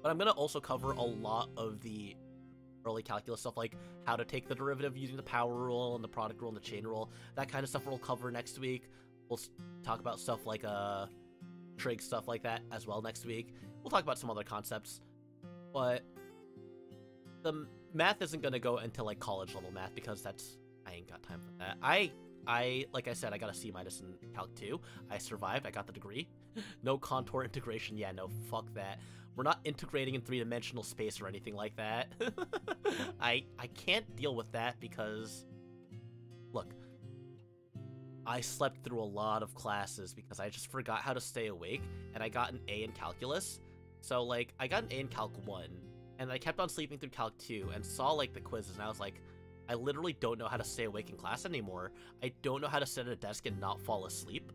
But I'm gonna also cover a lot of the early calculus stuff, like how to take the derivative using the power rule and the product rule and the chain rule. That kind of stuff we'll cover next week. We'll talk about stuff like trig stuff like that as well next week. We'll talk about some other concepts. But the math isn't going to go into, like, college level math, because I ain't got time for that. I like I said, I got a C- in Calc 2. I survived. I got the degree. No contour integration. Yeah, no, fuck that. We're not integrating in 3-dimensional space or anything like that. I can't deal with that because, look, I slept through a lot of classes because I just forgot how to stay awake, and I got an A in calculus. So, like, I got an A in Calc 1, and I kept on sleeping through Calc 2 and saw, like, the quizzes, and I was like, I literally don't know how to stay awake in class anymore. I don't know how to sit at a desk and not fall asleep.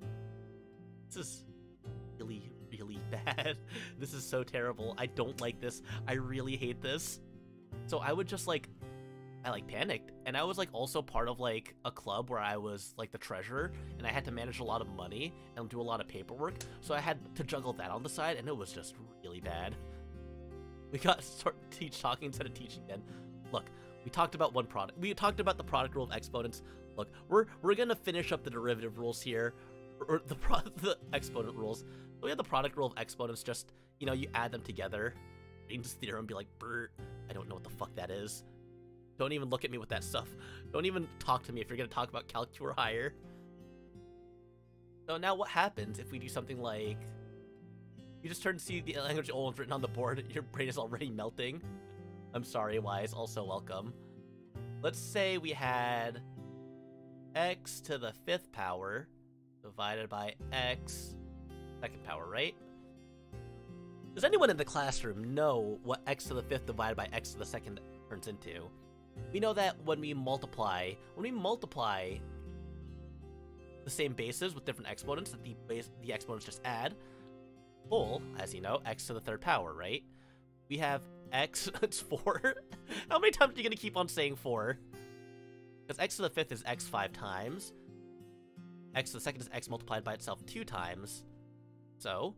This is really, really bad. This is so terrible. I don't like this. I really hate this. So I would just, like, I panicked. And I was, like, also part of, like, a club where I was, like, the treasurer, and I had to manage a lot of money and do a lot of paperwork. So I had to juggle that on the side, and it was just really bad. We got to start talking instead of teaching again. Look, we talked about one product. We talked about the product rule of exponents. Look, we're gonna finish up the derivative rules here. or the exponent rules. So we have the product rule of exponents, just, you know, you add them together. Green's theorem, be like, Bert, I don't know what the fuck that is. Don't even look at me with that stuff. Don't even talk to me if you're gonna talk about Calc 2 or higher. So now what happens if we do something like, you just turn to see the language old written on the board, your brain is already melting. I'm sorry, Wise, also welcome. Let's say we had x to the 5th power divided by x 2nd power, right? Does anyone in the classroom know what x to the 5th divided by x to the 2nd turns into? We know that when we multiply the same bases with different exponents, that the exponents just add. Full, as you know, x to the 3rd power, right? We have x, it's 4. How many times are you going to keep on saying 4? Because x to the 5th is x 5 times. X to the 2nd is x multiplied by itself 2 times. So,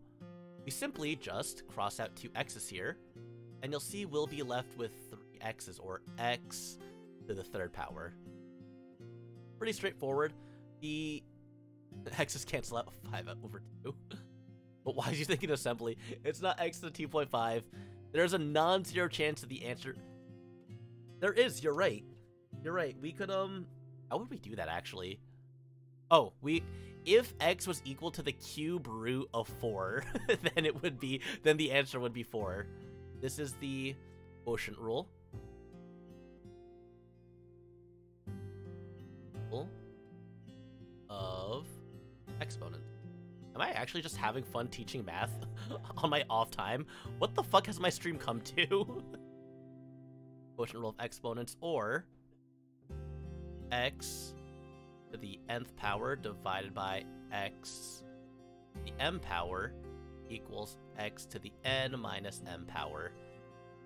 we simply just cross out 2 x's here, and you'll see we'll be left with 3 x's, or x to the 3rd power. Pretty straightforward. The x's cancel out 5 over 2. But why did you think in assembly? It's not x to the 2.5. There's a non-zero chance that the answer... There is, you're right. You're right. We could, how would we do that, actually? Oh, if x was equal to the cube root of 4, then the answer would be 4. This is the quotient rule. Of exponent. Am I actually just having fun teaching math on my off time? What the fuck has my stream come to? Quotient rule of exponents, or x to the nth power divided by x to the m power equals x to the n minus m power.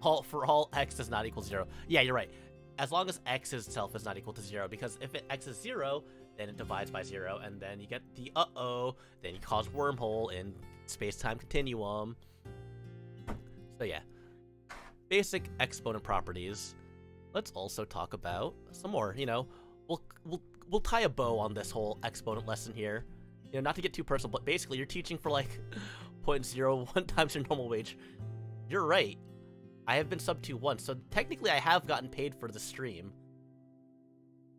For all x does not equal 0. Yeah, you're right. As long as x itself is not equal to 0, because if x is 0, then it divides by 0, and then you get the then you cause wormhole in space-time continuum. So yeah, basic exponent properties. Let's also talk about some more, you know, we'll tie a bow on this whole exponent lesson here. You know, not to get too personal, but basically you're teaching for like 0.01 times your normal wage. You're right. I have been sub to once, so technically I have gotten paid for the stream.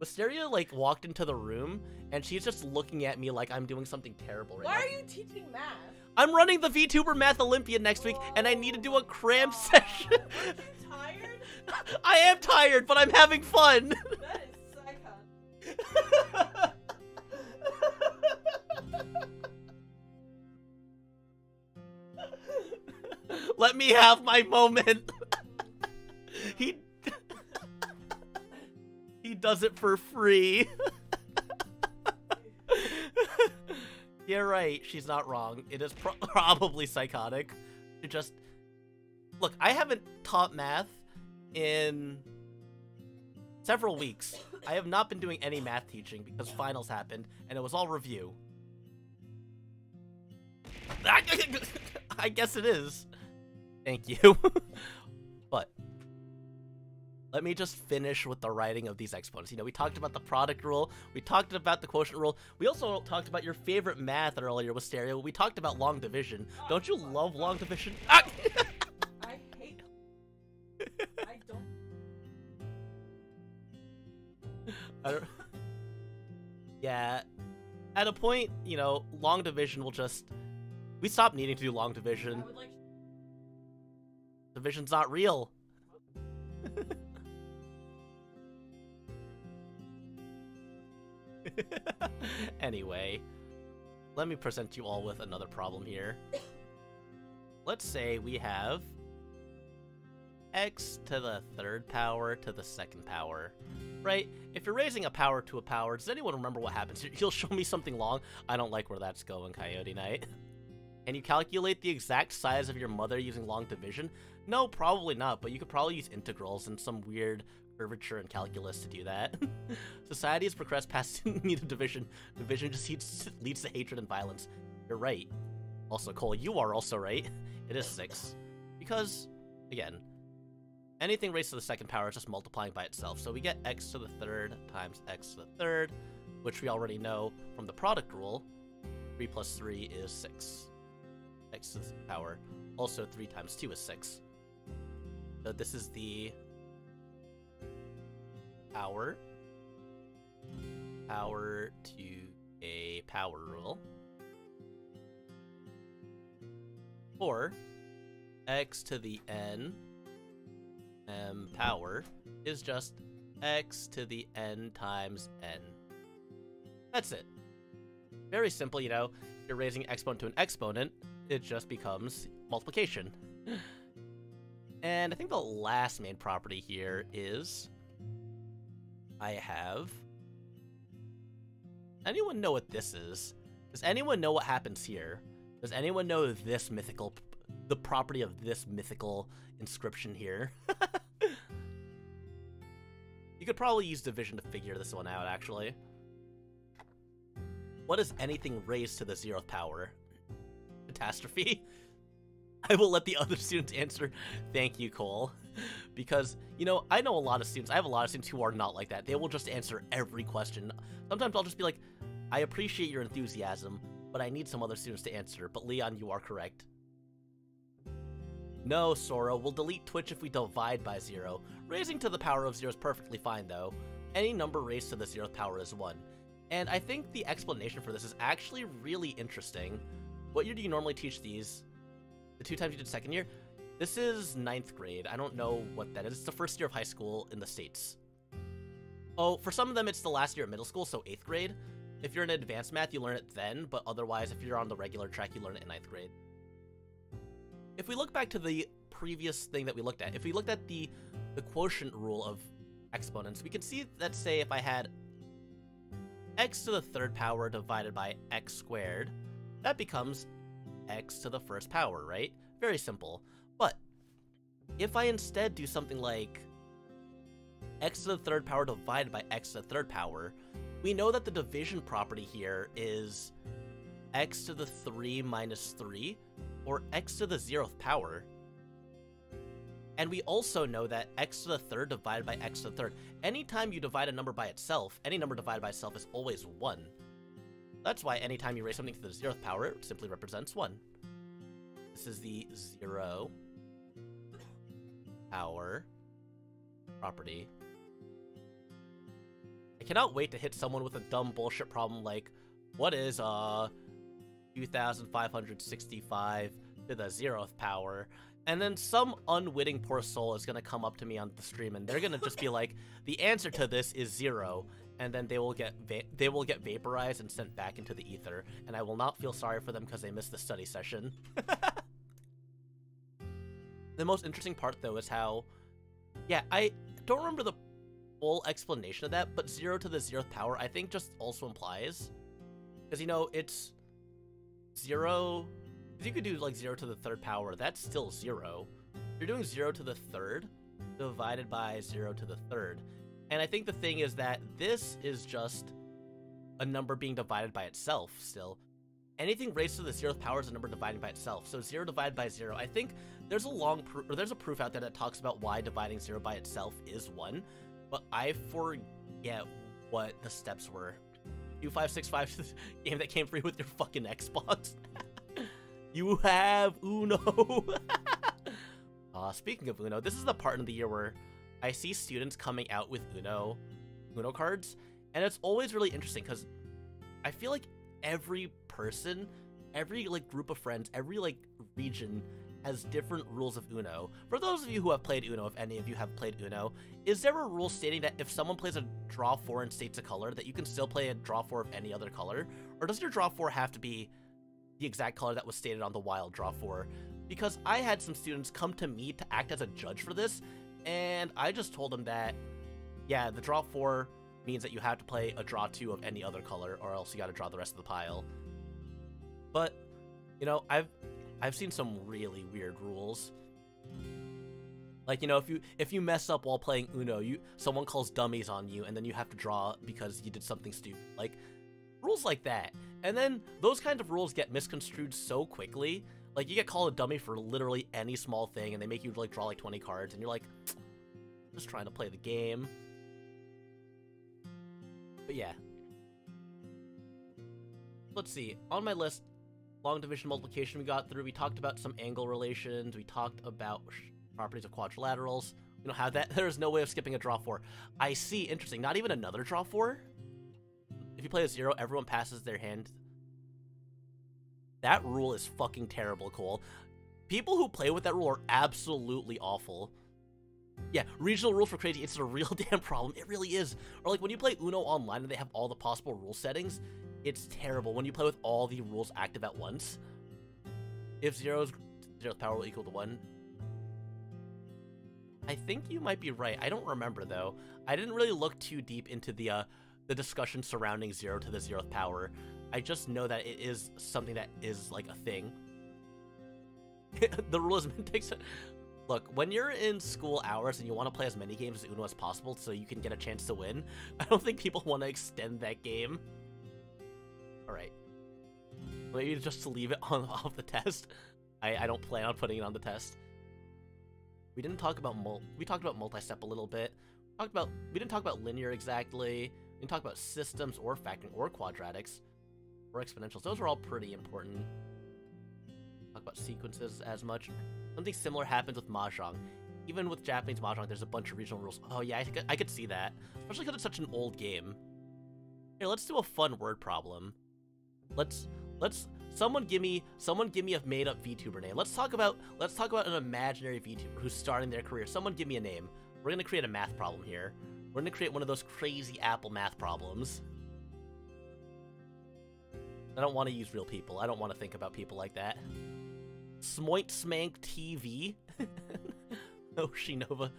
Wisteria, like, walked into the room, and she's just looking at me like I'm doing something terrible right now. Why are you teaching math? I'm running the VTuber Math Olympiad next week, and I need to do a cram session. Aren't you tired? I am tired, but I'm having fun. That is psycho. Let me have my moment. He does it for free. You're right, she's not wrong. It is probably psychotic. To just... Look, I haven't taught math in several weeks. I have not been doing any math teaching because finals happened, and it was all review. I guess it is. Thank you. But let me just finish with the writing of these exponents. You know, we talked about the product rule. We talked about the quotient rule. We also talked about your favorite math earlier with stereo. We talked about long division. Don't you love long division? Ah! I hate it. I don't. Yeah. At a point, you know, long division will just... We stopped needing to do long division. I would like... Division's not real. Anyway, let me present you all with another problem here. Let's say we have x to the 3rd power to the 2nd power, right? If you're raising a power to a power, does anyone remember what happens? You'll show me something long. I don't like where that's going, Coyote Knight. Can you calculate the exact size of your mother using long division? No, probably not, but you could probably use integrals and some weird curvature and calculus to do that. Society has progressed past the need of division. Division just leads to hatred and violence. You're right. Also, Cole, you are also right. It is 6. Because, again, anything raised to the 2nd power is just multiplying by itself. So we get x to the 3rd times x to the 3rd, which we already know from the product rule. 3 plus 3 is 6. X to the 6th power. Also, 3 times 2 is 6. So this is the power to a power rule. Or x to the n m power is just x to the n times n. That's it. Very simple, you know. If you're raising exponent to an exponent, it just becomes multiplication. And I think the last main property here is I have... Anyone know what this is? Does anyone know what happens here? Does anyone know this mythical... the property of this mythical inscription here? You could probably use division to figure this one out, actually. What is anything raised to the 0th power? Catastrophe? I will let the other students answer. Thank you, Cole. Because, you know, I know a lot of students. I have a lot of students who are not like that. They will just answer every question. Sometimes I'll just be like, I appreciate your enthusiasm, but I need some other students to answer. But Leon, you are correct. No, Sora, we'll delete Twitch if we divide by 0. Raising to the power of 0 is perfectly fine, though. Any number raised to the 0th power is 1. And I think the explanation for this is actually really interesting. What year do you normally teach these? The 2 times you did second year? This is 9th grade. I don't know what that is. It's the first year of high school in the States. Oh, for some of them, it's the last year of middle school, so 8th grade. If you're in advanced math, you learn it then, but otherwise, if you're on the regular track, you learn it in 9th grade. If we look back to the previous thing that we looked at, if we looked at the quotient rule of exponents, we can see that, say, if I had x to the 3rd power divided by x squared, that becomes x to the 1st power, right? Very simple. But if I instead do something like x to the 3rd power divided by x to the 3rd power, we know that the division property here is x to the 3 minus 3, or x to the 0th power. And we also know that x to the 3rd divided by x to the 3rd. Anytime you divide a number by itself, any number divided by itself is always 1. That's why anytime you raise something to the 0th power, it simply represents 1. This is the 0 power property. I cannot wait to hit someone with a dumb bullshit problem like, what is 2,565 to the 0th power? And then some unwitting poor soul is going to come up to me on the stream and they're going to just be like, the answer to this is 0. And then they will get vaporized and sent back into the ether. And I will not feel sorry for them because they missed the study session. The most interesting part, though, is how... Yeah, I don't remember the full explanation of that, but 0 to the 0th power, I think, just also implies... Because, you know, it's 0... If you could do, like, 0 to the 3rd power, that's still 0. You're doing 0 to the 3rd divided by 0 to the 3rd. And I think the thing is that this is just a number being divided by itself still. Anything raised to the 0th power is a number dividing by itself. So 0 divided by 0, I think there's a proof out there that talks about why dividing 0 by itself is 1, but I forget what the steps were. 2565 game that came free with your fucking Xbox. You have Uno. Speaking of Uno, this is the part in the year where I see students coming out with Uno cards, and it's always really interesting because I feel like every person, every like group of friends, every like region has different rules of Uno. For those of you who have played Uno, if any of you have played Uno, is there a rule stating that if someone plays a draw 4 and states a color, that you can still play a draw 4 of any other color? Or does your draw 4 have to be the exact color that was stated on the wild draw 4? Because I had some students come to me to act as a judge for this, and I just told them that, yeah, the draw 4 means that you have to play a draw 2 of any other color, or else you gotta draw the rest of the pile. But, you know, I've seen some really weird rules. Like, you know, if you mess up while playing Uno, someone calls dummies on you, and then you have to draw because you did something stupid. Like, rules like that. And then those kinds of rules get misconstrued so quickly. Like, you get called a dummy for literally any small thing, and they make you, like, draw, like, 20 cards, and you're like, I'm just trying to play the game. But yeah. let's see. On my list, long division multiplication we got through. We talked about some angle relations. We talked about properties of quadrilaterals. We don't have that. There's no way of skipping a draw 4. I see. Interesting. Not even another draw 4? If you play a 0, everyone passes their hand. That rule is fucking terrible, Cole. People who play with that rule are absolutely awful. Yeah, regional rules for crazy. It's a real damn problem. It really is. Or like when you play Uno online and they have all the possible rule settings, it's terrible when you play with all the rules active at once. If 0's power will equal to 1. I think you might be right. I don't remember though. I didn't really look too deep into the discussion surrounding 0 to the 0th power. I just know that it is something that is like a thing. The rule is meant to look, when you're in school hours and you want to play as many games as Uno as possible so you can get a chance to win, I don't think people want to extend that game. Alright. Maybe just to leave it on off the test. I don't plan on putting it on the test. We didn't talk about we talked about multi-step a little bit. We didn't talk about linear exactly. We didn't talk about systems or factoring or quadratics or exponentials. Those are all pretty important. Talk about sequences as much. Something similar happens with Mahjong. Even with Japanese Mahjong, there's a bunch of regional rules. Oh yeah, I could see that. Especially because it's such an old game. Here, let's do a fun word problem. Someone give me a made-up VTuber name. Let's talk about an imaginary VTuber who's starting their career. Someone give me a name. We're gonna create a math problem here. We're gonna create one of those crazy Apple math problems. I don't want to use real people. I don't want to think about people like that. Smoint Smank TV. Oshinova.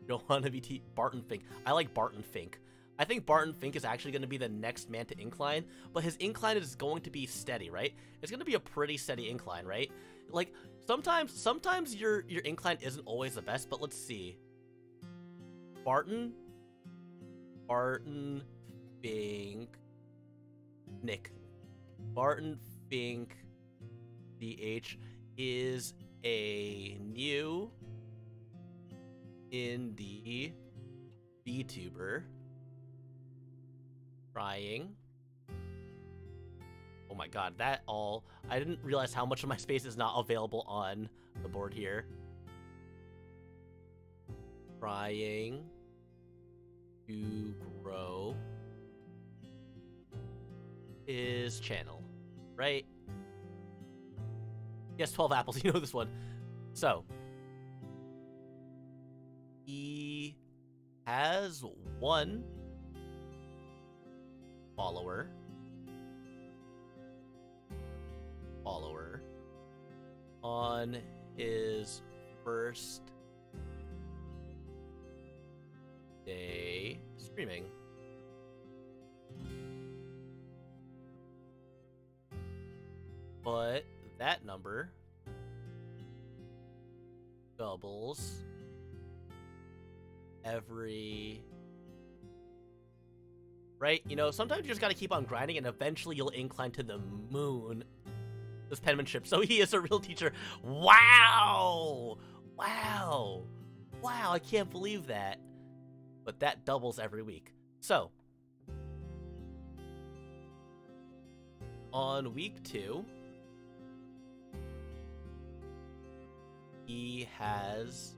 Don't want to be Barton Fink. I like Barton Fink. I think Barton Fink is actually going to be the next man to incline, but his incline is going to be steady, right? It's going to be a pretty steady incline, right? Like, sometimes your incline isn't always the best, but let's see. Barton Fink, Nick. Barton Fink, DH, is a new indie VTuber trying. Oh my god, I didn't realize how much of my space is not available on the board here. Trying to grow his channel, right? Yes, 12 apples, you know this one. So, he has 1 follower on his first day streaming. But that number doubles every... Right? You know, sometimes you just gotta keep on grinding and eventually you'll incline to the moon. This penmanship. So he is a real teacher. Wow! Wow! Wow, I can't believe that. But that doubles every week. So, on week 2, he has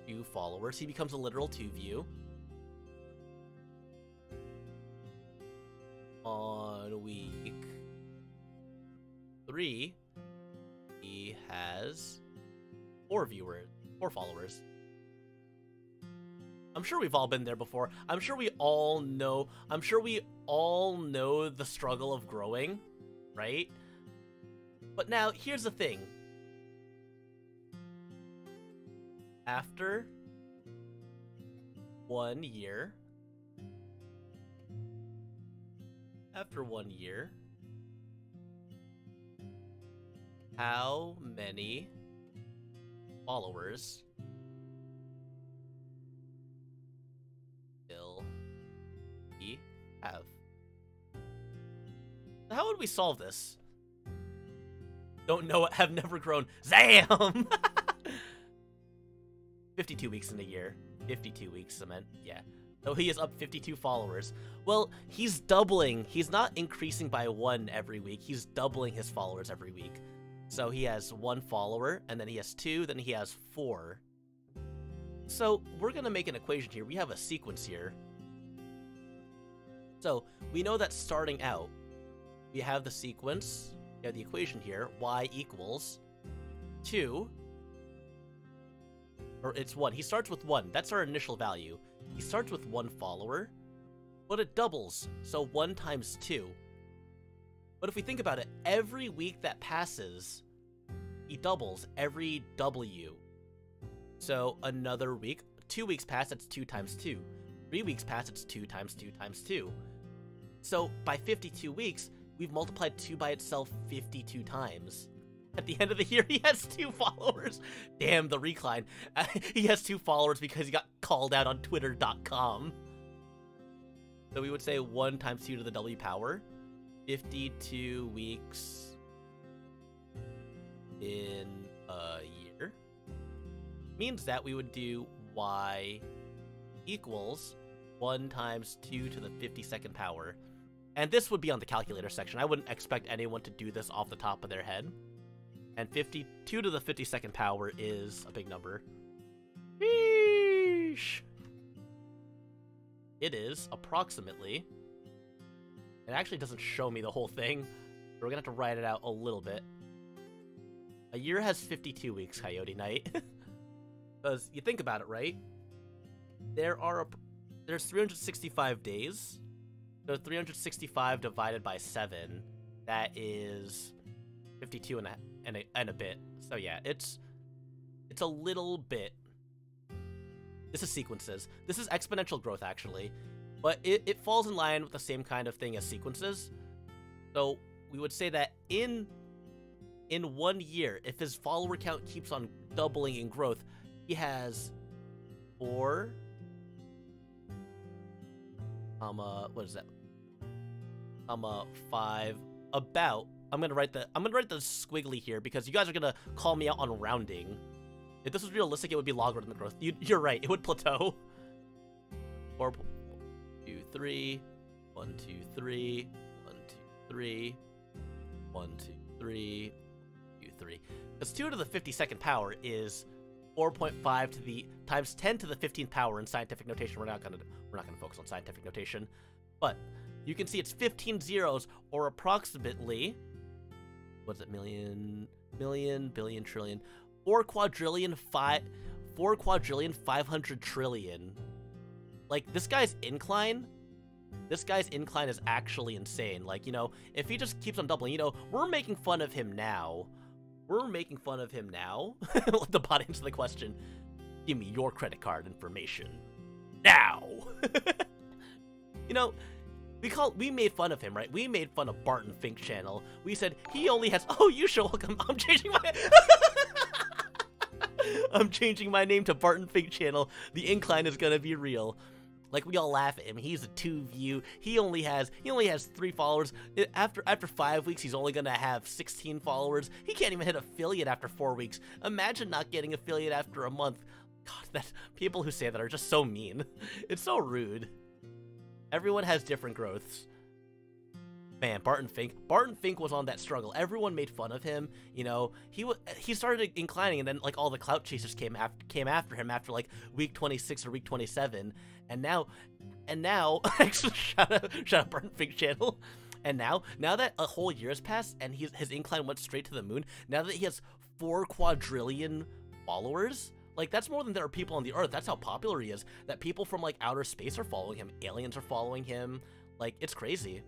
2 followers. He becomes a literal 2 view. On week 3, he has 4 followers. I'm sure we've all been there before. I'm sure we all know the struggle of growing, right? But now, here's the thing. After 1 year, how many followers will he have? How would we solve this? Don't know it, have never grown. Zam! 52 weeks in a year. 52 weeks, I meant, yeah. So he is up 52 followers. Well, he's doubling. He's not increasing by 1 every week. He's doubling his followers every week. So he has 1 follower, and then he has 2, then he has 4. So we're going to make an equation here. We have a sequence here. So we know that starting out, we have the sequence, we have the equation here, y equals 2, or it's 1. He starts with 1. That's our initial value. He starts with 1 follower, but it doubles, so 1 times 2. But if we think about it, every week that passes, he doubles every W. So another week, 2 weeks pass, that's 2 times 2. 3 weeks pass, it's 2 times 2 times 2. So by 52 weeks, we've multiplied 2 by itself 52 times. At the end of the year, he has 2 followers. Damn, the recline. He has 2 followers because he got called out on Twitter.com. So we would say 1 times 2 to the W power. 52 weeks in a year. Means that we would do y equals 1 times 2 to the 52nd power. And this would be on the calculator section. I wouldn't expect anyone to do this off the top of their head. And 52 to the 52nd power is a big number. Sheesh. It is approximately... It actually doesn't show me the whole thing. We're gonna have to write it out a little bit. A year has 52 weeks, Coyote Knight. Because you think about it, right? There's 365 days. So 365 divided by 7, that is 52 and a bit. So yeah, it's a little bit. This is sequences. This is exponential growth, actually. But it falls in line with the same kind of thing as sequences. So we would say that in 1 year, if his follower count keeps on doubling in growth, he has 4, what is that? 5, about. I'm gonna write the squiggly here because you guys are gonna call me out on rounding. If this was realistic, it would be logarithmic growth. You're right. It would plateau. 4, 2, 3, 1, 2, 3, 1, 2, 3, 1, 2, 3, 2, 3. Because 2 to the 52nd power is 4.5 to the times 10 to the 15th power in scientific notation. We're not gonna focus on scientific notation, but you can see it's 15 zeros, or approximately, what is it, million, billion, trillion, 4 quadrillion, 500 trillion. Like, this guy's incline is actually insane. Like, you know, if he just keeps on doubling, you know, we're making fun of him now. Let the bot answer the question. Give me your credit card information. Now! You know, we made fun of him, right? We made fun of Barton Fink channel. We said, he only has... Oh, you should welcome... I'm changing my... I'm changing my name to Barton Fink channel. The incline is gonna be real. Like, we all laugh at him. He's a 2 view. He only has 3 followers. After 5 weeks, he's only gonna have 16 followers. He can't even hit affiliate after 4 weeks. Imagine not getting affiliate after a month. God, people who say that are just so mean. It's so rude. Everyone has different growths. Man, Barton Fink was on that struggle. Everyone made fun of him. You know, he started inclining, and then like all the clout chasers came after him after like week 26 or week 27, and now, actually shout out Barton Fink channel. And now that a whole year has passed and his incline went straight to the moon, now that he has 4 quadrillion followers, like, that's more than there are people on the Earth. That's how popular he is. That people from like outer space are following him. Aliens are following him. Like, it's crazy.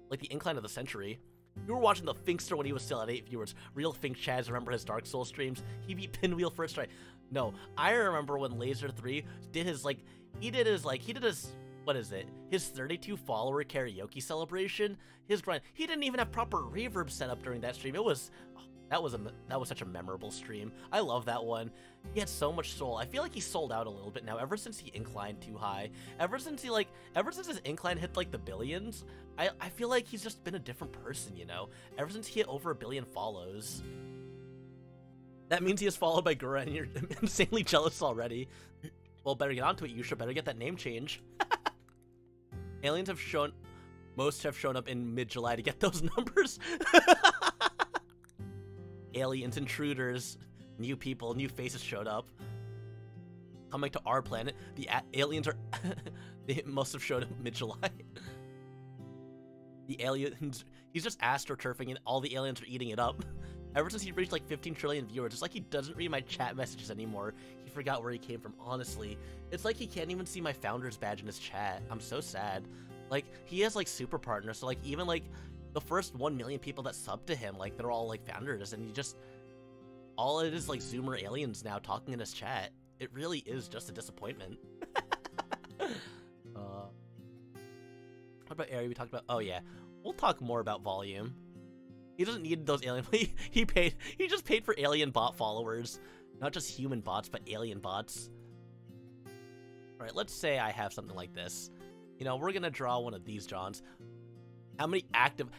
Like the incline of the century. You were watching the Finkster when he was still at 8 viewers. Real Fink Chads remember his Dark Souls streams. He beat Pinwheel first try. No, I remember when Laser3 did his, what is it? His 32 follower karaoke celebration. His grind. He didn't even have proper reverb set up during that stream. It was, that was such a memorable stream. I love that one. He had so much soul. I feel like he sold out a little bit now ever since he inclined too high. Ever since his incline hit like the billions, I feel like he's just been a different person, you know? Ever since he hit over 1 billion follows. That means he is followed by Gura and you're insanely jealous already. Well, better get onto it. You should better get that name change. Aliens have shown... Most have shown up in mid-July to get those numbers. Aliens, intruders, new people, new faces showed up. Coming to our planet. The aliens are... They must have showed up mid-July. The aliens... He's just astroturfing and all the aliens are eating it up. Ever since he reached like 15 trillion viewers, it's like he doesn't read my chat messages anymore. He forgot where he came from, honestly. It's like he can't even see my founder's badge in his chat. I'm so sad. Like, he has like super partners, so like even like the first 1 million people that sub to him, like they're all like founders, and he just... All it is like Zoomer aliens now talking in his chat. It really is just a disappointment. What about area we talked about? Oh yeah, we'll talk more about volume. He doesn't need those alien. He just paid for alien bot followers, not just human bots, but alien bots. All right, let's say I have something like this. You know, we're gonna draw one of these Johns. How many active?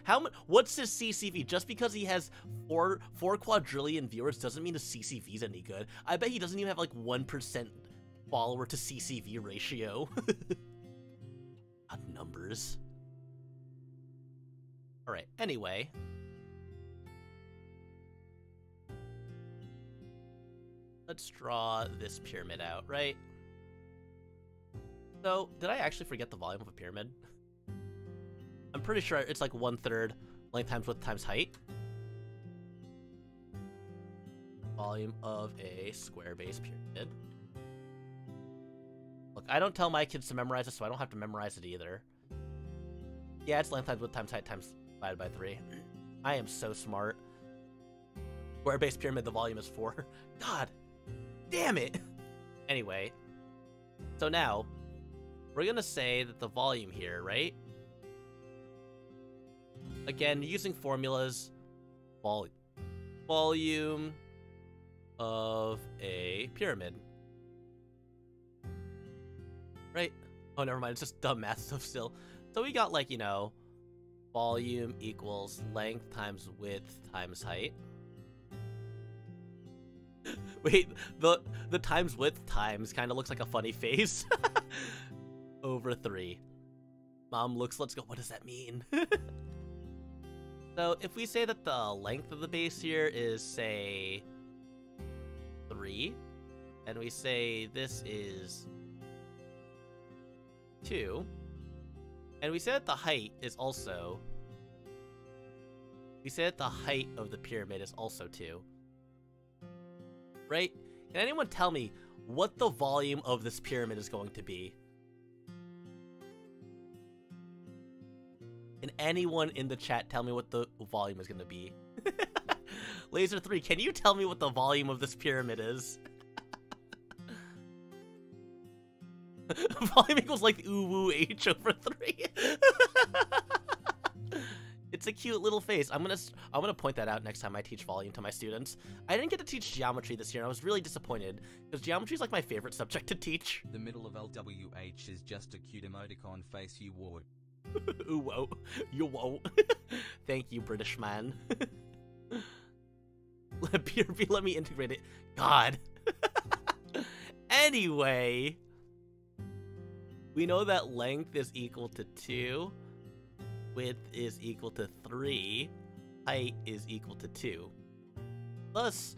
What's his CCV? Just because he has 4 quadrillion viewers doesn't mean his CCV is any good. I bet he doesn't even have like 1% follower to CCV ratio. God, numbers. All right. Anyway. Let's draw this pyramid out, right? So, did I actually forget the volume of a pyramid? I'm pretty sure it's like 1/3 length times width times height. Volume of a square base pyramid. Look, I don't tell my kids to memorize it, so I don't have to memorize it either. Yeah, it's length times width times height times divided by 3. I am so smart. Square base pyramid, the volume is 4. God damn it! Anyway, so now, we're gonna say that the volume here, right? Again, using formulas, volume of a pyramid. Right? Oh, never mind, it's just dumb math stuff still. So we got like, you know, volume equals length times width times height. Wait, the times width times kind of looks like a funny face. Over 3. Mom looks, let's go, what does that mean? So if we say that the length of the base here is, say, 3, and we say this is 2, and we say that the height is also... We say that the height of the pyramid is also 2. Right? Can anyone tell me what the volume of this pyramid is going to be? Can anyone in the chat tell me what the volume is going to be? Laser3, can you tell me what the volume of this pyramid is? Volume equals like ooh h over 3. It's a cute little face. I'm gonna point that out next time I teach volume to my students. I didn't get to teach geometry this year, and I was really disappointed because geometry is like my favorite subject to teach. The middle of LWH is just a cute emoticon face you would. Ooh, whoa. You won't. Thank you, British man. Let me integrate it. God. Anyway, we know that length is equal to 2, width is equal to 3, height is equal to 2. Thus,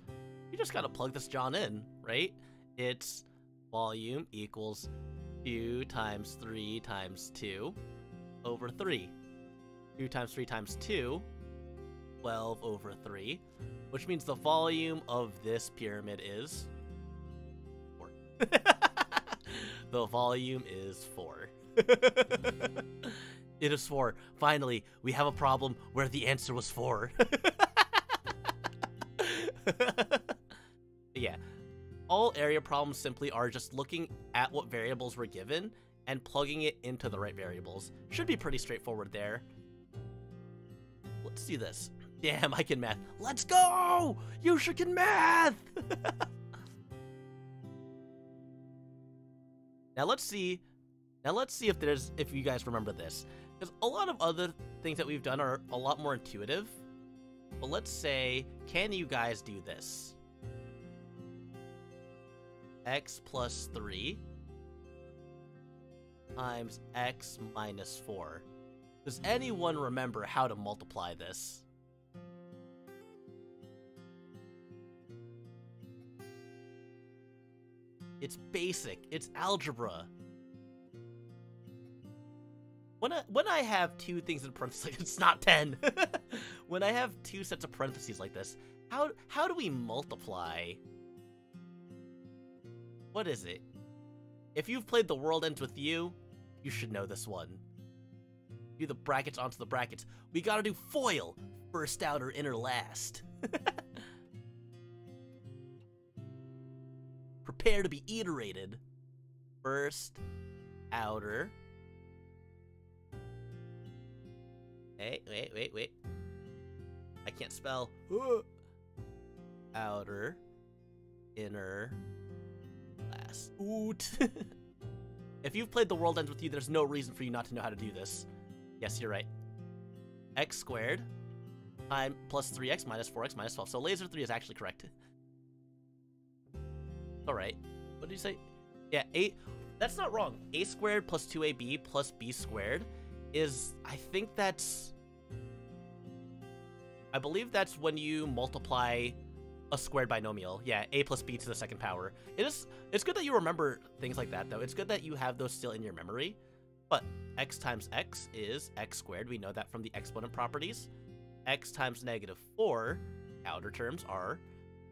you just gotta plug this John in, right? It's volume equals 2 times 3 times 2 over 3. 2 times 3 times 2, 12 over 3, which means the volume of this pyramid is 4. The volume is 4. It is 4. Finally, we have a problem where the answer was 4. Yeah. All area problems simply are just looking at what variables were given and plugging it into the right variables. Should be pretty straightforward there. Let's do this. Damn, I can math. Let's go! Yusha can math! Now let's see if you guys remember this. Because a lot of other things that we've done are a lot more intuitive. But let's say, can you guys do this? X plus 3 times x minus 4. Does anyone remember how to multiply this? It's basic. It's algebra. When I have two things in parentheses, it's not 10. When I have two sets of parentheses like this, how do we multiply? What is it? If you've played The World Ends With You, you should know this one. Do the brackets onto the brackets. We gotta do FOIL. First outer, inner last. Prepare to be iterated. First, outer. Wait. I can't spell. Outer, inner, last. Oot. If you've played The World Ends With You, there's no reason for you not to know how to do this. Yes, you're right. X squared time plus 3x minus 4x minus 12. So laser 3 is actually correct. Alright. What did you say? Yeah, that's not wrong. A squared plus 2ab plus b squared is, I believe that's when you multiply a squared binomial. Yeah, a plus b to the second power. It's good that you remember things like that, though. It's good that you have those still in your memory. But x times x is x squared. We know that from the exponent properties. X times negative 4, outer terms are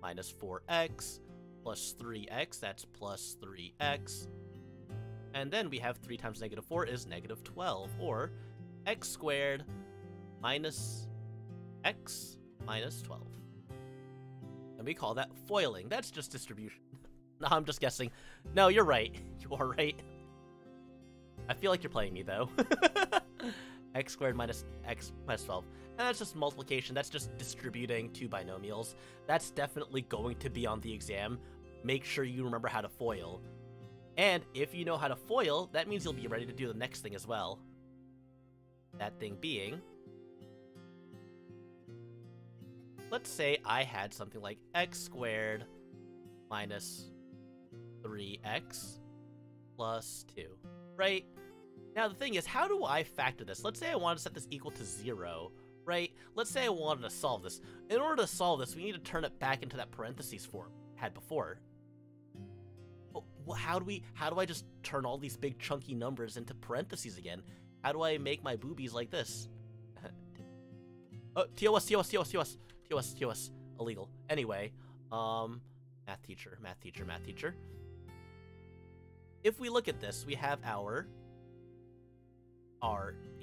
minus 4x plus 3x. That's plus 3x. And then we have 3 times negative 4 is negative 12, or x squared minus x minus 12. And we call that foiling. That's just distribution. No, I'm just guessing. No, you're right. You are right. I feel like you're playing me, though. X squared minus x minus 12. And that's just multiplication. That's just distributing two binomials. That's definitely going to be on the exam. Make sure you remember how to FOIL. And if you know how to FOIL, that means you'll be ready to do the next thing as well. That thing being, let's say I had something like x squared minus 3x plus 2, right? Now the thing is, how do I factor this? Let's say I wanted to set this equal to 0, right? Let's say I wanted to solve this. In order to solve this, we need to turn it back into that parentheses form we had before. Well, how do I just turn all these big chunky numbers into parentheses again? How do I make my boobies like this? TOS. Illegal. Anyway, math teacher. If we look at this, we have our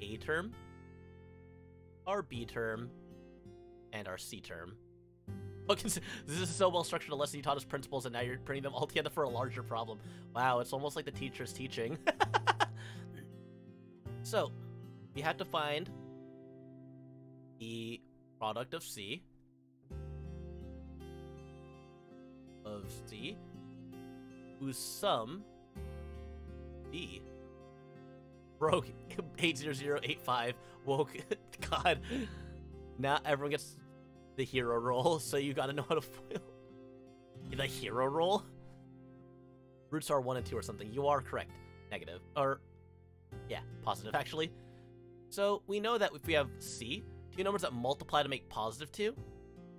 A term, our B term, and our C term. Look, this is so well structured a lesson you taught us principles, and now you're putting them all together for a larger problem. Wow, it's almost like the teacher's teaching. So, we have to find the product of C, whose sum B. Broke 80085 woke. God. Now everyone gets the hero roll, so you gotta know how to foil. The hero roll? Roots are 1 and 2 or something. You are correct. Negative. Or, yeah, positive, actually. So, we know that if we have C, two numbers that multiply to make positive 2,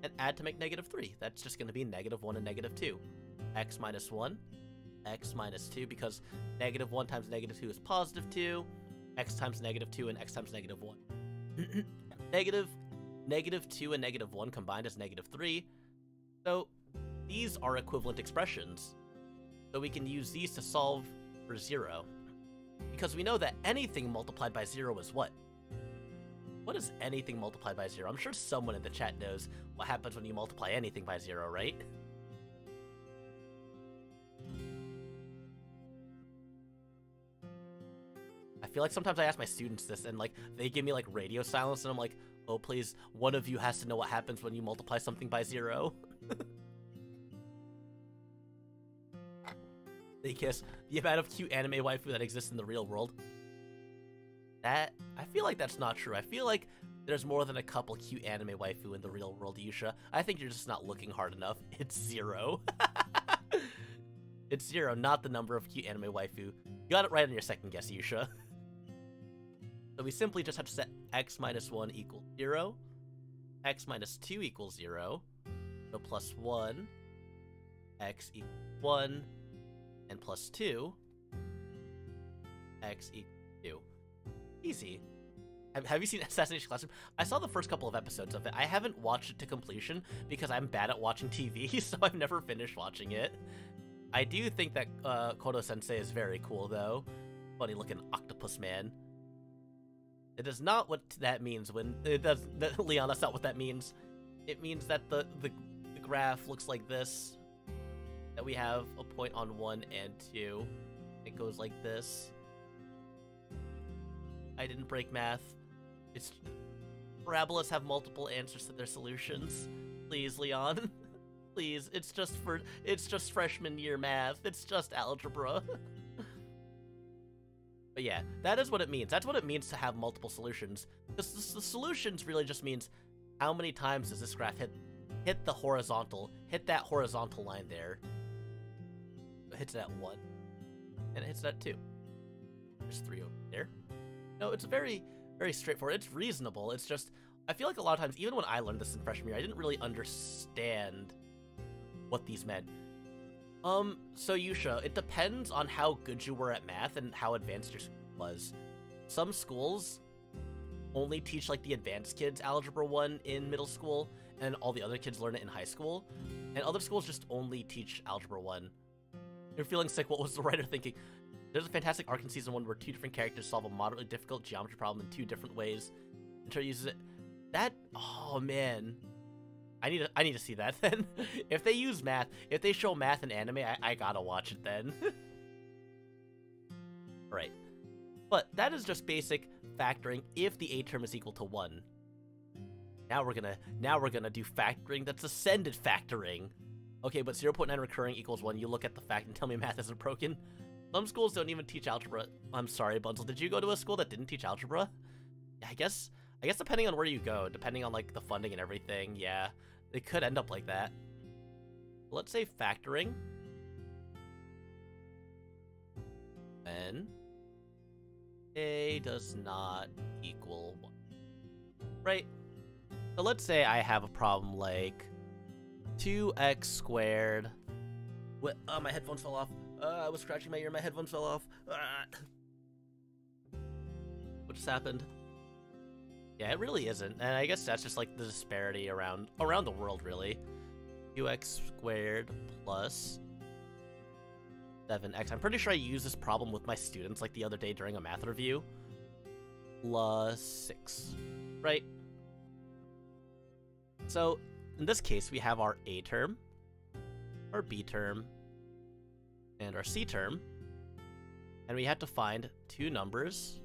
and add to make negative 3. That's just gonna be negative 1 and negative 2. X minus 1, x minus 2, because negative 1 times negative 2 is positive 2, x times negative 2, and x times negative 1. Negative 2 and negative 1 combined is negative 3. So these are equivalent expressions. So we can use these to solve for 0. Because we know that anything multiplied by 0 is what? What is anything multiplied by 0? I'm sure someone in the chat knows what happens when you multiply anything by 0, right? I feel like sometimes I ask my students this, and like they give me like radio silence, and I'm like, oh please, one of you has to know what happens when you multiply something by 0. They kiss. The amount of cute anime waifu that exists in the real world. I feel like that's not true. I feel like there's more than a couple cute anime waifu in the real world, Yusha. I think you're just not looking hard enough. It's 0. It's 0, not the number of cute anime waifu. You got it right on your second guess, Yusha. So we simply just have to set x minus 1 equals 0, x minus 2 equals 0, so plus 1, x equals 1, and plus 2, x equals 2. Easy. Have you seen Assassination Classroom? I saw the first couple of episodes of it. I haven't watched it to completion because I'm bad at watching TV, so I've never finished watching it. I do think that Kodo-sensei is very cool, though. Funny-looking octopus man. It is not what that means when... Leon, that's not what that means. It means that the graph looks like this. That we have a point on 1 and 2. It goes like this. I didn't break math. It's... Parabolas have multiple answers to their solutions. Please, Leon. Please, it's just freshman year math. It's just algebra. But yeah, that is what it means. That's what it means to have multiple solutions. The solutions really just means how many times does this graph hit the horizontal, hit that horizontal line there. It hits it at 1, and it hits it at 2. There's 3 over there. No, it's very, very straightforward. It's reasonable. It's just, I feel like a lot of times, even when I learned this in freshman year, I didn't really understand what these meant. So Yusha, it depends on how good you were at math and how advanced your school was. Some schools only teach like the advanced kids Algebra 1 in middle school, and all the other kids learn it in high school. And other schools just only teach Algebra 1. You're feeling sick, what was the writer thinking? There's a fantastic arc in Season 1 where 2 different characters solve a moderately difficult geometry problem in 2 different ways. Inter uses it. That, oh man. I need to see that then. If they use math, if they show math in anime, I gotta watch it then. Right. But that is just basic factoring if the A term is equal to 1. Now we're gonna do factoring that's ascended factoring. Okay, but 0.9 recurring equals 1. You look at the fact and tell me math isn't broken. Some schools don't even teach algebra. I'm sorry, Bunzel. Did you go to a school that didn't teach algebra? Yeah, I guess depending on where you go, depending on like the funding and everything, yeah, they could end up like that. Let's say factoring. Then A does not equal 1. Right? So let's say I have a problem like 2x squared. What? My headphones fell off. I was scratching my ear, my headphones fell off. What just happened? Yeah, it really isn't. And I guess that's just like the disparity around the world, really. 2x squared plus 7x. I'm pretty sure I used this problem with my students like the other day during a math review. Plus 6. Right? So, in this case, we have our A term, our B term, and our C term, and we have to find two numbers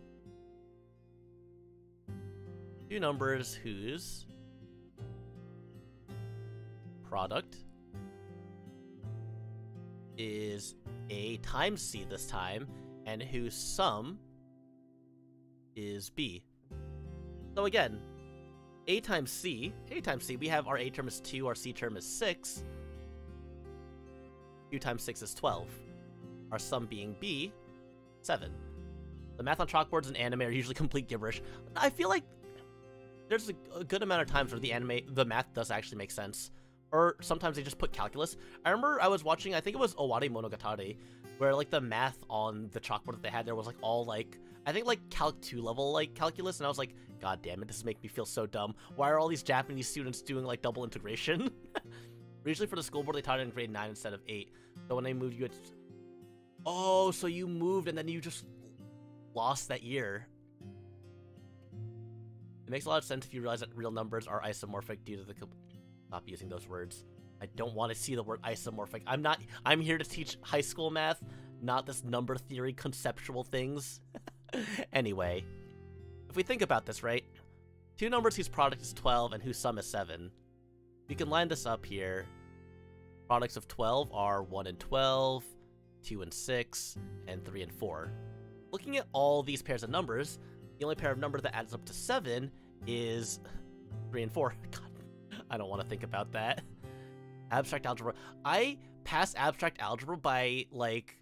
whose product is A times C this time, and whose sum is B. So again, A times C, we have our A term is 2, our C term is 6. 2 times 6 is 12. Our sum being B, 7. The math on chalkboards and anime are usually complete gibberish. I feel like there's a good amount of times where the math does actually make sense. Or sometimes they just put calculus. I remember I was watching, I think it was Owari Monogatari, where like the math on the chalkboard that they had there was like all like, I think like Calc 2 level like calculus, and I was like, god damn it, this is making me feel so dumb. Why are all these Japanese students doing like double integration? Usually for the school board they taught it in grade 9 instead of 8. So when they moved you, it's... Oh, so you moved and then you just lost that year. It makes a lot of sense if you realize that real numbers are isomorphic due to the... Stop using those words. I don't want to see the word isomorphic. I'm here to teach high school math, not this number theory conceptual things. Anyway, if we think about this, right? Two numbers whose product is 12 and whose sum is 7. We can line this up here. Products of 12 are 1 and 12, 2 and 6, and 3 and 4. Looking at all these pairs of numbers, the only pair of numbers that adds up to 7 is 3 and 4. God, I don't want to think about that. Abstract algebra. I passed abstract algebra by, like,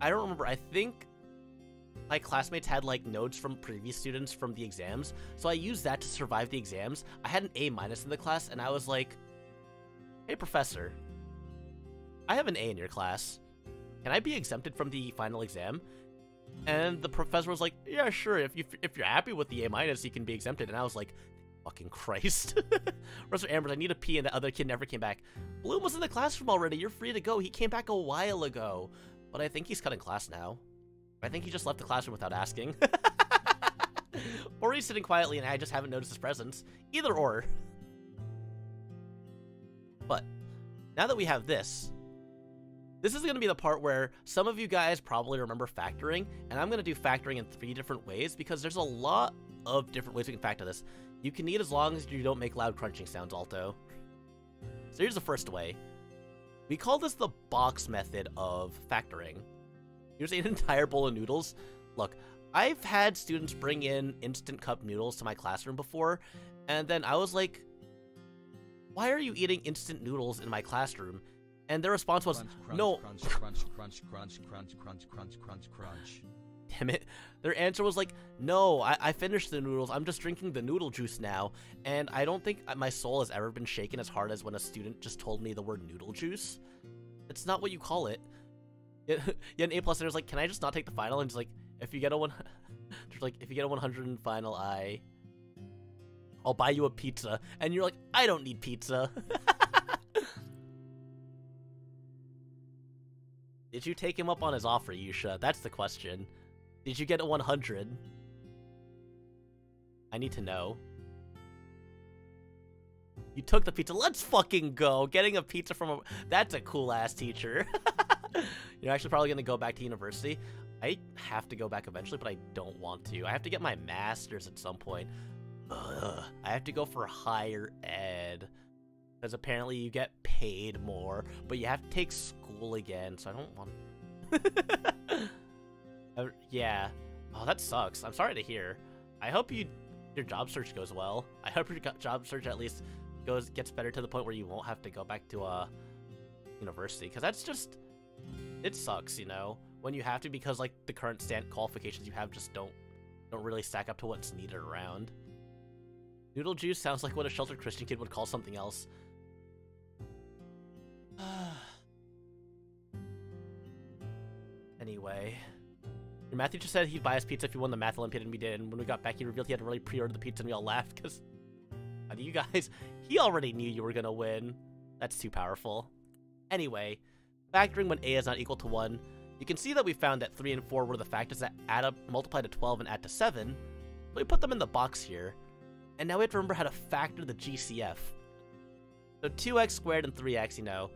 I don't remember. I think my classmates had, like, notes from previous students from the exams, so I used that to survive the exams. I had an A- in the class, and I was like, hey, professor, I have an A in your class. Can I be exempted from the final exam? And the professor was like, yeah, sure, if you're happy with the A-, you can be exempted. And I was like, fucking Christ. Professor Ambers, I need a pee, and the other kid never came back. Bloom was in the classroom already. You're free to go. He came back a while ago. But I think he's cutting class now. I think he just left the classroom without asking. Or he's sitting quietly and I just haven't noticed his presence. Either or. But now that we have this is going to be the part where some of you guys probably remember factoring, and I'm going to do factoring in 3 different ways because there's a lot of different ways we can factor this. You can eat as long as you don't make loud crunching sounds, Alto. So here's the first way. We call this the box method of factoring. Here's an entire bowl of noodles. Look, I've had students bring in instant cup noodles to my classroom before, and then I was like, why are you eating instant noodles in my classroom? And their response was, no. Crunch, crunch, crunch, crunch, crunch, crunch, crunch, crunch, crunch. Damn it. Their answer was like, no, I finished the noodles. I'm just drinking the noodle juice now. And I don't think my soul has ever been shaken as hard as when a student just told me the word noodle juice. It's not what you call it. You had an A+, and it was like, can I just not take the final? And just like, if you get a 100 in final, I'll buy you a pizza. And you're like, I don't need pizza. Did you take him up on his offer, Yusha? That's the question. Did you get a 100? I need to know. You took the pizza. Let's fucking go. Getting a pizza from a... That's a cool-ass teacher. You're actually probably going to go back to university. I have to go back eventually, but I don't want to. I have to get my master's at some point. Ugh. I have to go for higher ed. Because apparently you get paid more, but you have to take school again, so I don't want... Yeah. Oh, that sucks. I'm sorry to hear. I hope your job search goes well. I hope your job search at least gets better to the point where you won't have to go back to university, because that's just... It sucks, you know, when you have to, because like the current qualifications you have just don't really stack up to what's needed around. Noodle juice sounds like what a sheltered Christian kid would call something else. Anyway, your math teacher said he'd buy us pizza if you won the math Olympiad, and we did. And when we got back, he revealed he had already pre-ordered the pizza, and we all laughed because, you guys, he already knew you were gonna win. That's too powerful. Anyway, factoring when a is not equal to 1, you can see that we found that 3 and 4 were the factors that add up, multiply to 12, and add to 7. So we put them in the box here, and now we have to remember how to factor the GCF. So 2x squared and 3x, you know,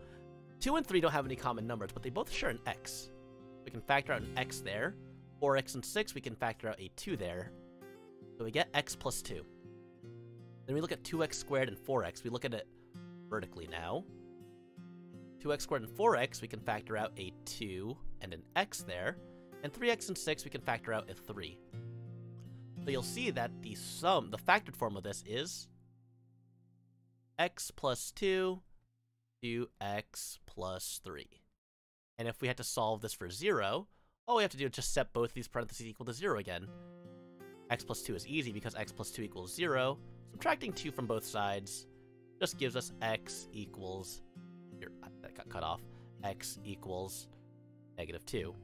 2 and 3 don't have any common numbers, but they both share an x. We can factor out an x there. 4x and 6, we can factor out a 2 there. So we get x plus 2. Then we look at 2x squared and 4x. We look at it vertically now. 2x squared and 4x, we can factor out a 2 and an x there. And 3x and 6, we can factor out a 3. So you'll see that the factored form of this is x plus 2 to x plus 3. And if we had to solve this for 0, all we have to do is just set both these parentheses equal to 0 again. X plus 2 is easy because x plus 2 equals 0. Subtracting 2 from both sides just gives us x equals... Here, that got cut off. X equals -2.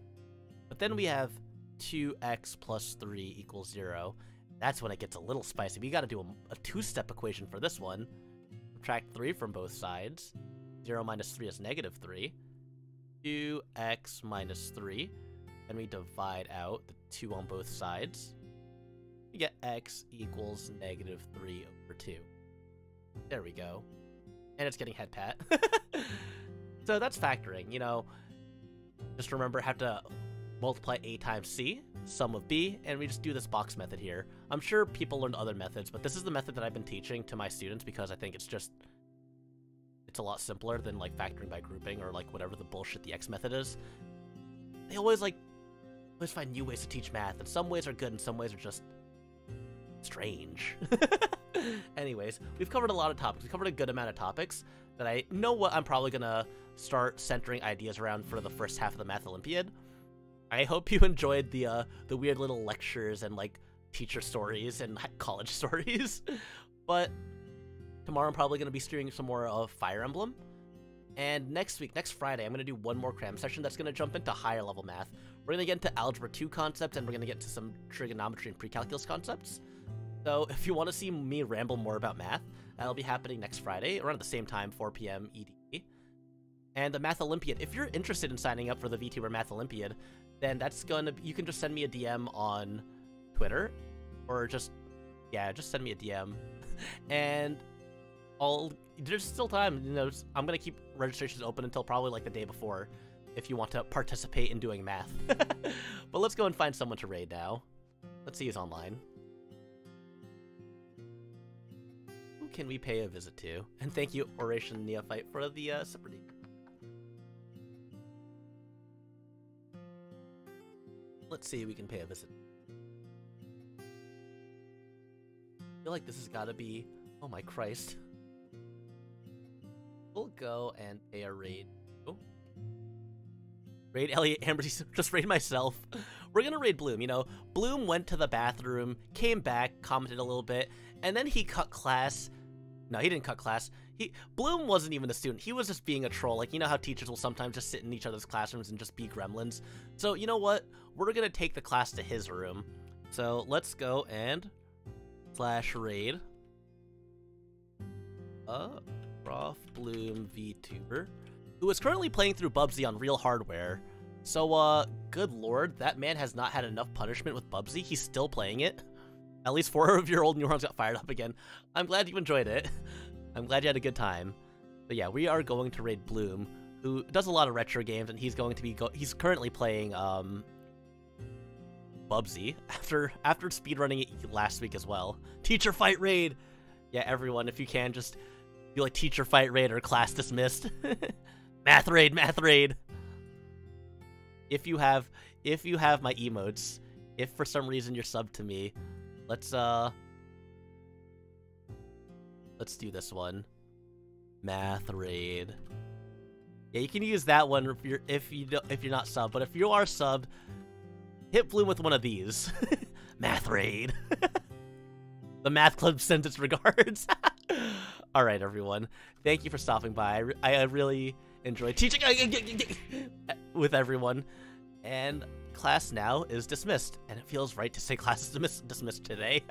But then we have 2x plus 3 equals 0. That's when it gets a little spicy. We gotta do a two-step equation for this one. Subtract 3 from both sides. 0 minus 3 is -3. 2x minus 3. Then we divide out the 2 on both sides. We get x equals -3 over 2. There we go. And it's getting head pat. So that's factoring, you know. Just remember, have to multiply a times c, sum of b, and we just do this box method here. I'm sure people learned other methods, but this is the method that I've been teaching to my students because I think it's a lot simpler than like factoring by grouping or like whatever the bullshit the X method is. They always find new ways to teach math, and some ways are good and some ways are just strange. Anyways, we've covered a lot of topics. We've covered a good amount of topics that I know what I'm probably gonna start centering ideas around for the first half of the Math Olympiad. I hope you enjoyed the weird little lectures and like teacher stories and college stories. But tomorrow I'm probably gonna be streaming some more of Fire Emblem. And next week, next Friday, I'm going to do one more cram session that's going to jump into higher level math. We're going to get into Algebra 2 concepts, and we're going to get to some trigonometry and pre-calculus concepts. So if you want to see me ramble more about math, that'll be happening next Friday, around the same time, 4 p.m. EDT. And the Math Olympiad, if you're interested in signing up for the VTuber Math Olympiad, then that's going to, you can just send me a DM on Twitter, or just send me a DM. And there's still time, you know, I'm gonna keep registrations open until probably like the day before if you want to participate in doing math. But let's go and find someone to raid now. Let's see who's online. Who can we pay a visit to? And thank you, Oration Neophyte, for the subreddit. Let's see who we can pay a visit. I feel like this has gotta be, oh my Christ. We'll go and pay a raid. Oh. Raid Elliot Amber, just raid myself. We're gonna raid Bloom, you know. Bloom went to the bathroom, came back, commented a little bit, and then he cut class. No, he didn't cut class. Bloom wasn't even a student. He was just being a troll. Like, you know how teachers will sometimes just sit in each other's classrooms and just be gremlins? So, you know what? We're gonna take the class to his room. So, let's go and /raid. Prof. Bloom VTuber, who is currently playing through Bubsy on real hardware. So, good lord, that man has not had enough punishment with Bubsy. He's still playing it. At least 4 of your old neurons got fired up again. I'm glad you enjoyed it. I'm glad you had a good time. But yeah, we are going to raid Bloom, who does a lot of retro games, and he's going to be he's currently playing Bubsy after speedrunning it last week as well. Teacher fight raid. Yeah, everyone, if you can, just do like teacher fight raid or class dismissed. Math raid, math raid. If you have my emotes, if for some reason you're subbed to me, let's do this one. Math raid. Yeah, you can use that one if you're not subbed, but if you are subbed, hit Bloom with one of these. Math raid. The math club sends its regards. All right, everyone. Thank you for stopping by. I really enjoyed teaching with everyone. And class now is dismissed. And it feels right to say class is dismissed today.